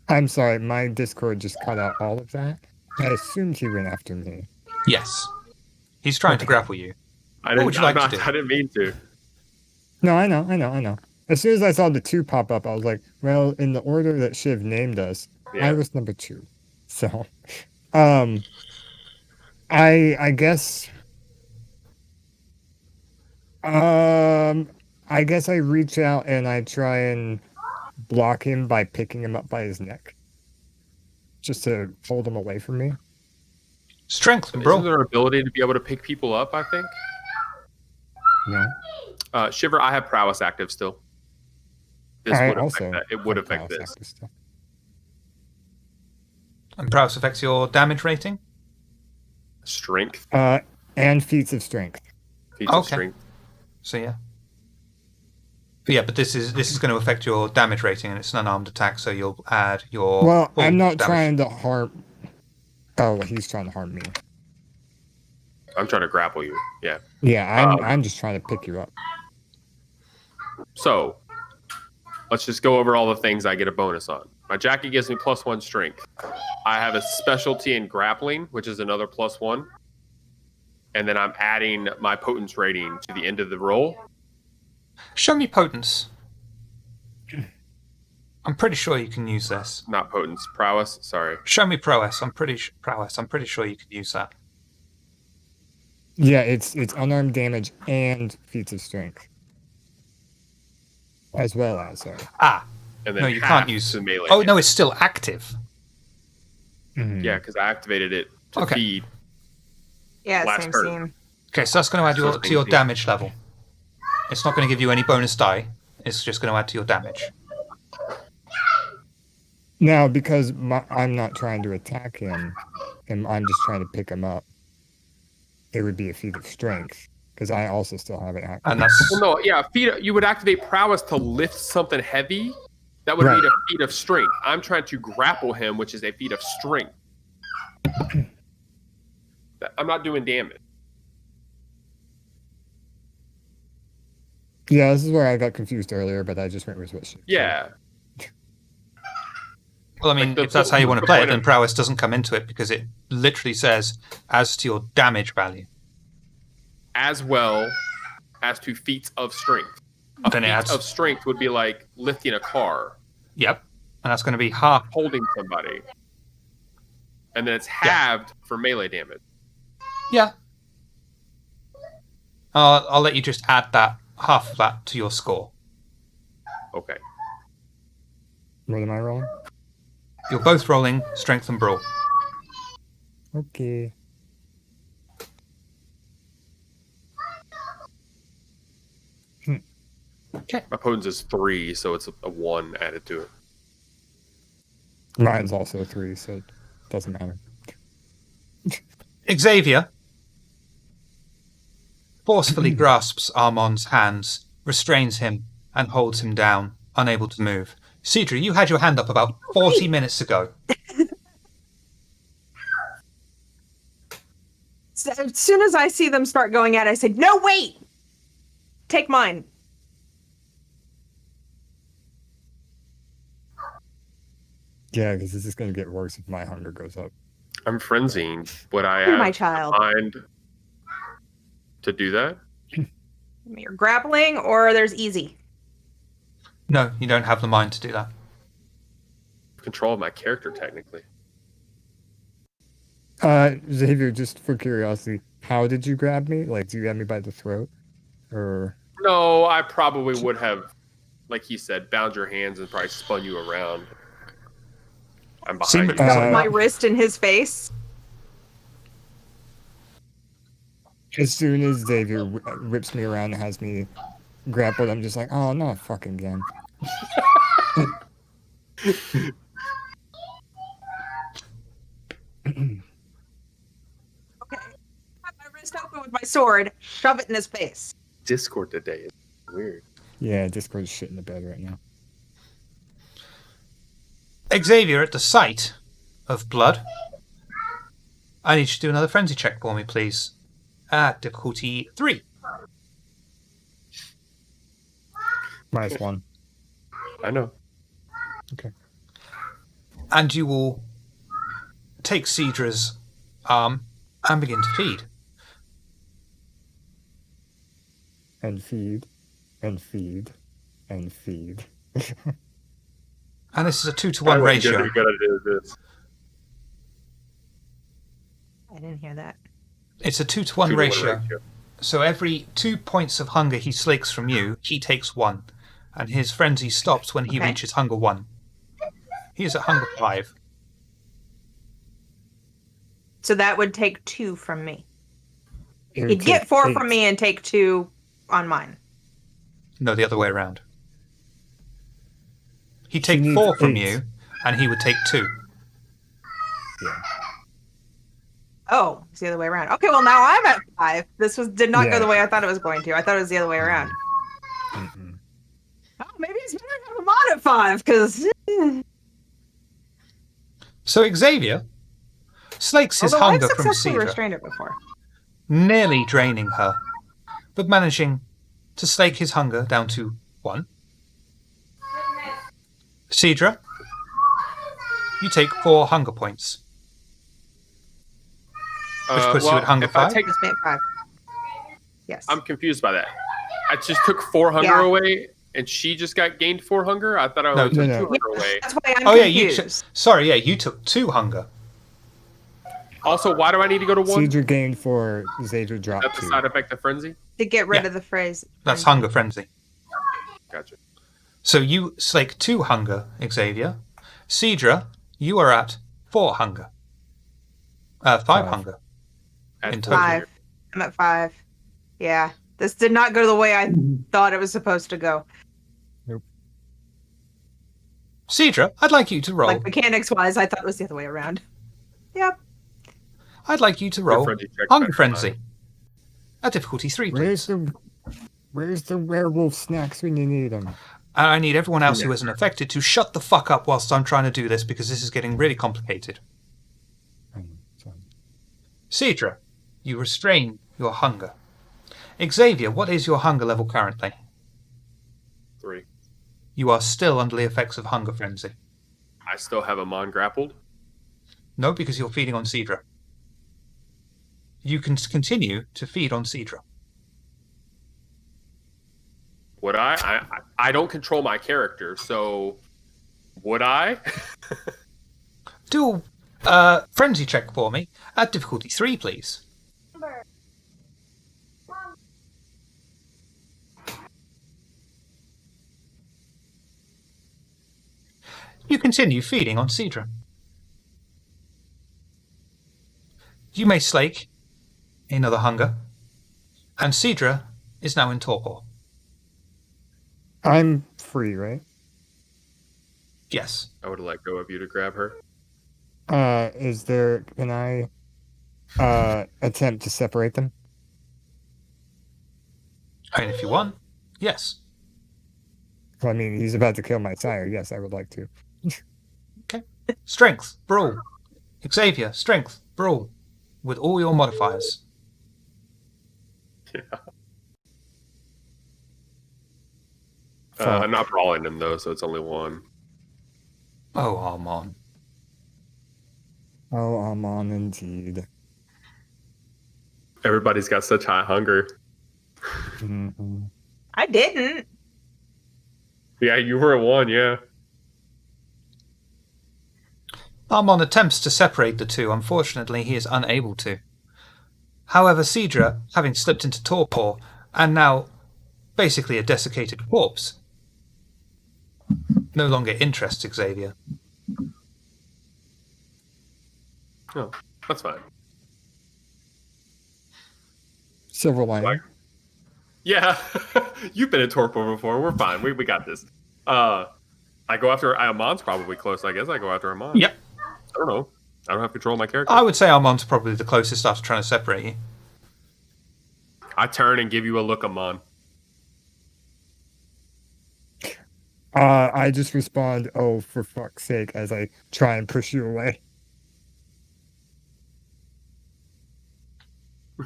I'm sorry, my Discord just cut out all of that. I assumed he went after me. Yes. He's trying to grapple you. What would you like to do? I didn't mean to. No, I know. As soon as I saw the 2 pop up, I was like, well, in the order that Shiv named us, Yeah. I was number 2. So, I guess, I guess I reach out and I try and block him by picking him up by his neck, just to hold him away from me. Strength and Isn't brawl. there ability to be able to pick people up, I think? No, Shiver, I have prowess active still. This I would also affect that. It would have affect prowess this. active stuff. And prowess affects your damage rating. Strength. And feats of strength. Feats of Okay. strength. So yeah. But yeah, but this is going to affect your damage rating, and it's an unarmed attack, so you'll add your. Well, full I'm not damage. trying to harm. Oh, he's trying to harm me. I'm trying to grapple you. Yeah. Yeah, I'm just trying to pick you up. So, let's just go over all the things I get a bonus on. My jacket gives me +1 strength. I have a specialty in grappling, which is another +1. And then I'm adding my potence rating to the end of the roll. Show me potence. I'm pretty sure you can use this. Not potence, prowess. Sorry. Show me prowess. I'm pretty sure you can use that. Yeah, it's unarmed damage and feats of strength. As well as, sorry. Ah, And then no, you half can't use. to melee. Oh no, it's still active. Mhm. Yeah, because I activated it to Okay. feed. Yeah, Last same turn. scene. Okay, so that's going to add to your damage level. It's not going to give you any bonus die. It's just going to add to your damage. Now, because I'm not trying to attack him, and I'm just trying to pick him up, it would be a feat of strength, because I also still have it active. And that's Well, no, yeah, you would activate prowess to lift something heavy. That would Right. be a feat of strength. I'm trying to grapple him, which is a feat of strength. I'm not doing damage. Yeah, this is where I got confused earlier, but I just went with what she said. Yeah. well, I mean, Like if that's how you want to the play it, point then of- prowess doesn't come into it because it literally says as to your damage value. As well as to feats of strength. A Then it feat adds- of strength would be like lifting a car, Yep, and that's going to be half. holding somebody. And then it's Yeah. halved for melee damage. Yeah. I'll let you just add that half of that to your score. Okay. What am I rolling? You're both rolling strength and brawl. Okay. My potence is 3, so it's a 1 added to it. Mine's also 3, so it doesn't matter. Xavier forcefully grasps Armand's hands, restrains him, and holds him down, unable to move. Sidra, you had your hand up about 40 minutes ago. So as soon as I see them start going at it, I say, "No, wait! Take mine." Yeah, because this is going to get worse if my hunger goes up. I'm frenzying. Would I You're have my child. mind to do that? You're grappling, or there's easy. No, you don't have the mind to do that. Control of my character, technically. Xavier, just for curiosity, how did you grab me? Like, do you grab me by the throat? Or... No, I probably would have, like he said, bound your hands and probably spun you around. I'm behind Seem- you. Put my wrist in his face. As soon as Xavier rips me around and has me grappled, I'm just like, oh, not fucking again. Okay. Cut my wrist open with my sword, shove it in his face. Discord today is weird. Yeah, Discord's shit in the bed right now. Xavier, at the sight of blood, I need you to do another frenzy check for me, please. Difficulty 3. -1. I know. And you will take Sidra's arm and begin to feed. and feed, and feed, and feed. And this is a 2 to I 1 wasn't ratio. gonna do this. I didn't hear that. It's a 2 to 1 2 to 1 ratio. So every 2 points of hunger he slakes from you, he takes 1. And his frenzy stops when he Okay. reaches hunger 1. He is at hunger 5. So that would take 2 from me. It would He'd get take 4 8. from me and take 2 on mine. No, the other way around. He'd She take needs 4 from 8. you, and he would take 2. Yeah. Oh, it's the other way around. Okay, well now I'm at 5. This did not Yeah. go the way I thought it was going to. I thought it was the other way around. Mm-mm. Oh, maybe it's better to have him on at 5 because. So Xavier slakes his Although I've hunger from successfully Sidra, restrained it before. nearly draining her, but managing to slake his hunger down to 1. Sidra, you take 4 hunger points, which puts you at hunger if I 5. take, Just made 5. Yes. I'm confused by that. I just took 4 hunger Yeah. away, and she just got gained 4 hunger. I thought I No, only took no. 2 hunger away. That's why I'm Oh yeah, you confused. you took 2 hunger. Also, why do I need to go to 1? Sidra gained 4, Zadra dropped That's the 2. side effect of frenzy. To get rid Yeah. of the phrase. That's hunger frenzy. Gotcha. So you slake 2 hunger, Xavier. Sidra, you are at 4 hunger. 5 5. hunger. At In total. 5. I'm at 5. Yeah. This did not go the way I thought it was supposed to go. Sidra, I'd like you to roll. Like mechanics wise, I thought it was the other way around. Yep. I'd like you to Your roll frenzy check's hunger better than frenzy. mine. At difficulty 3, Where's please. the werewolf snacks when you need them? And I need everyone else who isn't affected to shut the fuck up whilst I'm trying to do this because this is getting really complicated. Sidra, you restrain your hunger. Xavier, what is your hunger level currently? 3. You are still under the effects of hunger frenzy. I still have Amon grappled. No, because you're feeding on Sidra. You can continue to feed on Sidra. Would I? I don't control my character, so would I? Do a frenzy check for me at difficulty 3, please. You continue feeding on Sidra. You may slake another hunger, and Sidra is now in torpor. I'm free, right? Yes. I would have let go of you to grab her. Can I attempt to separate them? I mean, if you want, yes. I mean, he's about to kill my sire. Yes, I would like to. Strength, brawl. Xavier, strength, brawl. With all your modifiers. I'm not brawling him though, so it's only 1. Oh, Armon. Oh, I'm on indeed. Everybody's got such high hunger. Mm-hmm. I didn't. Yeah, you were at 1. Yeah. Armon attempts to separate the two. Unfortunately, he is unable to. However, Sidra, having slipped into torpor, and now basically a desiccated corpse, no longer interests Xavier. Oh, that's fine. Silver lining. Yeah, you've been in torpor before. We're fine. We got this. I go after Amon's probably close. I guess I go after Amon. Yep. I don't know. I don't have control of my character. I would say Armon's probably the closest after trying to separate you. I turn and give you a look, Amon. I just respond, oh, for fuck's sake, as I try and push you away.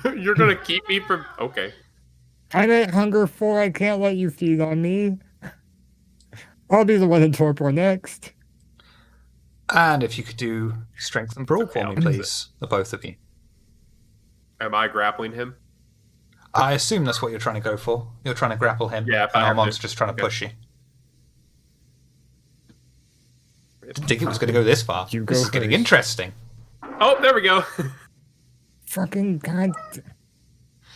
You're gonna keep me from. Okay. I'm at hunger 4. I can't let you feed on me. I'll be the one in torpor next. And if you could do strength and brawl Okay, for me, I'll fix please, the both of you. Am I grappling him? I assume that's what you're trying to go for. You're trying to grapple him, Yeah, if and I have Armand's to. just trying to Okay. push you. Didn't think it was going to go this far. You This go is getting first. interesting. Oh, there we go. Fucking god.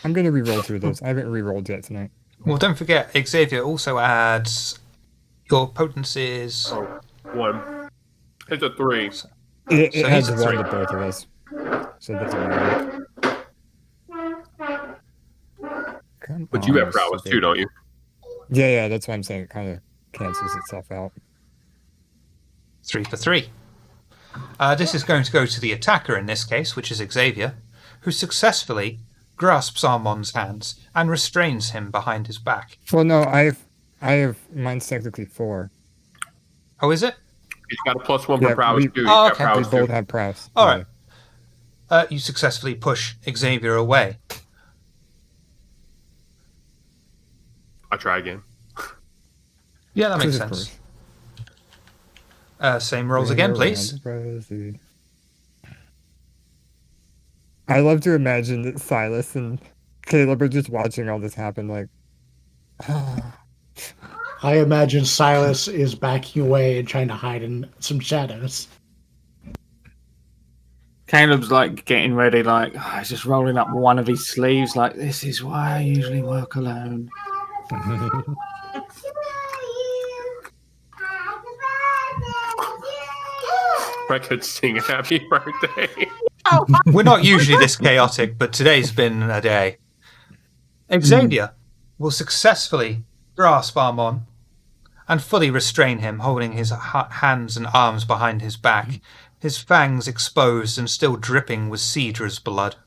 I'm gonna re-roll through those. I haven't re-rolled yet tonight. Well, don't forget, Xavier also adds your potencies. Oh, 1. It's a 3. It So has he's a 1 three. to both of us. So it doesn't matter. Come But you have on, prowess stupid. too, don't you? Yeah, that's why I'm saying it kind of cancels itself out. 3 for 3. This is going to go to the attacker in this case, which is Xavier, who successfully grasps Armand's hands and restrains him behind his back. Well, no, I have mine's technically 4. Oh, is it? He's got a +1 Yeah, for prowess we- too. He's Oh, got okay. We prowess both too. have prowess. All Yeah. right. You successfully push Xavier away. I'll try again. Yeah, that makes Of sense. course. Same rolls again, please. Rosie. I love to imagine that Silas and Caleb are just watching all this happen, like, I imagine Silas is backing away and trying to hide in some shadows. Caleb's like getting ready, like he's just rolling up one of his sleeves, like this is why I usually work alone. I could sing happy birthday. We're not usually this chaotic, but today's been a day. Xavier will successfully grasp Armand and fully restrain him, holding his hands and arms behind his back, his fangs exposed and still dripping with Sidra's blood.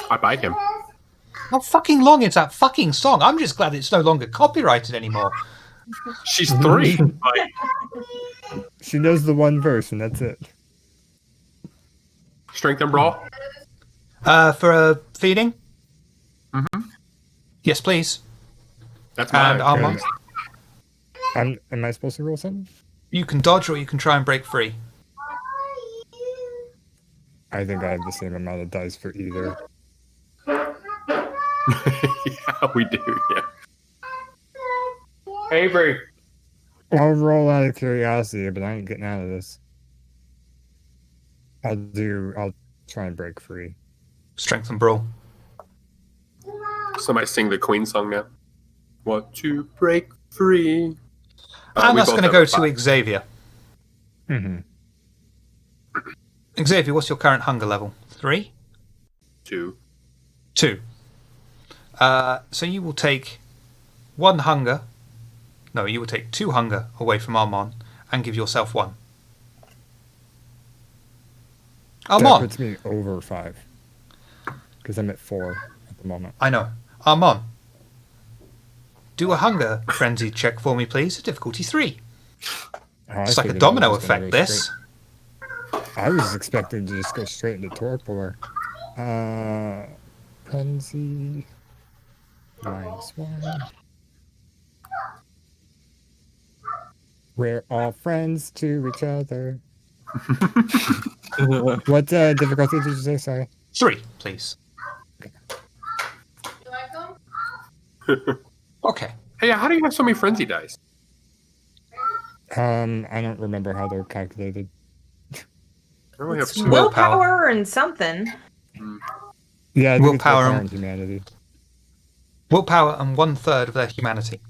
I bite him. How fucking long is that fucking song? I'm just glad it's no longer copyrighted anymore. She's 3. Like, she knows the one verse, and that's it. strength and brawl. For a feeding? Mm-hmm. Yes, please. That's And mine. Armand, Am I supposed to roll something? you can dodge or you can try and break free. I think I have the same amount of dice for either. Yeah, we do. Yeah. Avery. I'll roll out of curiosity, but I ain't getting out of this. I'll try and break free. Strength and brawl. Somebody sing the Queen song now. Want to break free. And We that's both going to have go a 5. to Xavier. Mm-hmm. Xavier, what's your current hunger level? 3? 2. 2. So you will take 1 hunger. No, you will take 2 hunger away from Armand and give yourself 1. That Armand, puts me over 5. Because I'm at 4 at the moment. I know. Armand, do a hunger frenzy check for me, please. Difficulty 3. Oh, I It's like a figured domino I was gonna effect, go this. straight- I was expecting to just go straight into torpor. Frenzy. -1. We're all friends to each other. What difficulty did you say? Sorry. 3, please. Okay. Hey, how do you have so many frenzy dice? I don't remember how they're calculated. I only have It's 2. Willpower. and something. Yeah, I think Willpower. it's willpower and humanity. Willpower and 1/3 of their humanity.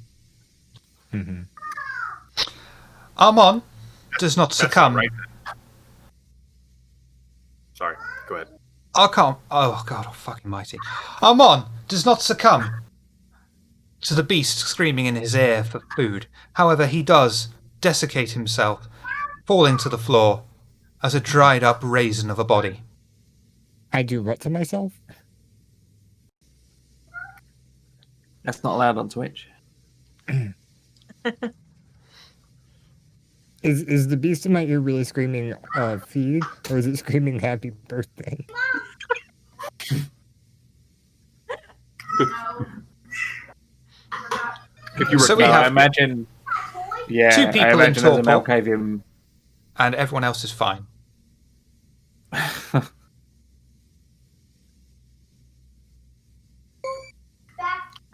Mm-hmm. Armand does not That's not succumb. right. Sorry. Go ahead. Oh god, oh fucking mighty. Armand does not succumb to the beast screaming in his ear for food. However, he does desiccate himself, falling to the floor as a dried up raisin of a body. I do what to myself? That's not allowed on Twitch. Is the beast in my ear really screaming feed, or is it screaming happy birthday? If you So were we have- I imagine Yeah, Two I people in imagine there's a Torpor, Malkavian. and everyone else is fine.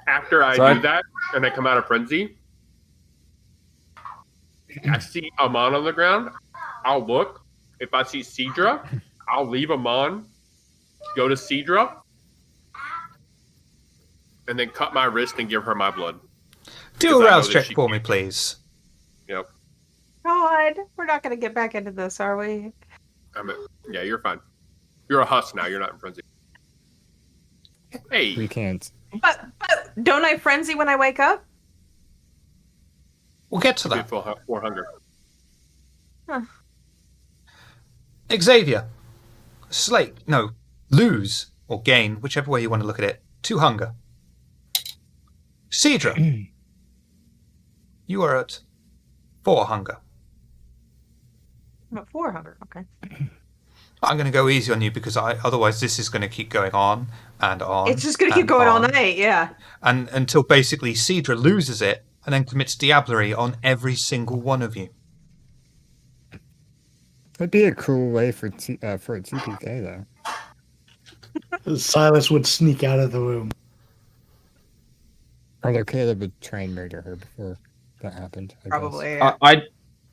After I So do that and I come out of frenzy, I see Amon on the ground. I'll look. If I see Sidra, I'll leave Amon, go to Sidra, and then cut my wrist and give her my blood. Do Because a I know rouse that check she for me, can't. please. Yep. God, we're not going to get back into this, are we? Yeah, you're fine. You're a husk now. You're not in frenzy. We Hey, can't. But don't I frenzy when I wake up? We'll get to be that. full 400. Xavier, lose or gain, whichever way you want to look at it, 2 hunger. Sidra, you are at 4 hunger. I'm at 400. Okay. I'm going to go easy on you because otherwise this is going to keep going on and on. It's just going to keep going all night, yeah. And until basically Sidra loses it and then commits diablerie on every single one of you. That'd be a cool way for a TPK though. Silas would sneak out of the room. Although Caleb would try and murder her before that happened. I Probably, guess. yeah.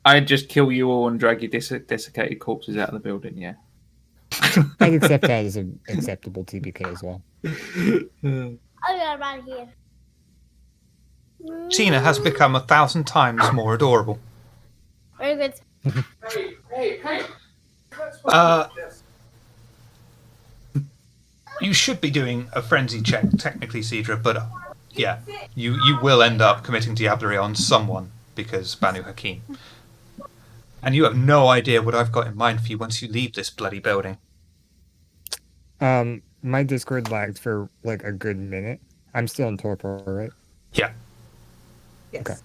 I'd just kill you all and drag your desiccated corpses out of the building, yeah. I'd accept that as an acceptable TPK as well. I'll get out of here. Tina has become 1,000 times more adorable. Very good. You should be doing a frenzy check, technically, Sidra, but yeah, you will end up committing diablerie on someone because Banu Haqim. And you have no idea what I've got in mind for you once you leave this bloody building. My Discord lagged for like a good minute. I'm still in torpor, right? Yeah. Yes. Okay.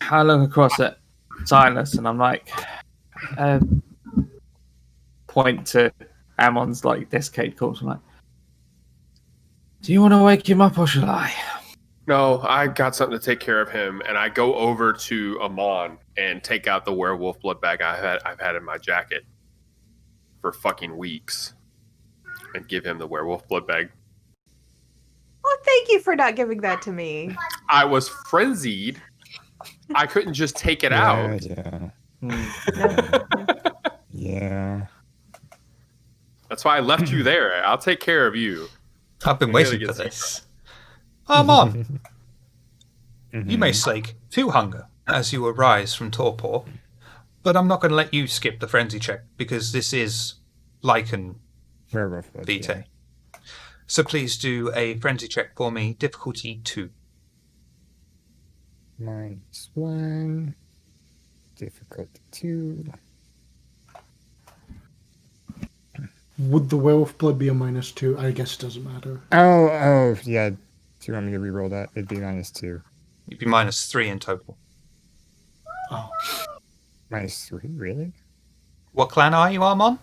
I look across at Silas and I'm like, point to Ammon's like desiccated corpse. I'm like, do you want to wake him up or shall I? No, I got something to take care of him, and I go over to Amon and take out the werewolf blood bag I've had in my jacket for fucking weeks, and give him the werewolf blood bag. Oh, thank you for not giving that to me. I was frenzied. I couldn't just take it out. Yeah. That's why I left you there. I'll take care of you. I've been We gotta waiting for get this. Armon, Mhm. you may slake 2 hunger as you arise from torpor, but I'm not going to let you skip the frenzy check because this is Lycan Werewolf blood, Vitae. So please do a frenzy check for me, difficulty 2. -1. Difficulty 2. Would the werewolf blood be a -2? I guess it doesn't matter. Oh, yeah. Do you want me to reroll that? It'd be -2. You'd be -3 in total. Oh. -3, really? What clan are you, Armon?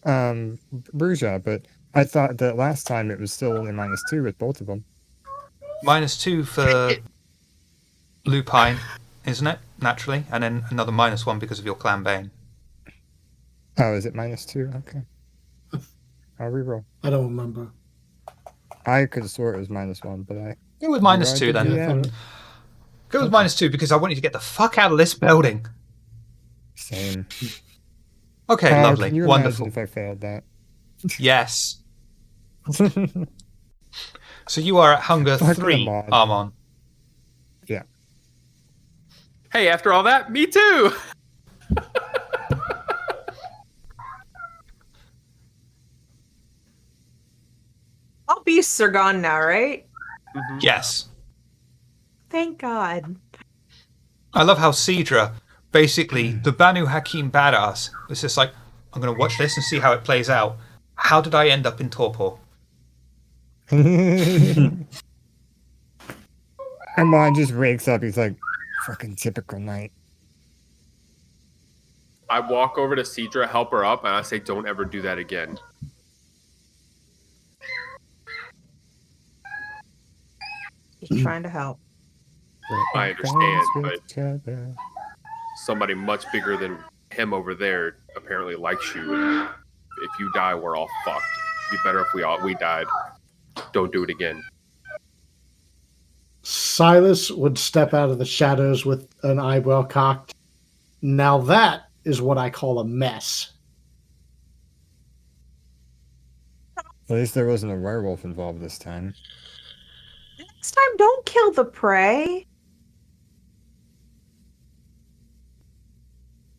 Bruja, but I thought that last time it was still only -2 with both of them. -2 for Lupine, isn't it? Naturally. And then another -1 because of your clan Bane. Oh, is it -2? Okay. I'll reroll. I don't remember. I could have swore it was -1, but I... Go with -2 then. Yeah. Go with -2 because I want you to get the fuck out of this building. Same. Okay, Can lovely. you Wonderful. imagine if I failed that? Yes. So you are at hunger Fucking 3, Amon. Armon. Yeah. Hey, after all that, me too. All beasts are gone now, right? Yes. Thank God. I love how Sidra, basically, the Banu Haqim badass, was just like, I'm going to watch this and see how it plays out. How did I end up in torpor? Amon just wakes up. He's like, fucking typical night. I walk over to Sidra, help her up, and I say, don't ever do that again. Just trying to help. I understand, but somebody much bigger than him over there apparently likes you, and if you die, we're all fucked. It'd be better if we died. Don't do it again. Silas would step out of the shadows with an eyebrow cocked. Now that is what I call a mess. At least there wasn't a werewolf involved this time. Next time, don't kill the prey.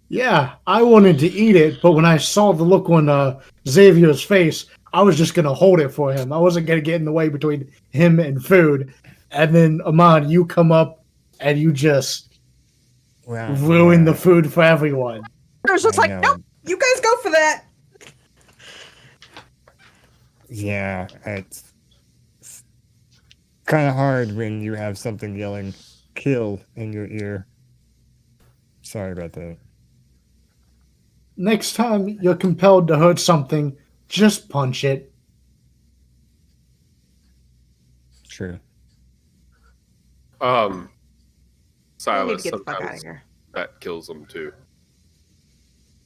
Yeah, I wanted to eat it, but when I saw the look on Xavier's face, I was just going to hold it for him. I wasn't going to get in the way between him and food. And then, Amon, you come up and you just ruin the food for everyone. I was just like, nope, you guys go for that. Yeah, it's kind of hard when you have something yelling "kill" in your ear. Sorry about that. Next time you're compelled to hurt something, just punch it. True. We need Silas, to get the fuck out of sometimes here. that kills them too.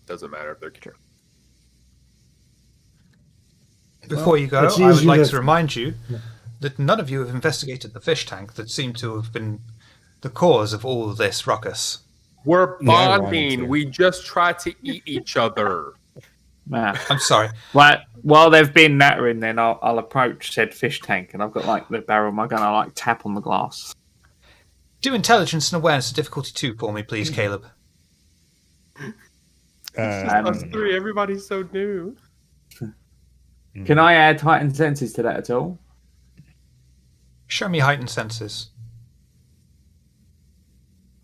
Doesn't matter if they're killed. Before you go, it's I would easy like to- to remind you that none of you have investigated the fish tank that seemed to have been the cause of all this ruckus. We're Yeah, I wanted bonding. to. We just try to eat each other. Nah. I'm sorry. Right, while they've been nattering, then I'll approach said fish tank, and I've got like the barrel of my gun. I like tap on the glass. Do intelligence and awareness of difficulty 2 for me, please, Caleb. Us three, everybody's so new. Can I add heightened senses to that at all? Show me heightened senses.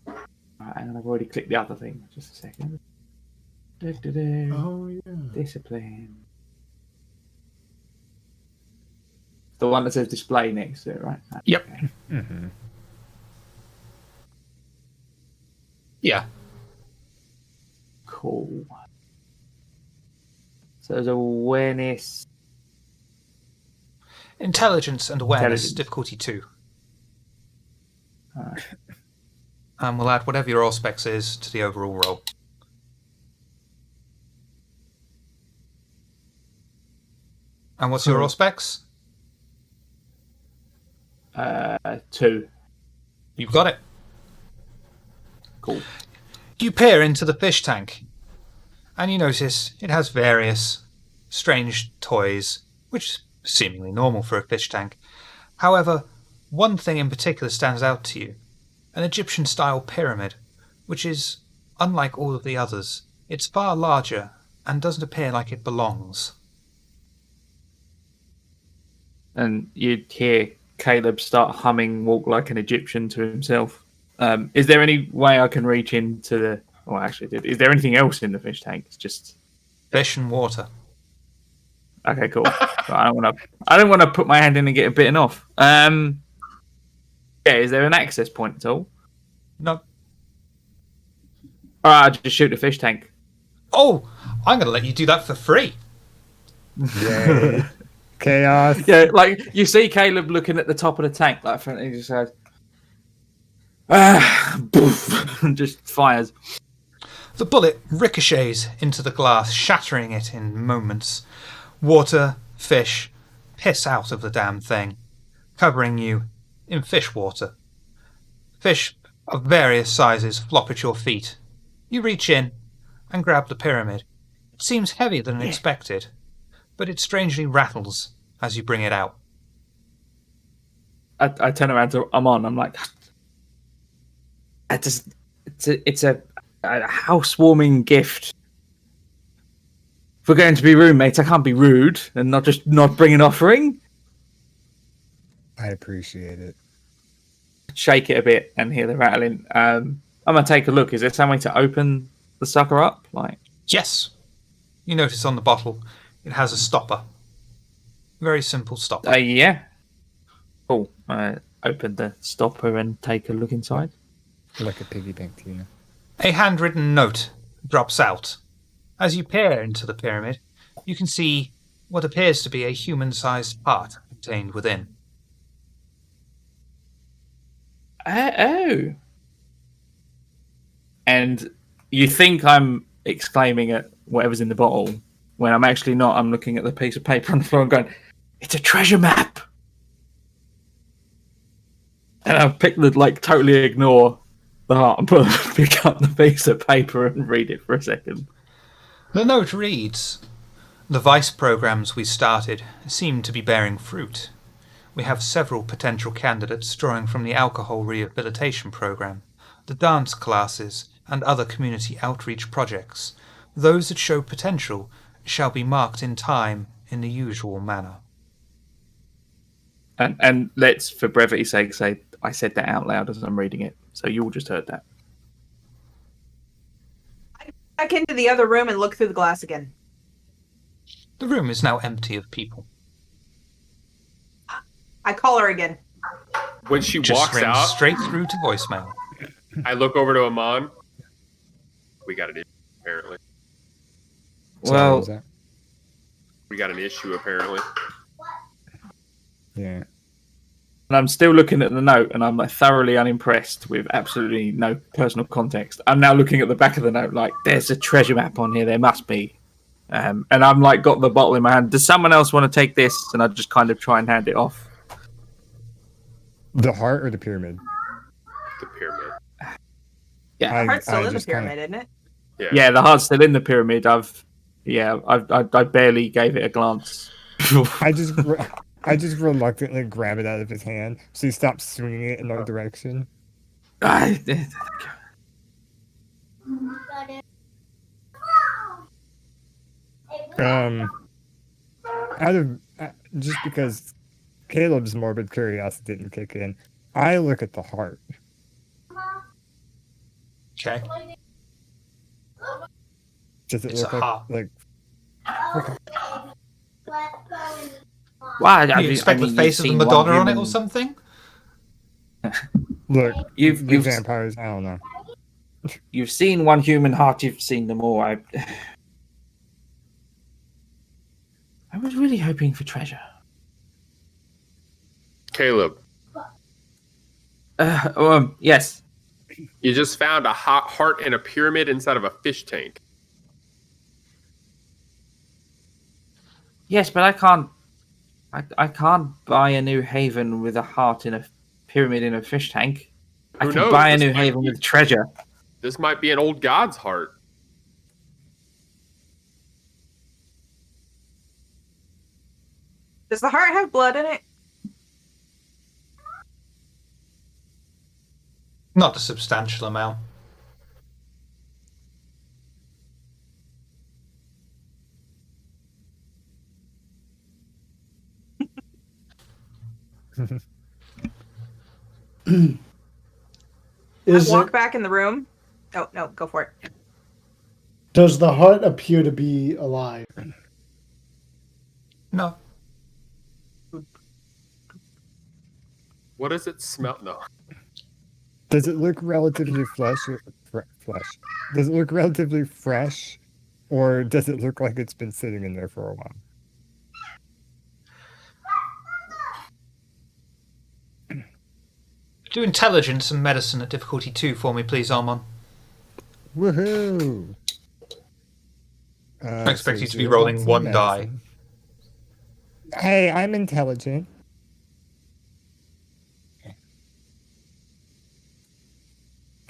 Right, and I've already clicked the other thing. Just a second. Oh, yeah. Discipline. The one that says display next to it, right? Yep. Okay. Mm-hmm. Yeah. Cool. So there's awareness. Intelligence and awareness, Intelligence. difficulty 2. Alright. And we'll add whatever your auspex is to the overall roll. And what's your Cool. auspex? 2. You've got it. Cool. You peer into the fish tank, and you notice it has various strange toys, which is seemingly normal for a fish tank. However, one thing in particular stands out to you: an Egyptian-style pyramid, which is unlike all of the others. It's far larger and doesn't appear like it belongs. And you'd hear Caleb start humming "Walk Like an Egyptian" to himself. Is there any way I can reach into the? Well, actually, is there anything else in the fish tank? It's just Fish and water. okay, cool. But I don't want to put my hand in and get it bitten off. Yeah, is there an access point at all? No. All right, I'll just shoot the fish tank. Oh, I'm going to let you do that for free. Yay. Chaos. Yeah, like you see Caleb looking at the top of the tank, like, and he just says, boof, and just fires. The bullet ricochets into the glass, shattering it in moments. Water, fish, piss out of the damn thing, covering you in fish water. Fish of various sizes flop at your feet. You reach in and grab the pyramid. It seems heavier than expected, but it strangely rattles as you bring it out. I turn around to Amon. I'm like, it's a housewarming gift. If we're going to be roommates, I can't be rude and not bring an offering. I appreciate it. Shake it a bit and hear the rattling. I'm gonna take a look. Is there some way to open the sucker up? Like, Yes, you notice on the bottle it has a stopper. Very simple stopper. yeah. Cool. Open the stopper and take a look inside. Like a piggy bank to you. A handwritten note drops out. As you peer into the pyramid, you can see what appears to be a human-sized part contained within. Oh. And you think I'm exclaiming at whatever's in the bottle when I'm actually not. I'm looking at the piece of paper on the floor and going, "It's a treasure map." And I totally ignore the heart and pick up the piece of paper and read it for a second. The note reads, "The vice programs we started seem to be bearing fruit. We have several potential candidates drawing from the alcohol rehabilitation program, the dance classes, and other community outreach projects. Those that show potential shall be marked in time in the usual manner." And let's, for brevity's sake, say I said that out loud as I'm reading it, so you all just heard that. Back into the other room and look through the glass again. The room is now empty of people. I call her again. When she Just walks rings out, straight through to voicemail. I look over to Amon. We got an issue, apparently. Well, We got an issue, apparently. Yeah. and I'm still looking at the note, and I'm thoroughly unimpressed with absolutely no personal context. I'm now looking at the back of the note, like, there's a treasure map on here. There must be. And I'm got the bottle in my hand. Does someone else want to take this? And I just kind of try and hand it off. The heart or the pyramid? The pyramid. Yeah, Heart's still in the just pyramid, isn't it? yeah. The heart's still in the pyramid. I barely gave it a glance. I just reluctantly grab it out of his hand, so he stops swinging it in our direction. Just because Caleb's morbid curiosity didn't kick in, I look at the heart. Okay. Does it It's look a heart. like Why? You expect the face of the Madonna on it or something? look? You've vampires. I don't know. You've seen one human heart. You've seen them all. I was really hoping for treasure. Caleb, Yes. you just found a hot heart in a pyramid inside of a fish tank. Yes, but I can't. I can't buy a new haven with a heart in a pyramid in a fish tank. I Who can knows? buy a This new might haven be- with treasure. This might be an old god's heart. Does the heart have blood in it? Not a substantial amount. Walk back in the room. Oh, no, go for it. Does the heart appear to be alive? No. What does it smell? No. Does it look relatively fresh? Does it look relatively fresh, or does it look like it's been sitting in there for a while? Do intelligence and medicine at difficulty 2 for me, please, Armon. Woohoo! I expect you to be 0 rolling bucks one in die. medicine. Hey, I'm intelligent.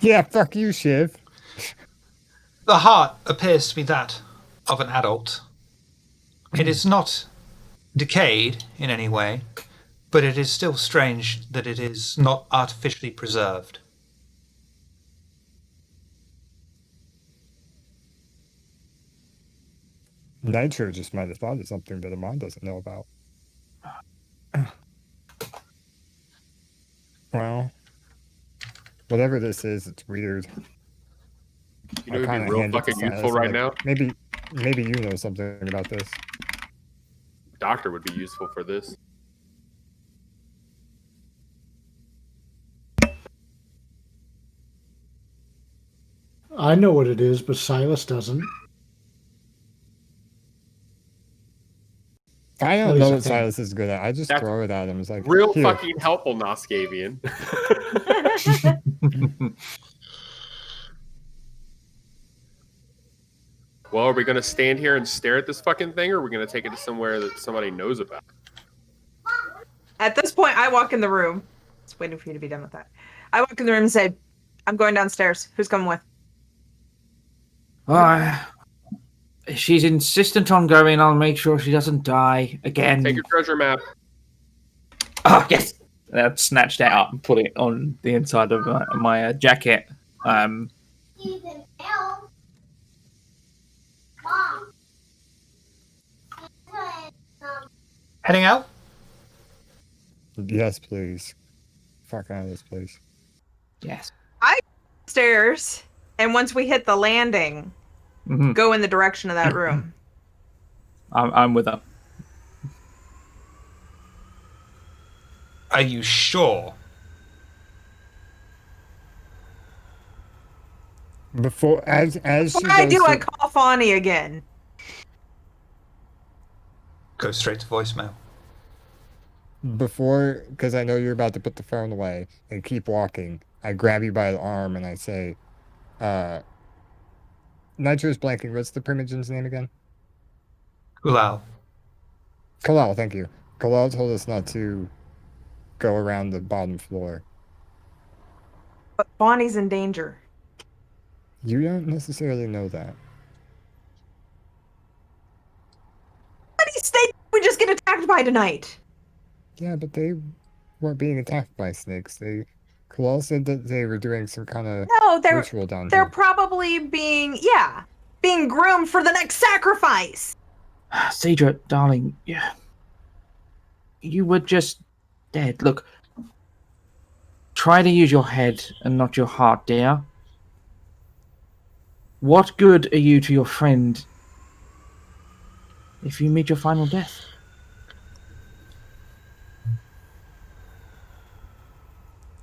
Yeah, fuck you, Shiv. The heart appears to be that of an adult. It is not decayed in any way, but it is still strange that it is not artificially preserved. Nitro just might have thought of something that Amon doesn't know about. Well, whatever this is, it's weird. You know, I it'd kinda be real hand it to fucking Silas, useful I'm right like, now. Maybe you know something about this. Doctor would be useful for this. I know what it is, but Silas doesn't. I At don't least know I what think. Silas is good at. I just That's throw it at him. It's like Real here. fucking helpful, Noscavian. Well, are we going to stand here and stare at this fucking thing, or are we going to take it to somewhere that somebody knows about? At this point, I walk in the room. Just waiting for you to be done with that. I walk in the room and say, I'm going downstairs. Who's coming with? She's insistent on going. I'll make sure she doesn't die again. Take your treasure map. Oh, yes. I've snatched it up and put it on the inside of my jacket. Heading out? Yes, please. Fuck out of this place. Yes. I stairs, and once we hit the landing, go in the direction of that room. I'm with her. Are you sure? Before she I goes do, to- I call Fawny again. Go straight to voicemail. Before, because I know you're about to put the phone away and keep walking, I grab you by the arm and I say, Nitro's blanking. What's the Primogen's name again? Kulal. Kalal, thank you. Kalal told us not to go around the bottom floor. But Fawny's in danger. You don't necessarily know that. What do you think we just get attacked by tonight? Yeah, but they weren't being attacked by snakes. Kalal said that they were doing some kind of No, ritual down they're here. probably being groomed for the next sacrifice. Sidra, darling, you were just dead. Look, try to use your head and not your heart, dear. What good are you to your friend if you meet your final death?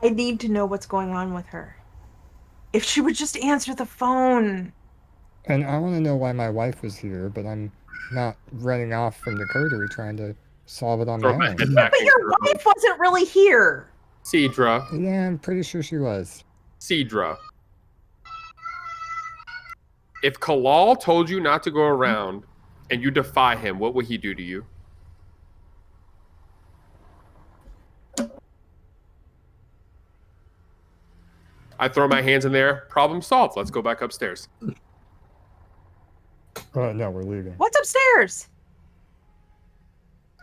I need to know what's going on with her. If she would just answer the phone. And I want to know why my wife was here, but I'm not running off from the coterie trying to solve it on my Throw my own. head back But in your your room. wife wasn't really here. Sidra. Yeah, I'm pretty sure she was. Sidra. If Kalal told you not to go around and you defy him, what would he do to you? I throw my hands in there. Problem solved. Let's go back upstairs. No, we're leaving. What's upstairs?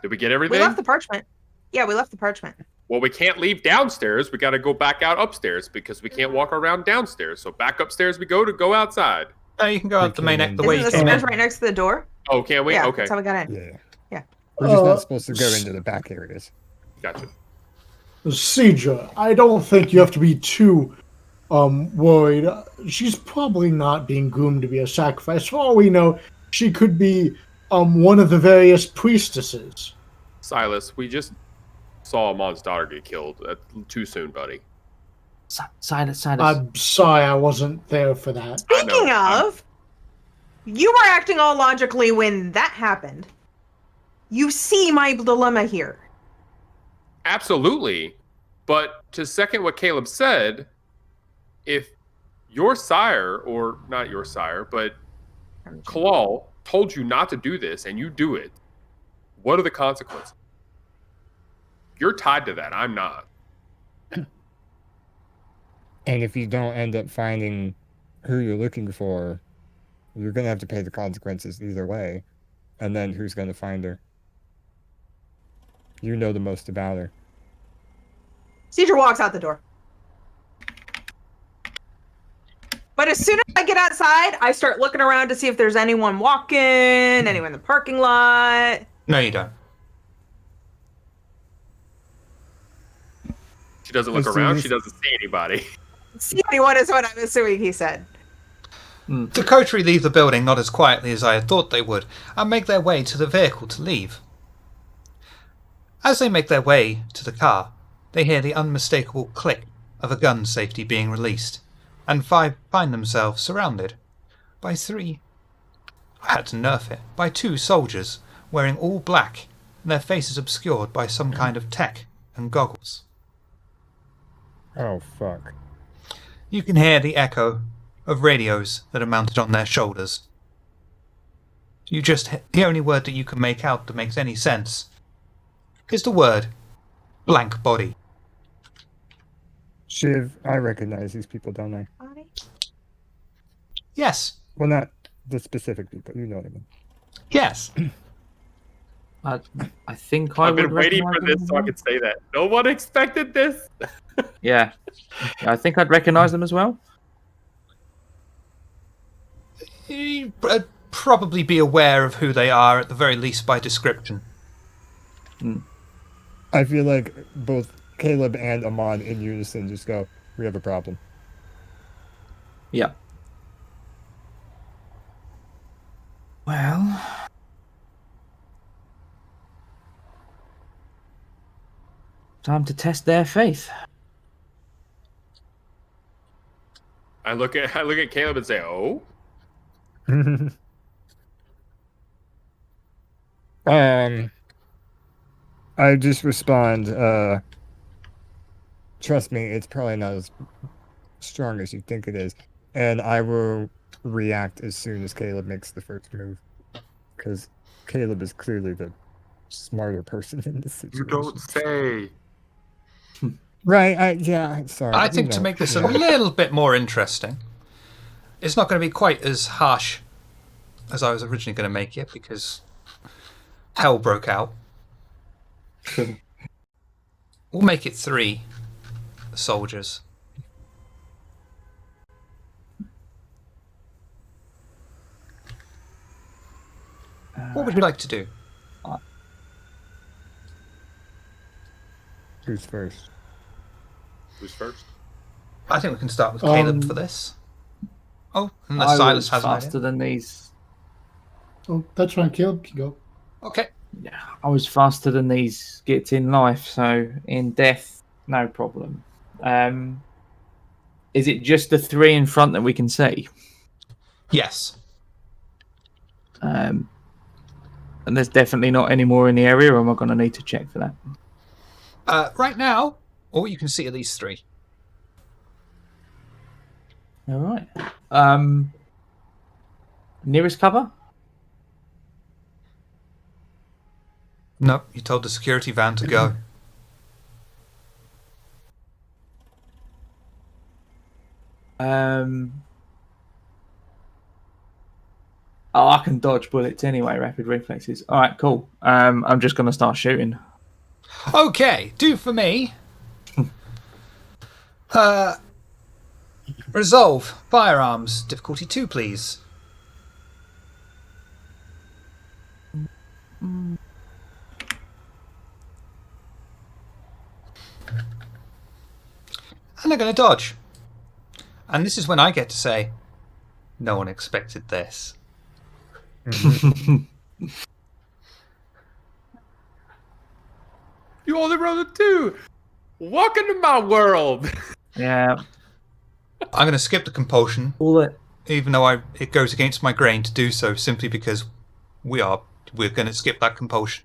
Did we get We everything? left the parchment. Yeah, we left the parchment. Well, we can't leave downstairs. We got to go back out upstairs because we can't walk around downstairs. So back upstairs we go outside. No, you can go out the main the way Isn't you the came stairs in. right next to the door? Oh, can we? Yeah, Okay. that's how we got in. Yeah. We're just not supposed to go into the back areas. Gotcha. Sidra, I don't think you have to be too worried. She's probably not being groomed to be a sacrifice. For all we know, she could be one of the various priestesses. Silas, we just saw Amon's daughter get killed. Too soon, buddy. Silas. I'm sorry I wasn't there for that. Speaking of, you were acting all logically when that happened. You see my dilemma here. Absolutely. But to second what Caleb said, if your sire, or not your sire, but Kalal told you not to do this and you do it, what are the consequences? You're tied to that. I'm not. And if you don't end up finding who you're looking for, you're going to have to pay the consequences either way. And then who's going to find her? You know the most about her. Sidra walks out the door. But as soon as I get outside, I start looking around to see if there's anyone walking, anyone in the parking lot. No, you don't. She doesn't look As soon around. as- She doesn't see anybody. See anyone is what I'm assuming he said. The coterie leave the building not as quietly as I had thought they would, and make their way to the vehicle to leave. As they make their way to the car, they hear the unmistakable click of a gun safety being released, and find themselves surrounded by by two soldiers wearing all black and their faces obscured by some kind of tech and goggles. Oh, fuck. You can hear the echo of radios that are mounted on their shoulders. The only word that you can make out that makes any sense is the word blank body. Shiv, I recognize these people, don't I? Body? Yes. Well, not the specific people, you know what I mean. Yes. I think I I've been would waiting for recognise this them so I as could say that. No one expected this. well. Yeah, I think I'd recognise them as well. You'd probably be aware of who they are, at the very least by description. I feel like both Caleb and Amon in unison just go, we have a problem. Yeah. Well, time to test their faith. I look at Caleb and say, "Oh, I just respond, trust me, it's probably not as strong as you think it is. And I will react as soon as Caleb makes the first move. Because Caleb is clearly the smarter person in this you situation. don't say." Right, sorry. I think to make this a little bit more interesting, it's not going to be quite as harsh as I was originally going to make it, because hell broke out. We'll make it 3 soldiers. What would you like to do? Who's first? Who's first? I think we can start with Caleb for this. Oh, unless I Silas was has an faster idea. than these. Oh, that's fine. Caleb can go. Okay. Yeah, I was faster than these gits in life, so in death, no problem. Is it just the 3 in front that we can see? Yes. And there's definitely not any more in the area, or am I going to need to check for that? Right now, all you can see are these 3. All right. Nearest cover? No, you told the security van to go. Oh, I can dodge bullets anyway, rapid reflexes. All right, cool. I'm just going to start shooting. Okay, do for me. Resolve firearms, difficulty 2, please. And they're going to dodge. And this is when I get to say, no one expected this. You only rolled a 2. Welcome to my world. Yeah. I'm going to skip the compulsion, All that. even though it goes against my grain to do so, simply because we're going to skip that compulsion.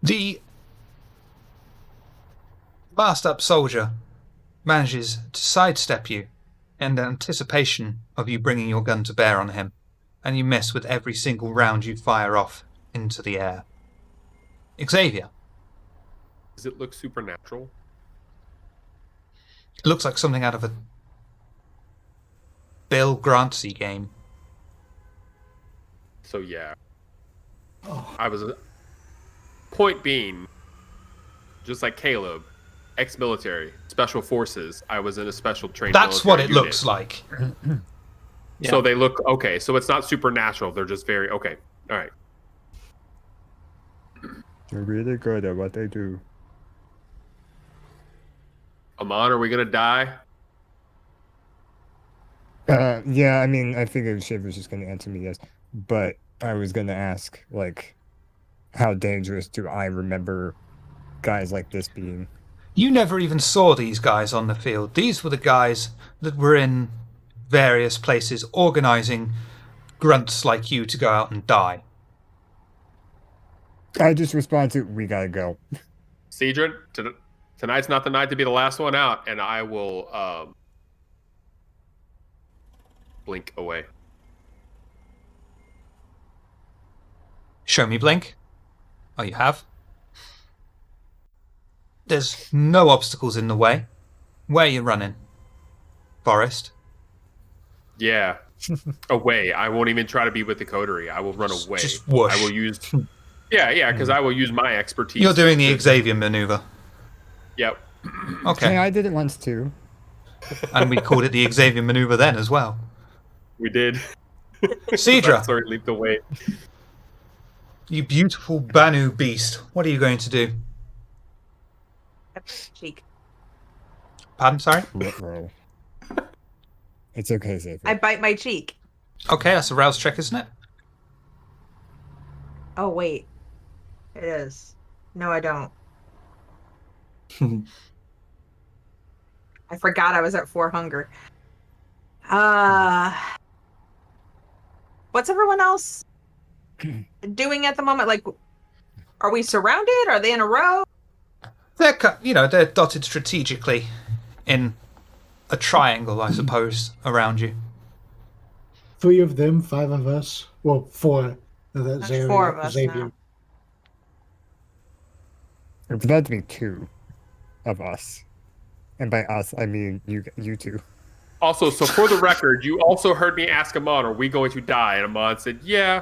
The masked up soldier manages to sidestep you in anticipation of you bringing your gun to bear on him, and you miss with every single round you fire off into the air. Xavier. Does it look supernatural? It looks like something out of a Bill Grantsy game. So yeah. I was. Point being, just like Caleb, ex-military, special forces. I was in a special trained. That's what it unit. looks like. So they look okay. So it's not supernatural. They're just very okay. All right. They're really good at what they do. Amon, are we gonna die? Yeah, I mean, I figured Shiv was just going to answer me yes, but I was going to ask, like, how dangerous do I remember guys like this being? You never even saw these guys on the field. These were the guys that were in various places organising grunts like you to go out and die. I just respond to, we gotta go. Sidra, tonight's not the night to be the last one out, and I will blink away. Show me blink. Oh, you have? There's no obstacles in the way. Where are you running? Forest? Yeah. Away. I won't even try to be with the coterie. I will run away. Just whoosh. I will use... Yeah, because I will use my expertise. You're doing the Xavier maneuver. Yep. Okay. Yeah, I did it once too. And we called it the Xavier maneuver then as well. We did. Sidra, Sorry, leaped away. you beautiful Banu beast. What are you going to do? Cheek. Pardon, sorry? Roll. It's okay, Xavier. I bite my cheek. Okay, that's a rouse check, isn't it? Oh, wait. It is. No, I don't. I forgot I was at 4 hunger. What's everyone else doing at the moment? Like, are we surrounded? Are they in a row? They're dotted strategically in a triangle, I suppose, around you. 3 of them, 5 of us. Well, 4. There's 4 of us Xavier. now. It's about to be 2 of us. And by us, I mean you two. Also, so for the record, you also heard me ask Amon, are we going to die? And Amon said, yeah.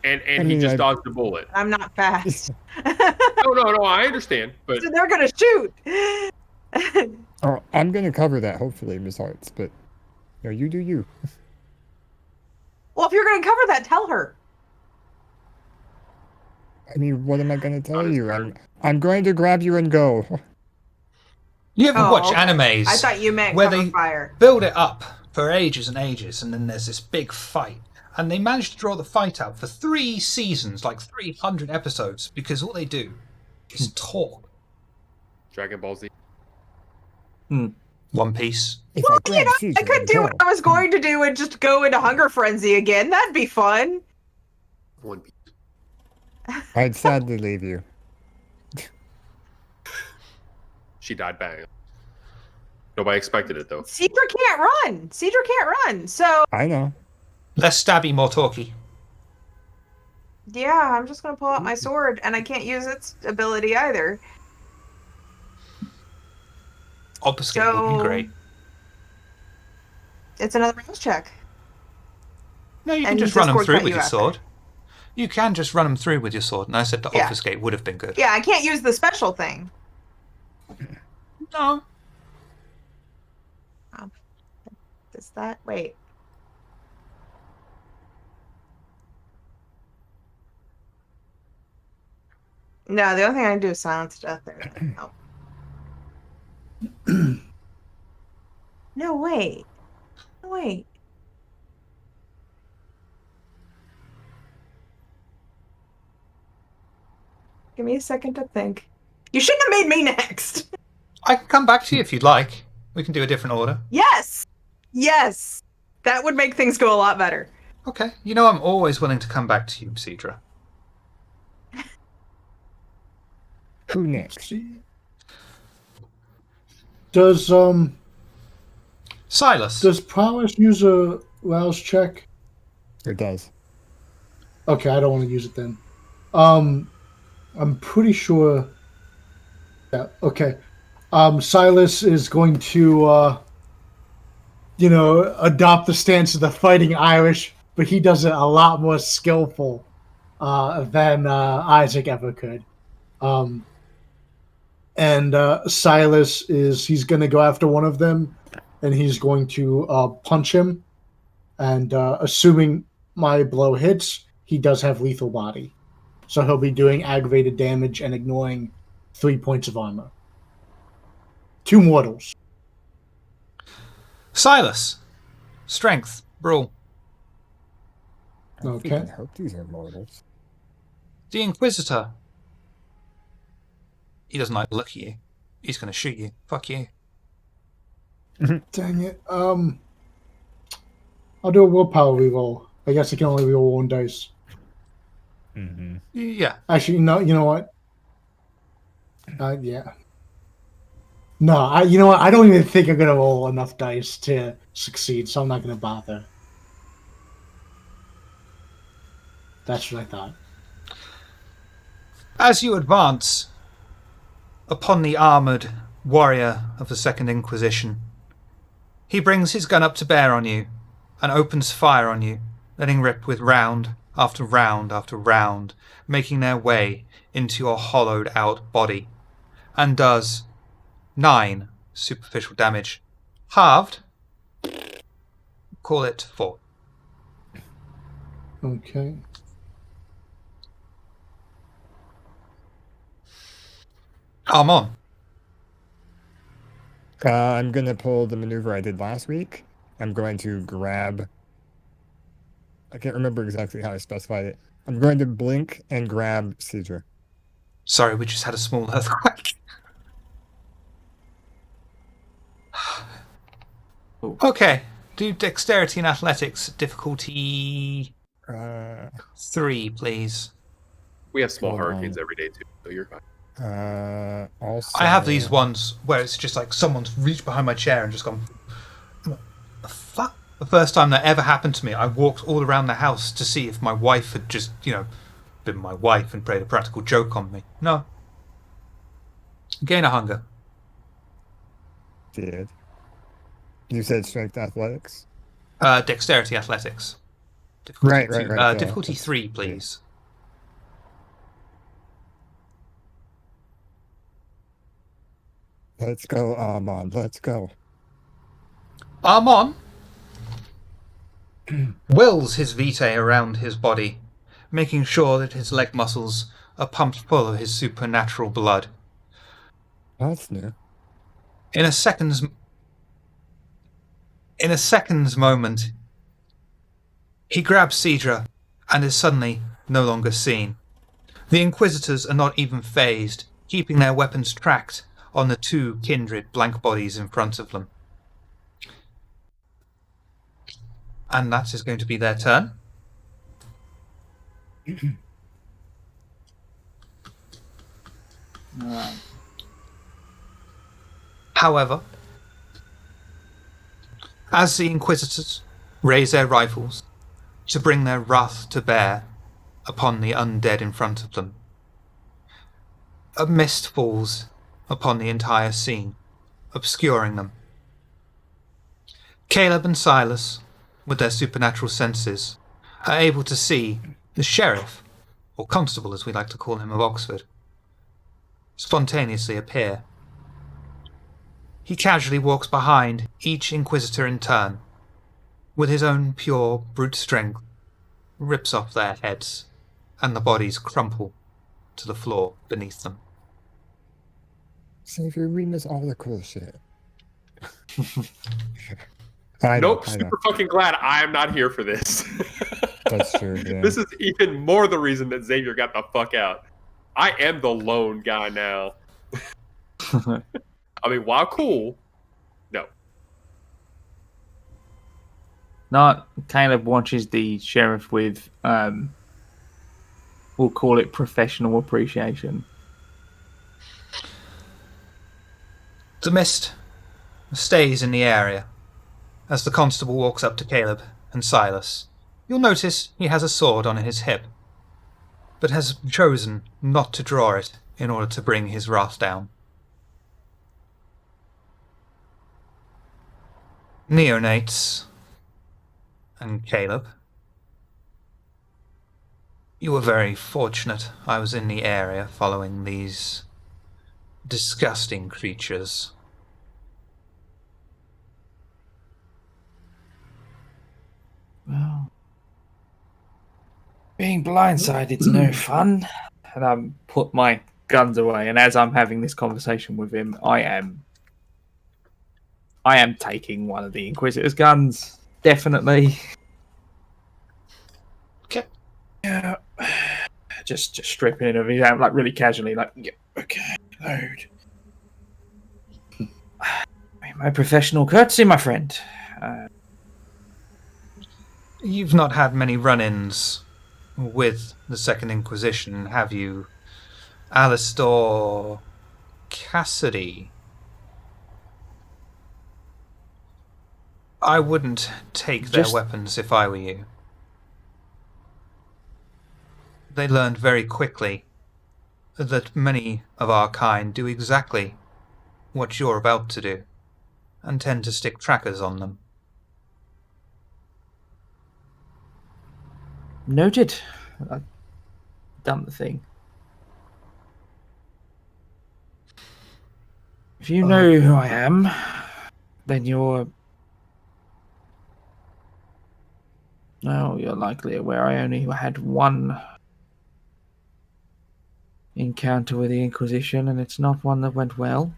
And he just dodged the bullet. I'm not fast. No, I understand. But So they're going to shoot. Oh, I'm gonna cover that, hopefully, Miss Hartz, but you do you. Well, if you're going to cover that, tell her. I mean, what am I gonna tell Honest you? turn. I'm going to grab you and go. You ever watch okay. animes I thought you meant where cover they fire. build it up for ages and ages, and then there's this big fight, and they managed to draw the fight out for 3 seasons, like 300 episodes, because all they do is talk. Dragon Ball Z. One Piece. If Well, grab I Caesar could and do go. what I was going to do and just go into Hunger Frenzy again. That'd be fun. One Piece. I'd sadly leave you. She died bang. Nobody expected it, though. Sidra can't run. So, I know. Less stabby, more talky. yeah, I'm just going to pull out my sword, and I can't use its ability either. Obfuscate would So- be great. It's another rouse check. No, you can and just run them Discord through cut with you your after. sword. You can just run them through with your sword, and I said the Yeah. obfuscate would have been good. Yeah, I can't use the special thing. No. Is that... Wait. No, the only thing I can do is silence death there. No. No, wait. Wait. Give me a second to think. You shouldn't have made me next. I can come back to you if you'd like. We can do a different order. Yes. Yes. That would make things go a lot better. Okay. You know I'm always willing to come back to you, Sidra. Who next? Does Silas. prowess use a rouse check? It does. Okay, I don't want to use it then. I'm pretty sure. Yeah. Okay. Silas is going to, adopt the stance of the Fighting Irish, but he does it a lot more skillful than Isaac ever could. And Silas he's going to go after one of them, and he's going to punch him. And assuming my blow hits, he does have lethal body. So he'll be doing aggravated damage and ignoring 3 points of armor. 2 mortals. Silas. Strength. Brawl. I Okay. freaking hope these are mortals. The Inquisitor. He doesn't like the look at you. He's going to shoot you. Fuck you. Dang it. I'll do a willpower reroll. I guess I can only reroll 1 dice. Mm-hmm. Yeah. Actually, no. You know what? Yeah. No, you know what? I don't even think I'm gonna roll enough dice to succeed, so I'm not gonna bother. That's what I thought. As you advance upon the armoured warrior of the Second Inquisition, he brings his gun up to bear on you and opens fire on you, letting rip with round after round after round, making their way into your hollowed-out body, and does 9 superficial damage. Halved, call it 4. Okay. Armon. I'm going to pull the maneuver I did last week. I'm going to grab... I can't remember exactly how I specified it. I'm going to blink and grab Sidra. Sorry, we just had a small earthquake. Okay, do dexterity and athletics, difficulty 3, please. We have small Hold on. hurricanes every day too, so you're fine. Also, I have these ones where it's just like someone's reached behind my chair and just gone, the fuck? The first time that ever happened to me, I walked all around the house to see if my wife had just, been my wife and played a practical joke on me. No. Gain a hunger. Did. You said strength athletics? Dexterity athletics. Right. Difficulty 3, please. Let's go, Armand. Let's go. Armon wills his vitae around his body, making sure that his leg muscles are pumped full of his supernatural blood. That's new. In a second's moment, he grabs Sidra and is suddenly no longer seen. The Inquisitors are not even phased, keeping their weapons tracked on the 2 kindred blank bodies in front of them. And that is going to be their turn. However, as the Inquisitors raise their rifles to bring their wrath to bear upon the undead in front of them, a mist falls upon the entire scene, obscuring them. Caleb and Silas, with their supernatural senses, are able to see the sheriff, or constable as we like to call him, of Oxford, spontaneously appear. He casually walks behind each Inquisitor in turn, with his own pure brute strength, rips off their heads, and the bodies crumple to the floor beneath them. So if you're reading us all the cool shit. I Nope, know. super fucking glad I am not here for this. That's true, yeah. This is even more the reason that Xavier got the fuck out. I am the lone guy now. I mean, while cool, no. Not Caleb watches the sheriff with, we'll call it professional appreciation. The mist stays in the area as the constable walks up to Caleb and Silas. You'll notice he has a sword on his hip, but has chosen not to draw it in order to bring his wrath down. Neonates and Caleb, you were very fortunate I was in the area following these disgusting creatures. Well, being blindsided's no fun. And I put my guns away, and as I'm having this conversation with him, I am taking one of the Inquisitor's guns. Definitely. Okay. Yeah. Just stripping it of his hand, like really casually, like, yeah, okay, load. My professional courtesy, my friend. You've not had many run-ins with the Second Inquisition, have you, Alistair Cassidy? I wouldn't take their weapons if I were you. They learned very quickly that many of our kind do exactly what you're about to do, and tend to stick trackers on them. Noted. I've done the thing. If you know who I am, then you're likely aware I only had one encounter with the Inquisition, and it's not one that went well.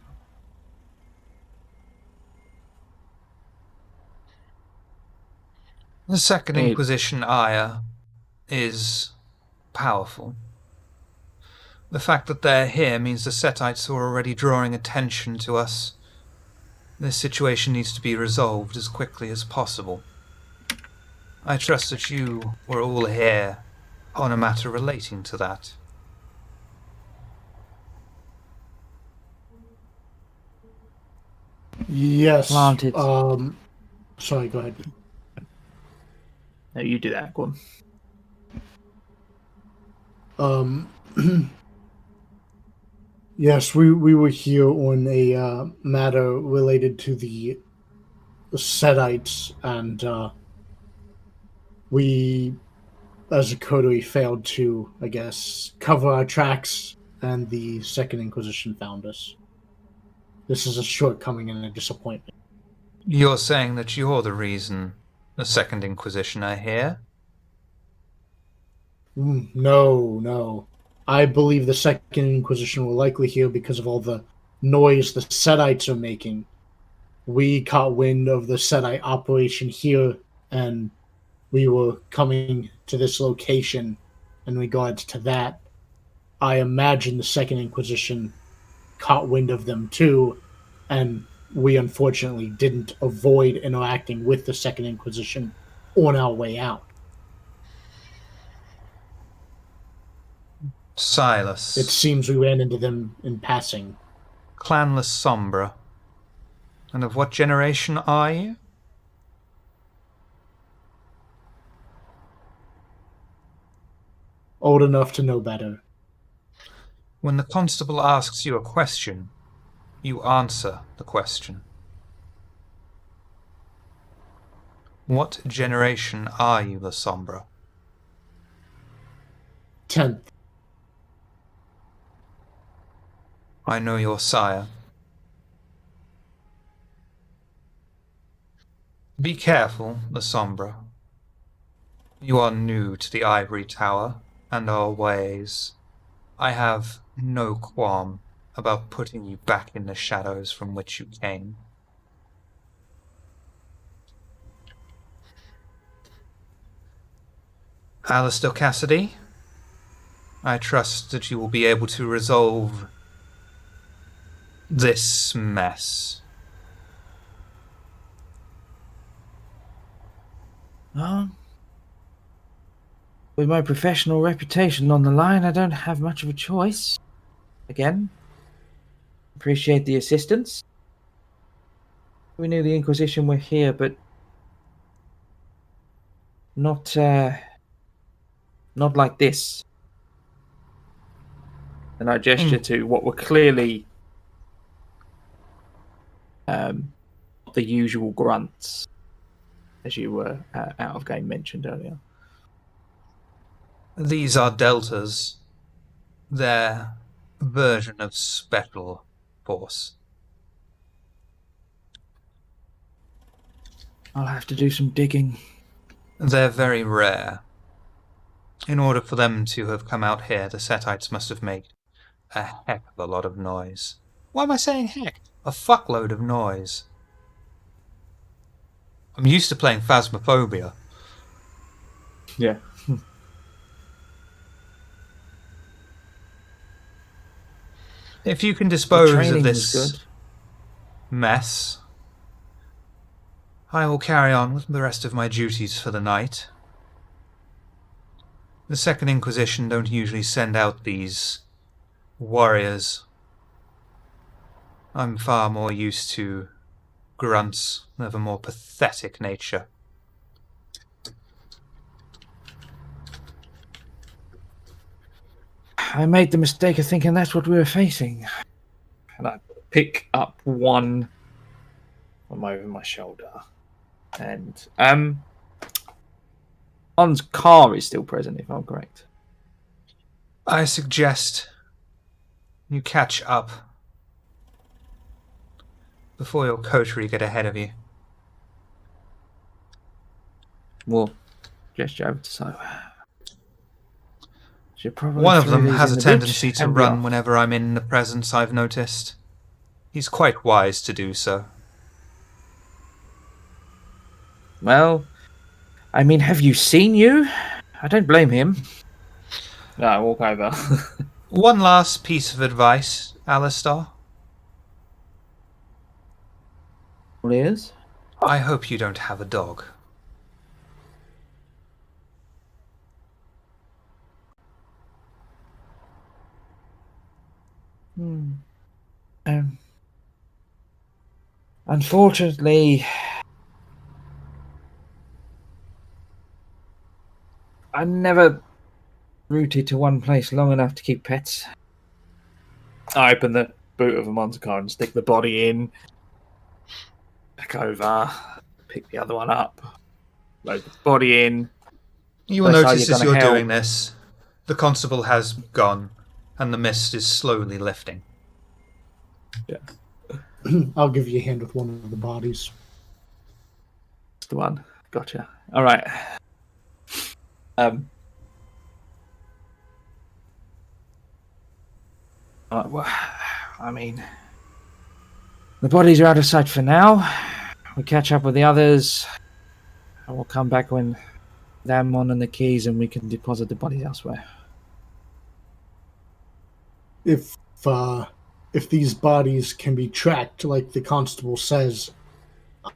The Second Inquisition ire is powerful. The fact that they're here means the Setites are already drawing attention to us. This situation needs to be resolved as quickly as possible. I trust that you were all here on a matter relating to that. Yes. Planted. Sorry, go ahead. No, you do that, go on. Yes, we were here on a matter related to the Setites, and we, as a coterie, failed to, I guess, cover our tracks, and the Second Inquisition found us. This is a shortcoming and a disappointment. You're saying that you're the reason the Second Inquisition are here? No. I believe the Second Inquisition were likely here because of all the noise the Setites are making. We caught wind of the Setite operation here, and we were coming to this location in regards to that. I imagine the Second Inquisition caught wind of them too, and we unfortunately didn't avoid interacting with the Second Inquisition on our way out. Silas. It seems we ran into them in passing. Clanless Sombra. And of what generation are you? Old enough to know better. When the constable asks you a question, you answer the question. What generation are you, La Sombra? 10th. I know your sire. Be careful, La Sombra. You are new to the Ivory Tower and our ways. I have no qualm about putting you back in the shadows from which you came. Alistair Cassidy, I trust that you will be able to resolve this mess. With my professional reputation on the line, I don't have much of a choice. Again, appreciate the assistance. We knew the Inquisition were here, but not like this. And I gesture to what were clearly the usual grunts, as you were out of game mentioned earlier. These are deltas. Their version of special force. I'll have to do some digging. They're very rare. In order for them to have come out here, the Setites must have made a heck of a lot of noise. Why am I saying heck? A fuckload of noise. I'm used to playing Phasmophobia. Yeah. If you can dispose of this mess, I will carry on with the rest of my duties for the night. The Second Inquisition don't usually send out these warriors. I'm far more used to grunts of a more pathetic nature. I made the mistake of thinking that's what we were facing. And I pick up one from over my shoulder. And On's car is still present, if I'm correct. I suggest you catch up before your coterie get ahead of you. We'll gesture over to Silo. One of them has a tendency to run whenever I'm in the presence, I've noticed. He's quite wise to do so. Well, I mean, have you seen you? I don't blame him. No, I walk over. One last piece of advice, Alistar. Ears? I hope you don't have a dog. Unfortunately, I never rooted to one place long enough to keep pets. I open the boot of a monster car and stick the body in. Back over. Pick the other one up. Load the body in. You will notice as you're doing this, the constable has gone, and the mist is slowly lifting. Yeah. I'll give you a hand with one of the bodies. That's the one. Gotcha. All right. Well, I mean, the bodies are out of sight for now. We catch up with the others, and we'll come back when them on and the keys, and we can deposit the bodies elsewhere. If these bodies can be tracked, like the constable says,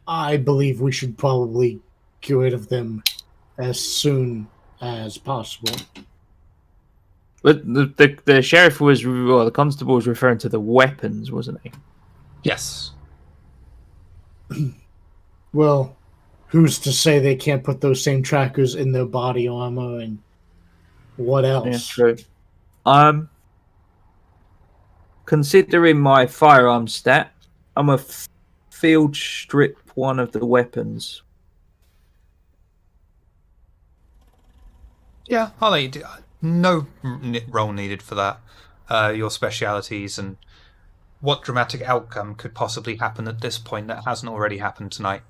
I believe we should probably get rid of them as soon as possible. But the sheriff was, or the constable was referring to the weapons, wasn't he? Yes. Well, who's to say they can't put those same trackers in their body armor and what else? Yeah, true. Considering my firearm stat, I'm a field strip one of the weapons. Yeah, I'll let you do. No roll needed for that. Your specialities and what dramatic outcome could possibly happen at this point that hasn't already happened tonight.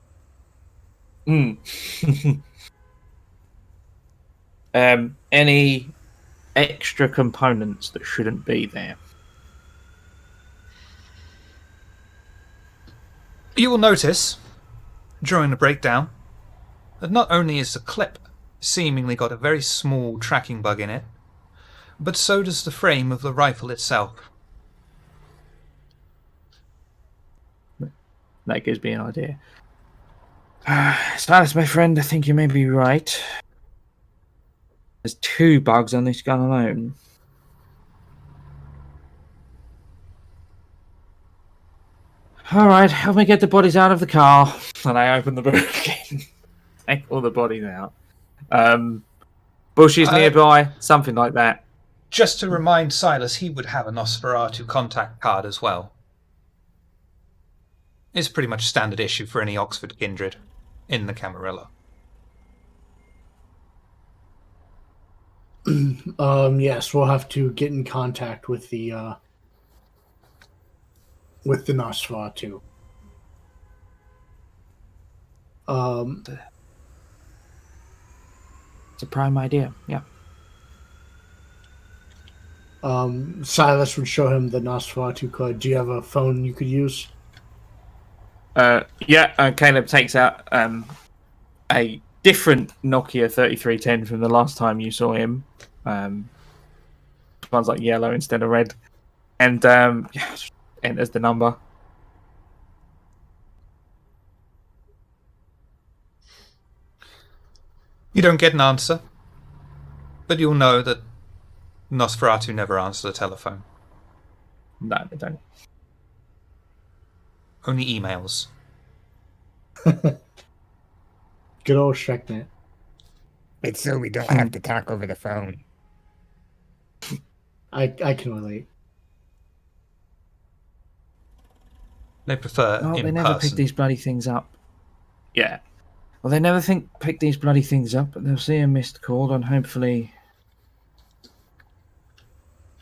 Any extra components that shouldn't be there? You will notice, during the breakdown, that not only is the clip seemingly got a very small tracking bug in it, but so does the frame of the rifle itself. That gives me an idea. Silas, my friend, I think you may be right. There's 2 bugs on this gun alone. Alright, help me get the bodies out of the car. And I open the boot again. Take all the bodies out. Bushes nearby, something like that. Just to remind Silas, he would have a Nosferatu contact card as well. It's pretty much standard issue for any Oxford kindred in the Camarilla. Yes, we'll have to get in contact with the Nosferatu. It's a prime idea, yeah. Silas would show him the Nosferatu card. Do you have a phone you could use? Caleb takes out a different Nokia 3310 from the last time you saw him. One's like yellow instead of red. And enters the number. You don't get an answer, But you'll know that Nosferatu never answer the telephone. No, they don't. Only emails. Good old Shreknet. It's so we don't have to talk over the phone. I can relate. They prefer Well, in they never person. pick these bloody things up. Yeah. Well, they never pick these bloody things up, but they'll see a missed call and hopefully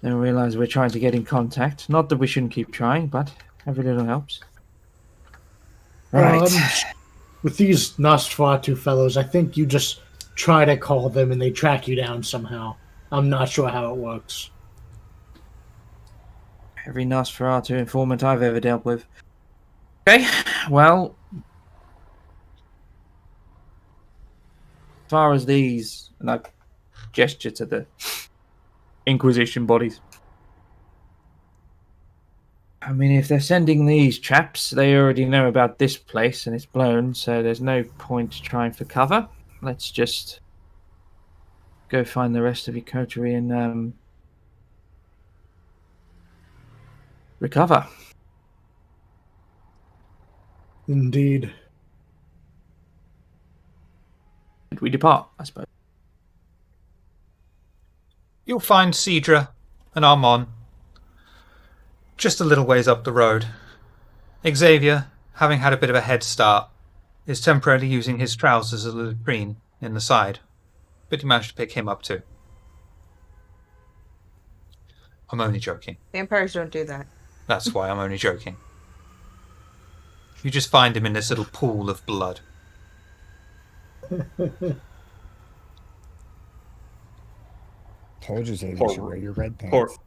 they'll realise we're trying to get in contact. Not that we shouldn't keep trying, but every little helps. Right. With these Nosferatu fellows, I think you just try to call them and they track you down somehow. I'm not sure how it works. Every Nosferatu informant I've ever dealt with. Okay, well, as far as these, and I gesture to the Inquisition bodies. I mean, if they're sending these chaps, they already know about this place and it's blown, so there's no point trying for cover. Let's just go find the rest of your coterie and recover. Indeed. And we depart, I suppose. You'll find Sidra and Armon just a little ways up the road. Xavier, having had a bit of a head start, is temporarily using his trousers as a latrine in the side, but you managed to pick him up too. I'm only joking. Vampires don't do that. That's why I'm only joking. You just find him in this little pool of blood. Told you, Xavier, Poor- you should wear your red pants.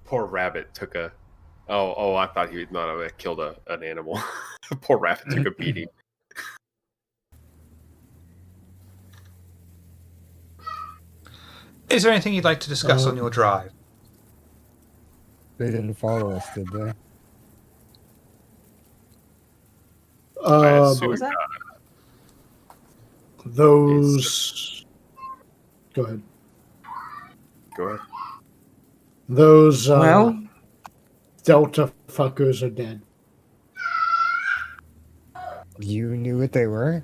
Poor rabbit took a. Oh! I thought he killed an animal. Poor rabbit took a beating. Is there anything you'd like to discuss on your drive? They didn't follow us, did they? I assume was that? Those. Go ahead. Go ahead. Those Well, Delta fuckers are dead. You knew what they were?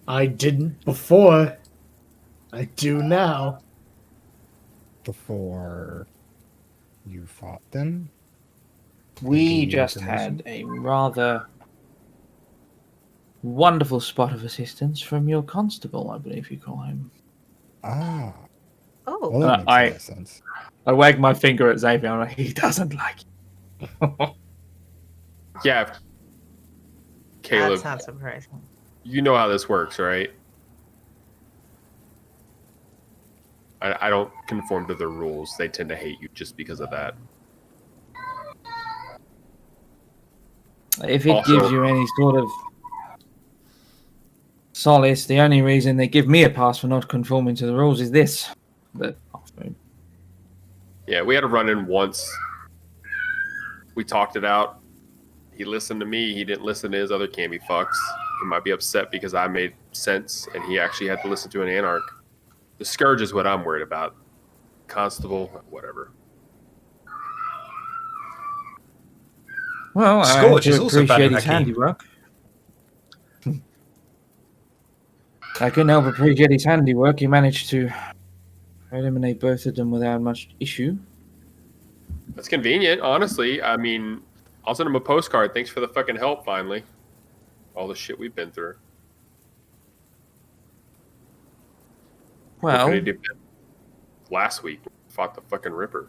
I didn't before. I do now. Before you fought them? we Give you just information? had a rather wonderful spot of assistance from your constable, I believe you call him. Ah. Oh, Well, that makes I- a lot of sense. I wag my finger at Xavier. I'm like, he doesn't like it. Yeah, Caleb, that's not surprising. you know how this works, right? I don't conform to their rules. They tend to hate you just because of that. If it Also- gives you any sort of solace, the only reason they give me a pass for not conforming to the rules is this. But Yeah, we had a run-in once. We talked it out. He listened to me. He didn't listen to his other candy fucks. He might be upset because I made sense, and he actually had to listen to an anarch. The Scourge is what I'm worried about. Constable, whatever. well, Scourge I is do also Banu appreciate his Haqim. handiwork. I couldn't help but appreciate his handiwork. He managed to eliminate both of them without much issue. That's convenient, honestly. I mean, I'll send him a postcard. Thanks for the fucking help, finally. All the shit we've been through. What Well, could he do last week? Fought the fucking Ripper.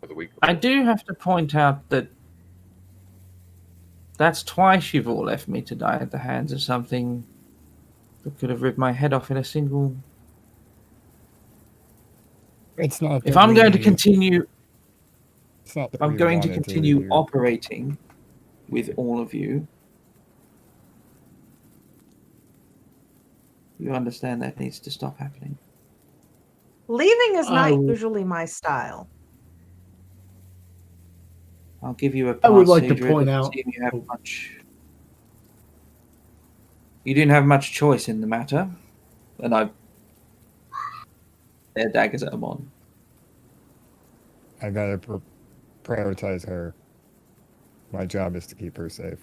Or the week I before. do have to point out that that's twice you've all left me to die at the hands of something that could have ripped my head off in a single. It's not. If that I'm going to we- continue, It's not that if I'm we going to wanted continue leave. operating with all of you, you understand that needs to stop happening. Leaving is not I- usually my style. I'll give you a pass. I would like to Sidra. It point doesn't out- seem you have much You didn't have much choice in the matter. And I their daggers at Amon. I gotta prioritize her. My job is to keep her safe.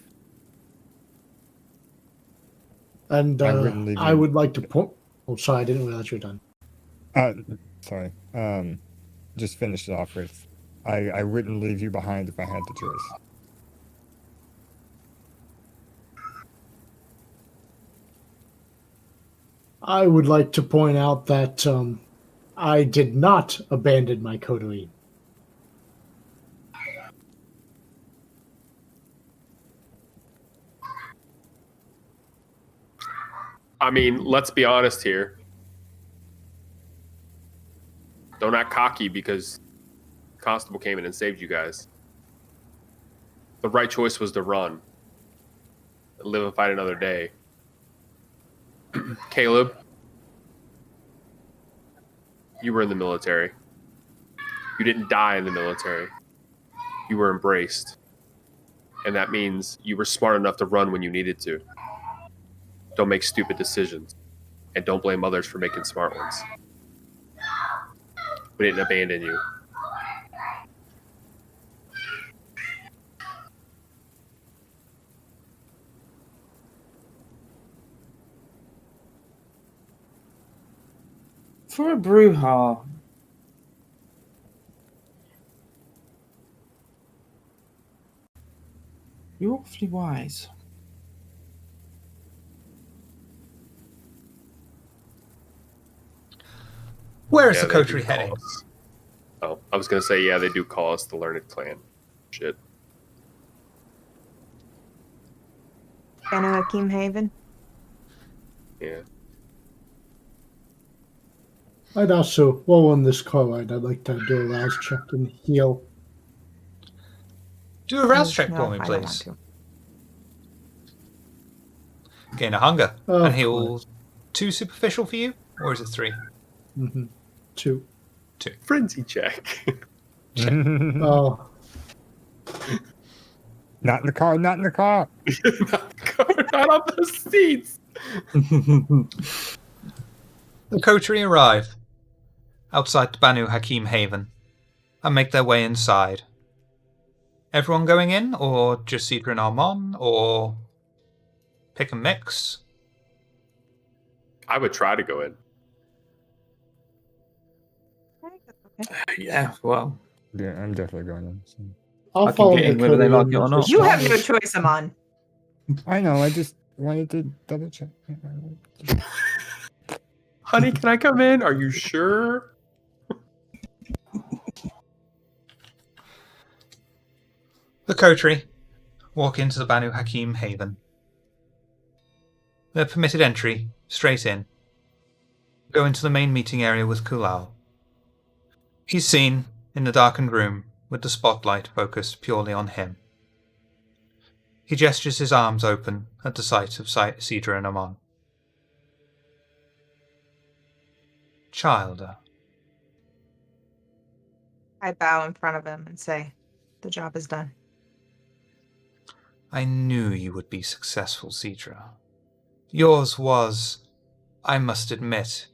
And I wouldn't leave I you- would like to point. Oh, sorry, I didn't realize you were done. Sorry. Just finish it off with, I wouldn't leave you behind if I had the choice. I would like to point out that I did not abandon my coterie. I mean, let's be honest here. Don't act cocky because Constable came in and saved you guys. The right choice was to run. Live and fight another day. Caleb, you were in the military. You didn't die in the military. You were embraced. And that means you were smart enough to run when you needed to. Don't make stupid decisions. And don't blame others for making smart ones. We didn't abandon you. For a Bruja, you're awfully wise. Where is Yeah, the they do coterie call heading? us. Oh, I was going to say, yeah, they do call us the Learned Clan. Shit. Banu Haqim Haven. Yeah. I'd also, while on this call ride, I'd like to do a rouse check and heal. Do a rouse check No, for me, I don't want please. to. Gain a hunger. Of And heal course. 2 superficial for you? Or is it 3? Mm-hmm. 2. Frenzy check. Oh, Not in the car, not in the car. Not on the seats. The coterie arrive outside the Banu Haqim Haven and make their way inside. Everyone going in, or just Sidra and Armon, or pick a mix? I would try to go in. Yeah, well, Yeah, I'm definitely going in. So. I'll I can follow get the in whether they coterie like it or in not. just You fine. have no choice, Amon. I know, I just wanted to double check. Honey, can I come in? Are you sure? The coterie walk into the Banu Haqim Haven. They're permitted entry, straight in. Go into the main meeting area with Kulal. He's seen in the darkened room with the spotlight focused purely on him. He gestures his arms open at the sight of Sidra and Amon. Childer. I bow in front of him and say, the job is done. I knew you would be successful, Sidra. Yours was, I must admit,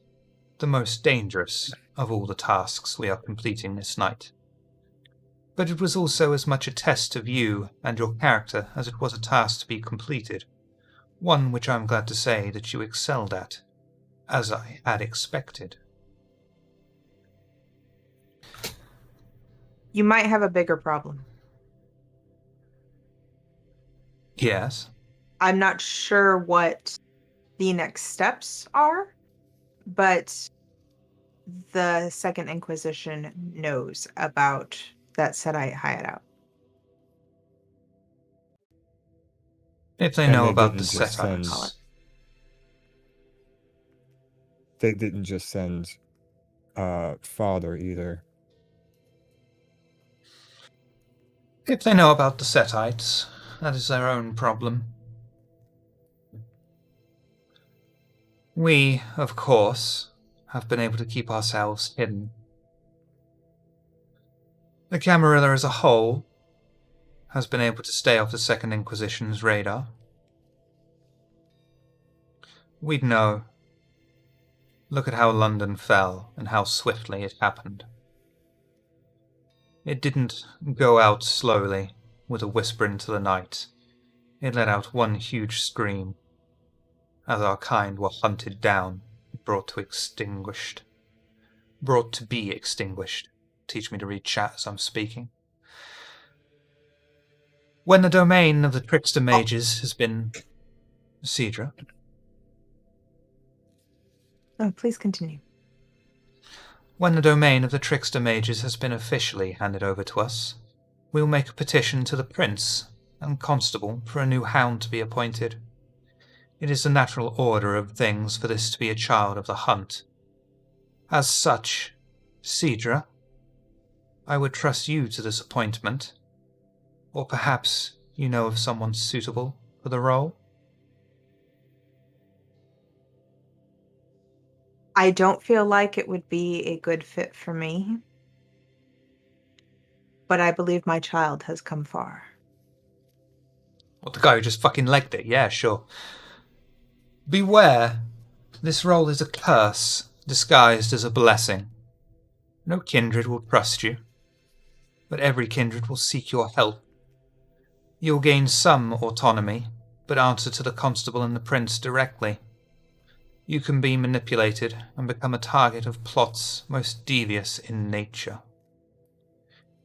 the most dangerous of all the tasks we are completing this night. But it was also as much a test of you and your character as it was a task to be completed, one which I am glad to say that you excelled at, as I had expected. You might have a bigger problem. Yes? I'm not sure what the next steps are, but the Second Inquisition knows about that Sedite hideout. If they And know they about the didn't just send- setups. They didn't just send father either. If they know about the Setites, that is their own problem. We, of course, have been able to keep ourselves hidden. The Camarilla as a whole has been able to stay off the Second Inquisition's radar. we'd know. Look at how London fell and how swiftly it happened. It didn't go out slowly, with a whisper into the night. It let out one huge scream, as our kind were hunted down, brought to be extinguished. Teach me to read chat as I'm speaking. When the domain of the trickster mages has been... Sidra? Oh, please continue. When the domain of the trickster mages has been officially handed over to us, we will make a petition to the prince and constable for a new hound to be appointed. It is the natural order of things for this to be a child of the hunt. As such, Sidra, I would trust you to this appointment, or perhaps you know of someone suitable for the role? I don't feel like it would be a good fit for me, but I believe my child has come far. What, the guy who just fucking legged it? Yeah, sure. Beware, this role is a curse disguised as a blessing. No kindred will trust you, but every kindred will seek your help. You'll gain some autonomy, but answer to the constable and the prince directly. You can be manipulated and become a target of plots most devious in nature.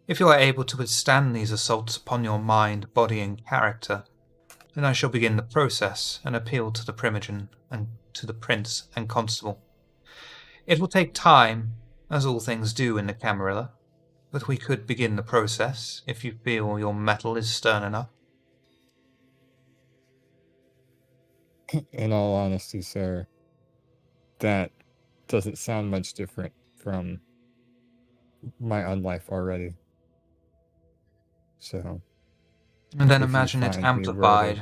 If you are able to withstand these assaults upon your mind, body, and character, then I shall begin the process and appeal to the Primogen and to the prince and constable. It will take time, as all things do in the Camarilla, but we could begin the process if you feel your mettle is stern enough. In all honesty, sir, that doesn't sound much different from my unlife already. So, And then if you imagine it find me amplified. worthy-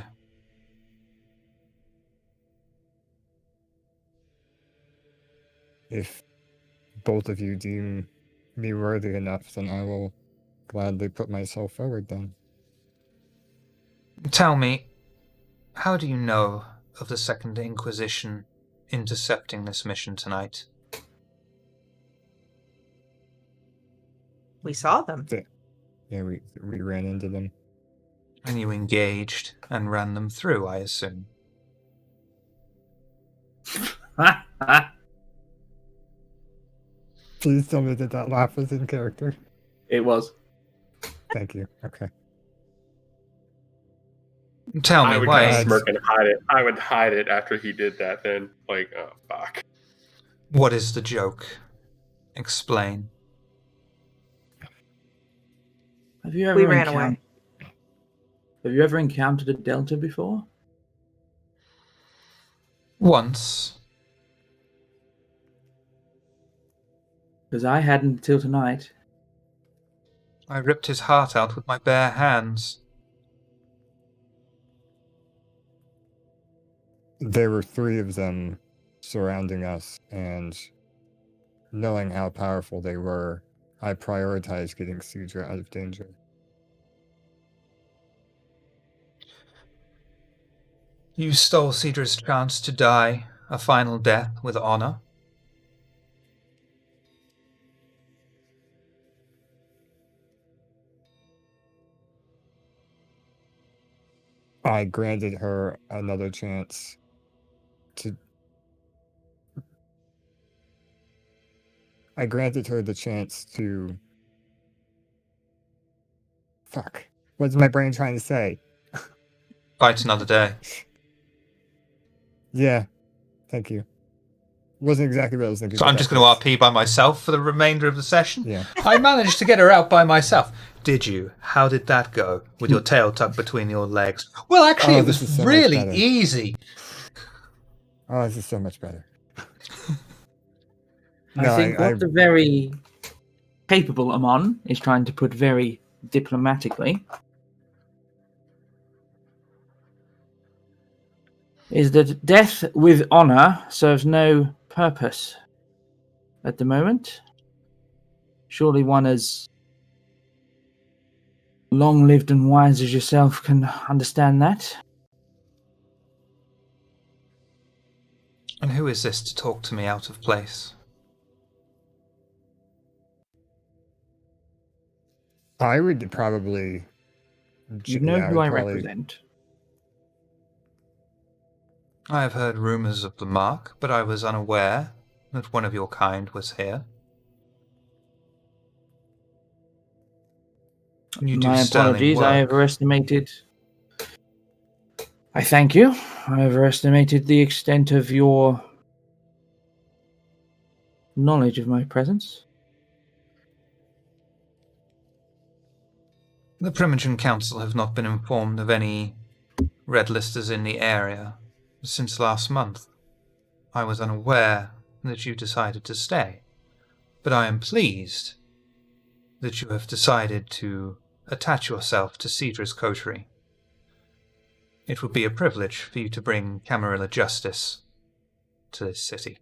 If both of you deem me worthy enough, then I will gladly put myself forward then. Tell me, how do you know of the Second Inquisition intercepting this mission tonight? We saw them. Yeah, we ran into them. And you engaged and ran them through, I assume. Please tell me that laugh was in character. It was. Thank you. Okay. Tell I me would why. kind of smirk and hide it. I would hide it after he did that. Then, like, oh fuck. What is the joke? Explain. Have you ever We ran away. Have you ever encountered a Delta before? Once. Because I hadn't until tonight. I ripped his heart out with my bare hands. There were 3 of them surrounding us, and knowing how powerful they were, I prioritized getting Sidra out of danger. You stole Sidra's chance to die a final death with honor. I granted her another chance to... I granted her the chance to... Fuck. What's my brain trying to say? Fight another day. Yeah. Thank you. Wasn't exactly what I was thinking. So but I'm that just going to fits. RP by myself for the remainder of the session? Yeah. I managed to get her out by myself. Did you? How did that go? With your tail tucked between your legs? Well, actually, Oh, it this was is so much really better. easy. Oh, this is so much better. I think what the very capable Amon is trying to put very diplomatically is that death with honor serves no purpose at the moment. Surely one as long-lived and wise as yourself can understand that. And who is this to talk to me out of place? I would probably. You know yeah, who I probably- represent. I have heard rumors of the mark, but I was unaware that one of your kind was here. You do My sterling apologies, work. I overestimated. I thank you. I overestimated the extent of your knowledge of my presence. The Primogen Council have not been informed of any red listers in the area since last month. I was unaware that you decided to stay, but I am pleased that you have decided to attach yourself to Sidra's coterie. It would be a privilege for you to bring Camarilla justice to this city.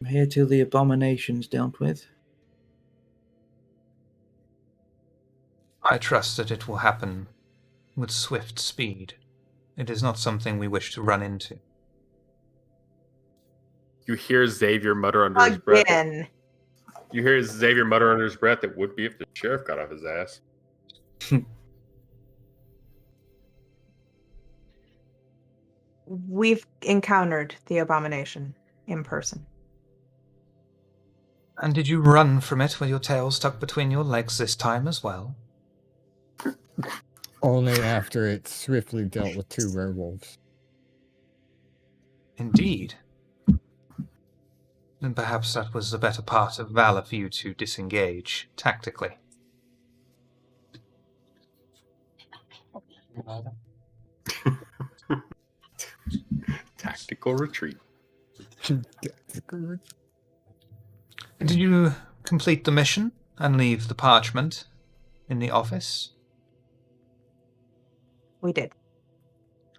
I'm here till the abomination's dealt with. I trust that it will happen with swift speed. It is not something we wish to run into. You hear Xavier mutter under his breath. Again. You hear Xavier mutter under his breath. It would be if the sheriff got off his ass. We've encountered the abomination in person. And did you run from it with your tail stuck between your legs this time as well? Only after it swiftly dealt with 2 werewolves. Indeed. Then perhaps that was the better part of valor for you to disengage tactically. Tactical retreat. Did you complete the mission and leave the parchment in the office? We did.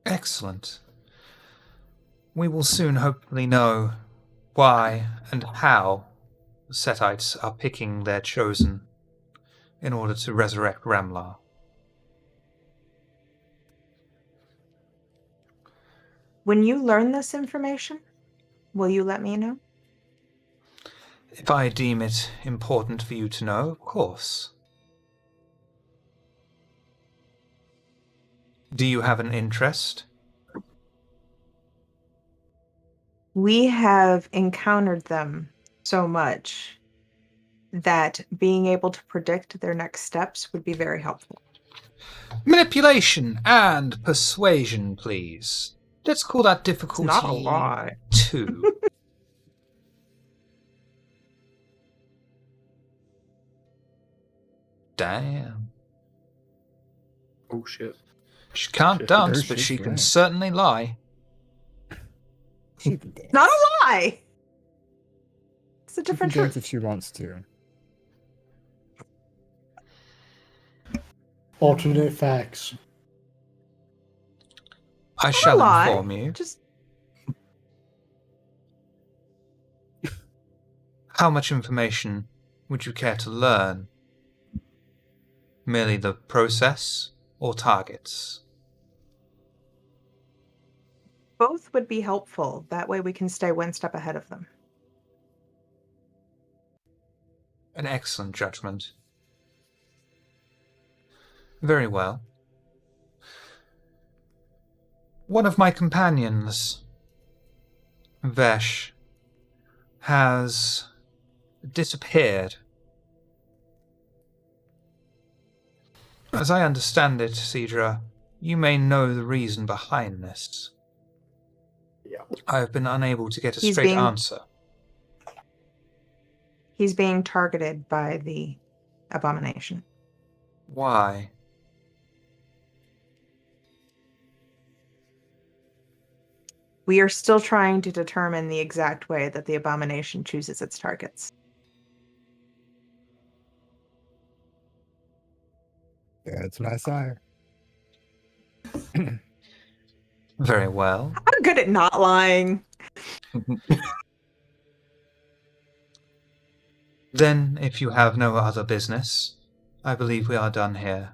Excellent. We will soon hopefully know why and how the Setites are picking their chosen in order to resurrect Ramlar. When you learn this information, will you let me know? If I deem it important for you to know, of course. Do you have an interest? We have encountered them so much that being able to predict their next steps would be very helpful. Manipulation and persuasion, please. Let's call that difficulty Not a lot. 2. Damn. Oh shit. She can't Shit. dance, Oh, but she's she can right. certainly lie. Not a lie! It's a She can different dance truth. if she wants to. Alternate facts. I Not a shall lie. inform you. Just How much information would you care to learn? Merely the process or targets? both would be helpful. That way we can stay one step ahead of them. An excellent judgment. Very well. One of my companions, Vesh, has disappeared. As I understand it, Sidra, you may know the reason behind this. Yeah. I have been unable to get a He's straight being- answer. He's being targeted by the abomination. Why? We are still trying to determine the exact way that the abomination chooses its targets. That's my sire. Very well. I'm good at not lying. Then, if you have no other business, I believe we are done here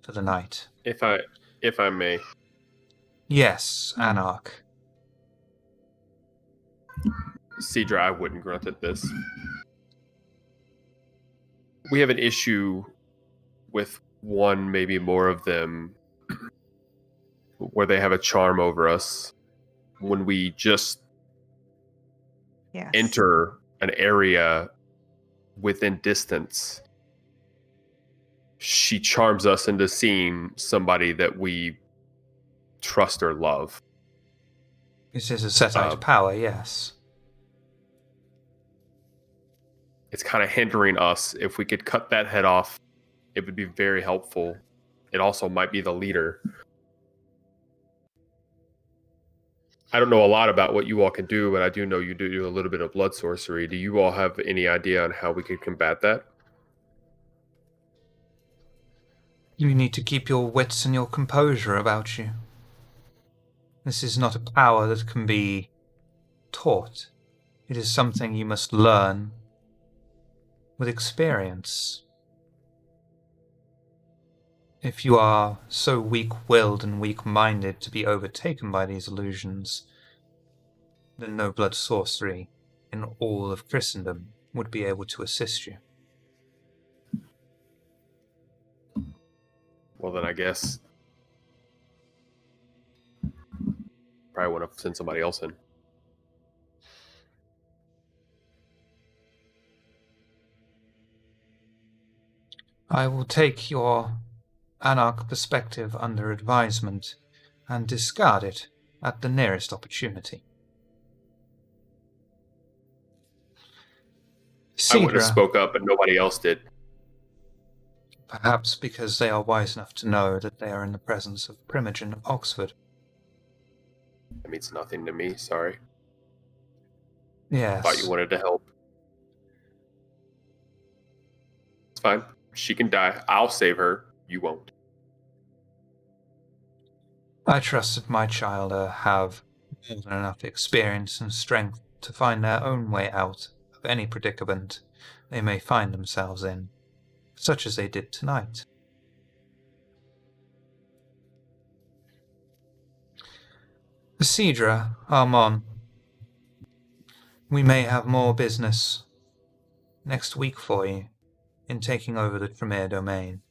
for the night. If I may. Yes, Anarch. Sidra, I wouldn't grunt at this. We have an issue with one, maybe more of them, where they have a charm over us. When we just Yes. enter an area within distance, she charms us into seeing somebody that we trust or love. This is a Setite power, yes. It's kind of hindering us. If we could cut that head off, it would be very helpful. It also might be the leader. I don't know a lot about what you all can do, but I do know you do a little bit of blood sorcery. Do you all have any idea on how we could combat that? You need to keep your wits and your composure about you. This is not a power that can be taught. It is something you must learn with experience. If you are so weak-willed and weak-minded to be overtaken by these illusions, then no blood sorcery in all of Christendom would be able to assist you. Well, then I guess probably want to send somebody else in. I will take your Anarch perspective under advisement and discard it at the nearest opportunity. I would have Sidra, spoke up, but nobody else did. perhaps because they are wise enough to know that they are in the presence of Primogen of Oxford. That means nothing to me, sorry. Yes. Thought you wanted to help. It's fine. She can die. I'll save her. You won't. I trust that my child have more than enough experience and strength to find their own way out of any predicament they may find themselves in, such as they did tonight. Sidra, Armon, we may have more business next week for you in taking over the Tremere domain.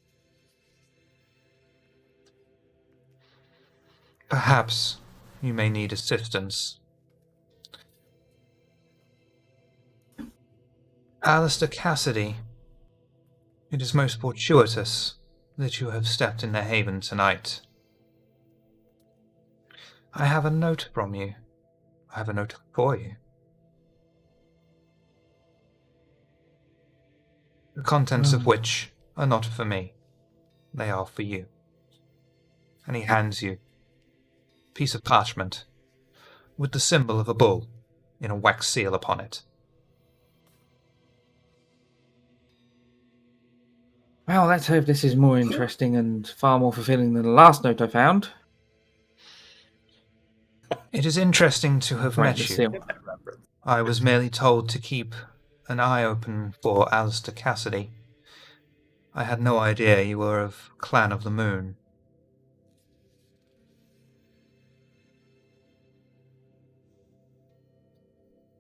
Perhaps you may need assistance. Alistair Cassidy, it is most fortuitous that you have stepped in the haven tonight. I have a note from you. I have a note for you. The contents of which are not for me. They are for you. And he hands you a piece of parchment with the symbol of a bull in a wax seal upon it. Well, let's hope this is more interesting and far more fulfilling than the last note I found. It is interesting to have Right, met the you. seal. I was merely told to keep an eye open for Alistair Cassidy. I had no idea you were of Clan of the Moon.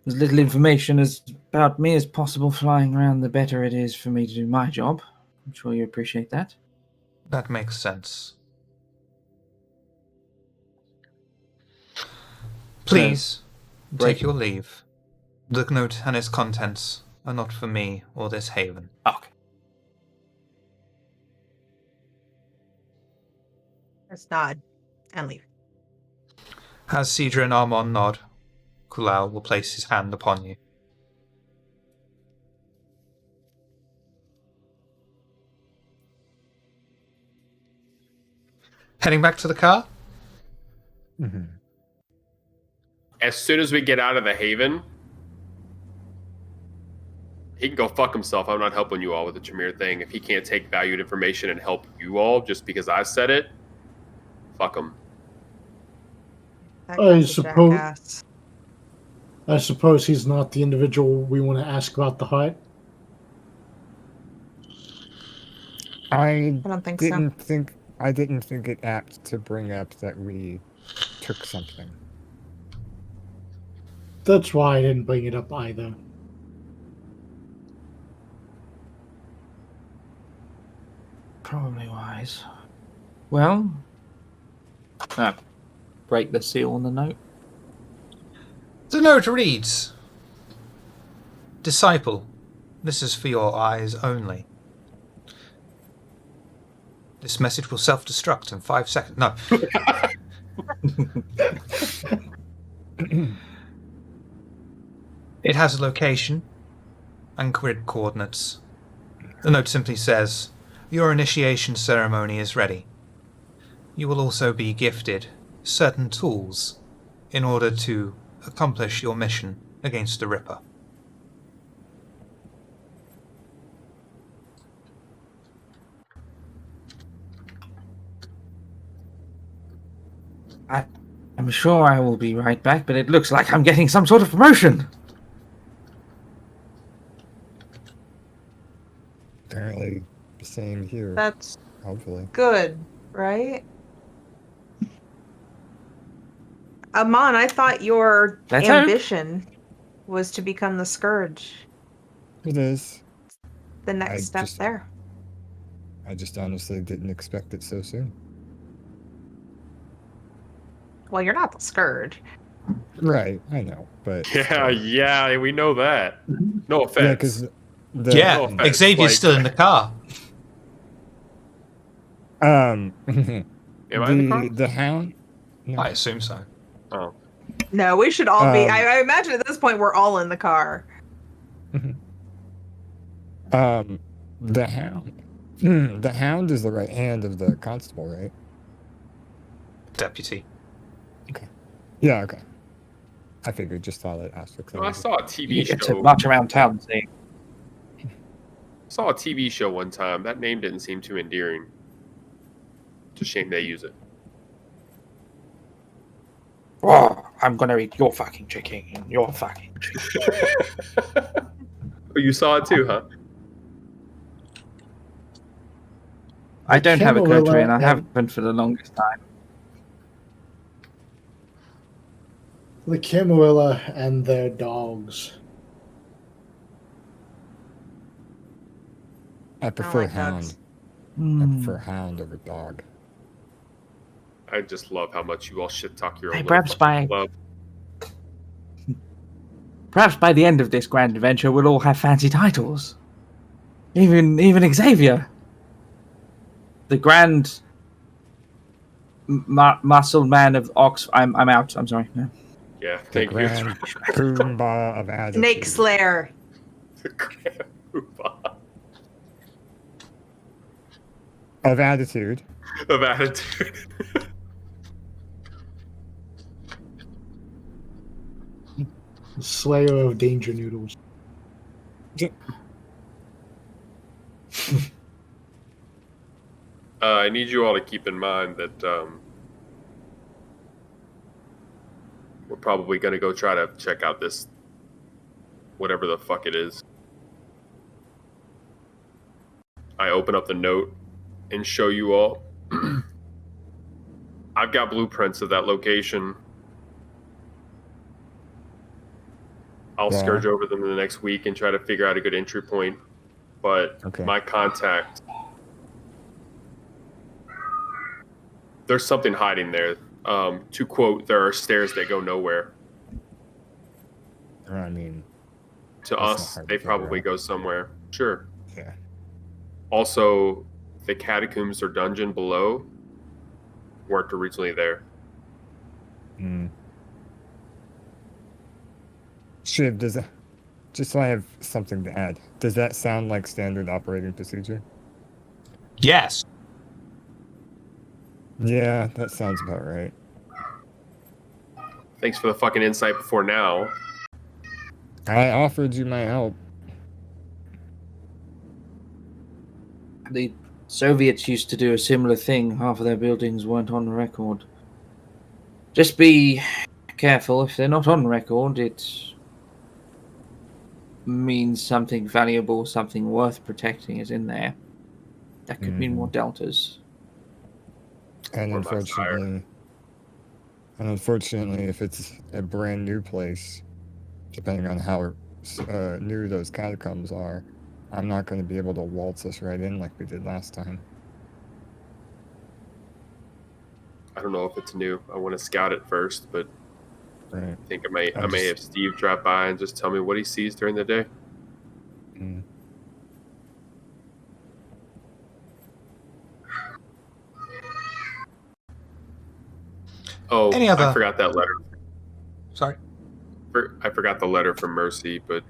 As little information about me as possible flying around, the better it is for me to do my job. I'm sure you appreciate that. That makes sense. Please, take your leave. The note and its contents are not for me or this haven. Okay. Let's nod and leave. As Sidra and Armon nod, Kulal will place his hand upon you. Heading back to the car? Mm-hmm. As soon as we get out of the haven, he can go fuck himself. I'm not helping you all with the Tremere thing. If he can't take valued information and help you all just because I said it, fuck him. That I guy's a suppose- jackass. I suppose he's not the individual we want to ask about the hut. I I don't think so. didn't think it apt to bring up that we took something. That's why I didn't bring it up either. Probably wise. Well, break the seal on the note. The note reads, Disciple, this is for your eyes only. This message will self-destruct in 5 seconds. No. It has a location and grid coordinates. The note simply says, your initiation ceremony is ready. You will also be gifted certain tools in order to accomplish your mission against the Ripper. I'm sure I will be right back, but it looks like I'm getting some sort of promotion. Apparently, the same here. That's Hopefully. good, right? Amon, I thought your Let's ambition was to become the Scourge. It is. The next I step just- there. I just honestly didn't expect it so soon. Well, you're not the Scourge. Right, I know, but Yeah, we know that. No offense. yeah, because Yeah, no offense, Xavier's like- still in the car. Am I in the car? the hound. No. I assume so. Oh. No, we should all be. Um, I imagine at this point we're all in the car. The hound. The hound is the right hand of the constable, right? Deputy. Yeah, okay. I figured, just thought I'd ask for Well, I clarity. saw a You TV get to show. march around town saying, Saw a TV show one time. That name didn't seem too endearing. It's a shame they use it. "Oh, I'm gonna eat your fucking chicken and your fucking chicken." Oh, you saw it too, huh? I don't have a Camarilla country, and I and- haven't for the longest time. The Camarilla and their dogs. I prefer like hound. dogs. I prefer hound over dog. I just love how much you all shit talk your own Hey, little perhaps fucking by- club. Perhaps by the end of this grand adventure, we'll all have fancy titles. Even Xavier, the grand muscle man of Ox. I'm out. I'm sorry. No. Yeah, The thank grand Pumbaa of attitude. Snake Slayer. you. Of attitude. Of attitude. Slayer of Danger Noodles. I need you all to keep in mind that we're probably going to go try to check out this, whatever the fuck it is. I open up the note and show you all. I've got blueprints of that location. I'll Yeah. scourge over them in the next week and try to figure out a good entry point. But Okay. my contact, there's something hiding there. To quote, there are stairs that go nowhere. I mean, To That's not us, hard to they figure probably out. go somewhere. Sure. yeah. Also, the catacombs or dungeon below weren't originally there. Mm. Shiv, does that, just so I have something to add, does that sound like standard operating procedure? Yes. Yeah, that sounds about right. Thanks for the fucking insight before now. I offered you my help. The Soviets used to do a similar thing. Half of their buildings weren't on record. Just be careful. If they're not on record, it means something valuable, something worth protecting is in there. That could mean more deltas. And Or my sire. unfortunately, And unfortunately, if it's a brand new place, depending on how new those catacombs are, I'm not going to be able to waltz us right in like we did last time. I don't know if it's new. I want to scout it first, but Right. I think I may have Steve drop by and just tell me what he sees during the day. Mm. Oh, Any other- I forgot that letter. Sorry. I forgot the letter from Mercy, but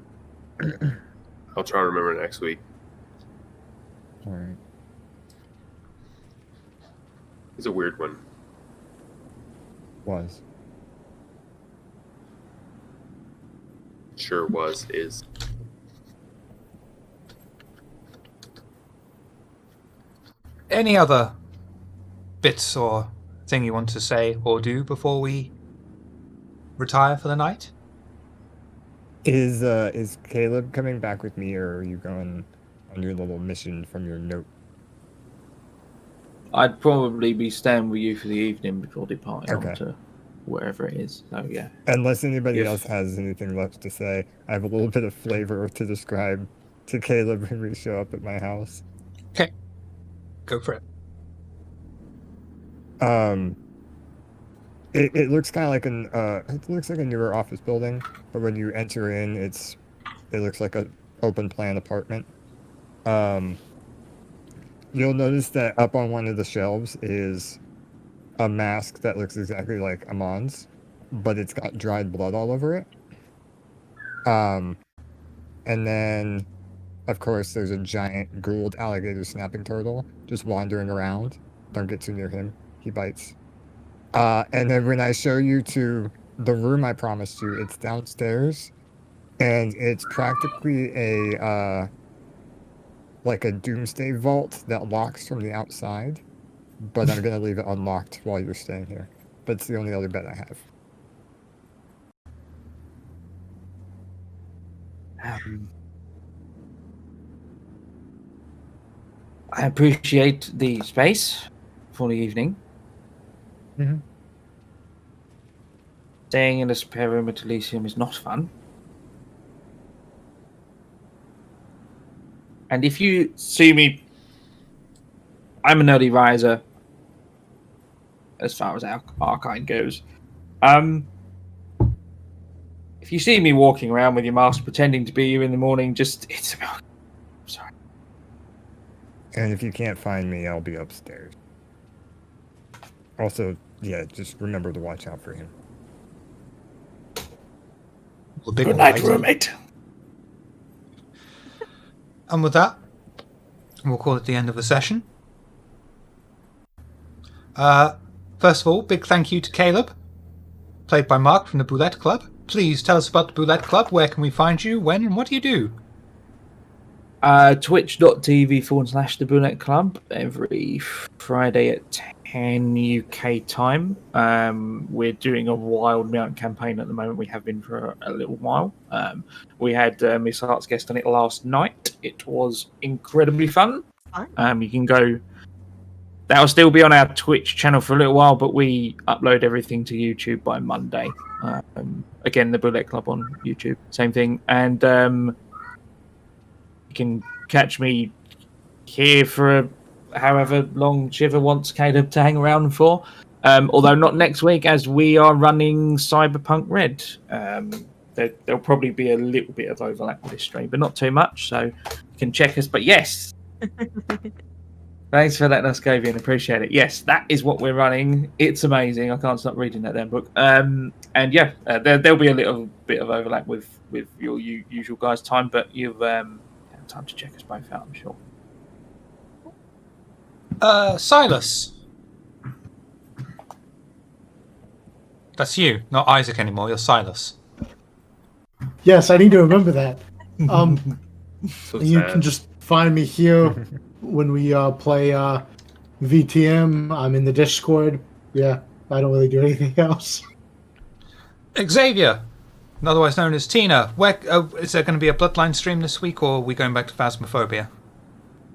I'll try to remember next week. All right. It's a weird one. Was. Sure is. Any other bits or thing you want to say or do before we retire for the night? Is Caleb coming back with me, or are you going on your little mission from your note? I'd probably be staying with you for the evening before departing Okay. on to wherever it is. So yeah. Unless anybody If- else has anything left to say, I have a little bit of flavor to describe to Caleb when we show up at my house. Okay. Go for it. It looks kind of like it looks like a newer office building, but when you enter in, it looks like a open plan apartment. You'll notice that up on one of the shelves is a mask that looks exactly like Amon's, but it's got dried blood all over it. And then, of course, there's a giant gould alligator snapping turtle just wandering around. Don't get too near him. He bites. And then when I show you to the room I promised you, it's downstairs, and it's practically a like a doomsday vault that locks from the outside, but I'm gonna leave it unlocked while you're staying here. But it's the only other bet I have. I appreciate the space for the evening. Mhm. Staying in a spare room at Elysium is not fun. And if you see me, I'm an early riser as far as our kind goes. If you see me walking around with your mask pretending to be you in the morning, it's about. Sorry. And if you can't find me, I'll be upstairs. Also, yeah, just remember to watch out for him. Well, big Good one, night, right? roommate. And with that, we'll call it the end of the session. First of all, big thank you to Caleb, played by Mark from the Boulette Club. Please tell us about the Boulette Club. Where can we find you? When? And what do you do? Twitch.tv/The Boulette Club every Friday at 10 UK time. We're doing a Wild Mount campaign at the moment. We have been for a little while. We had Miss Hart's guest on it last night. It was incredibly fun. You can go. That'll still be on our Twitch channel for a little while, but we upload everything to YouTube by Monday. Again, the Boulette Club on YouTube, same thing. And you can catch me here for however long Shiver wants Caleb to hang around for. Although not next week, as we are running Cyberpunk Red. There'll probably be a little bit of overlap with this stream, but not too much. So you can check us. But yes. Thanks for letting us go, Vian. Appreciate it. Yes, that is what we're running. It's amazing. I can't stop reading that damn book. And yeah, there'll be a little bit of overlap with your usual guys' time, but you've had time to check us both out, I'm sure. Silas. That's you, not Isaac anymore. You're Silas. Yes, I need to remember that. So You sad. can just find me here when we play VTM. I'm in the Discord. Yeah, I don't really do anything else. Xavier, otherwise known as Tina. Where is there going to be a Bloodline stream this week, or are we going back to Phasmophobia?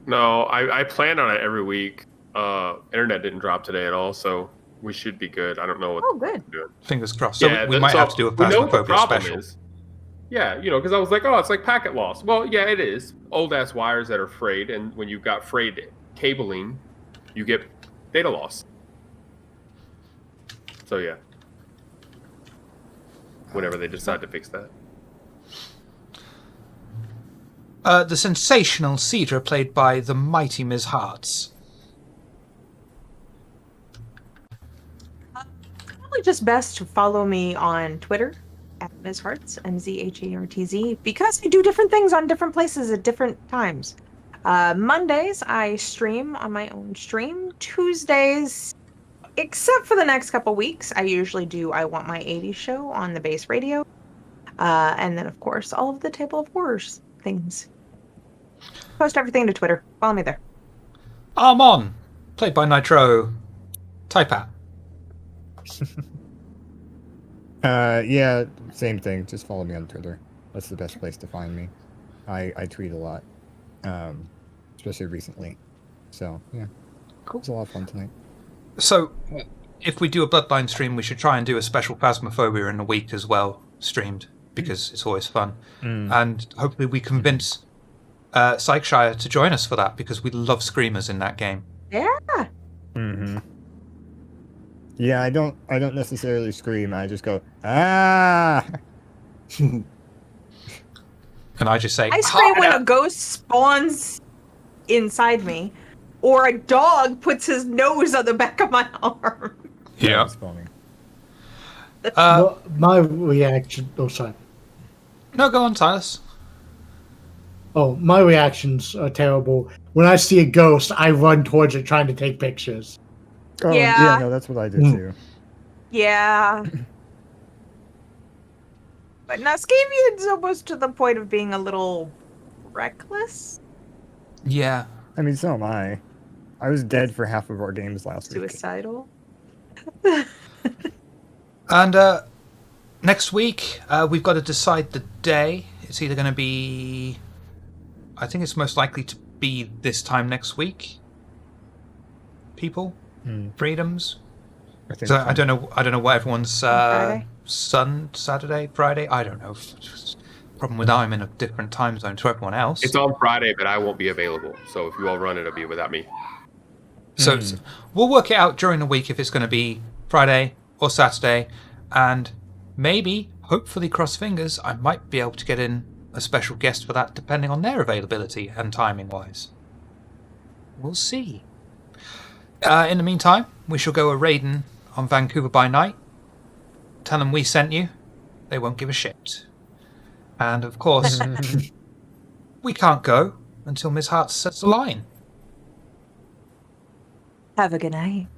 No, I plan on it every week. Internet didn't drop today at all, so we should be good. I don't know what Oh, good. we're doing. Fingers crossed. So we so might have to do a we know what the Phasmophobia problem special. is. Yeah, because I was like, oh, it's like packet loss. Well, yeah, it is. Old ass wires that are frayed, and when you've got frayed cabling, you get data loss. So yeah, whenever they decide to fix that. The sensational Sidra, played by the mighty Ms. Hartz. Probably just best to follow me on Twitter at Ms. Hartz, MZHARTZ, because I do different things on different places at different times. Mondays, I stream on my own stream. Tuesdays, except for the next couple weeks, I usually do I Want My 80s show on the base radio. And then, of course, all of the Table of Horrors things. Post everything to Twitter. Follow me there. Armon, played by Nitro. Type out. Yeah, same thing. Just follow me on Twitter. That's the best place to find me. I tweet a lot, especially recently. So yeah, Cool. It was a lot of fun tonight. So, if we do a Bloodline stream, we should try and do a special Phasmophobia in a week as well, streamed, because it's always fun. And hopefully we convince Psychshire to join us for that, because we love screamers in that game. Yeah. Mm-hmm. Yeah, I don't necessarily scream. I just go ah. And I just say, I scream when "Harder!" a ghost spawns inside me, or a dog puts his nose on the back of my arm. Yeah. It's funny. My reaction. Oh, sorry. No, go on, Silas. Oh, my reactions are terrible. When I see a ghost, I run towards it trying to take pictures. Oh Yeah. no, that's what I do too. Yeah. But Nascavian's almost to the point of being a little reckless. Yeah. I mean, so am I. I was dead for half of our games last week. Suicidal. And next week, we've got to decide the day. It's either going to be... I think it's most likely to be this time next week. People? Freedoms? I think So so. I don't know what everyone's Friday? Saturday, Friday? I don't know. Problem with I'm in a different time zone to everyone else. It's on Friday, but I won't be available. So if you all run it, it'll be without me. So we'll work it out during the week if it's going to be Friday or Saturday, and maybe, hopefully, cross fingers, I might be able to get in a special guest for that, depending on their availability and timing-wise. We'll see. In the meantime, we shall go a raiding on Vancouver by night. Tell them we sent you. They won't give a shit. And, of course, we can't go until Ms. Hart sets the line. Have a good night.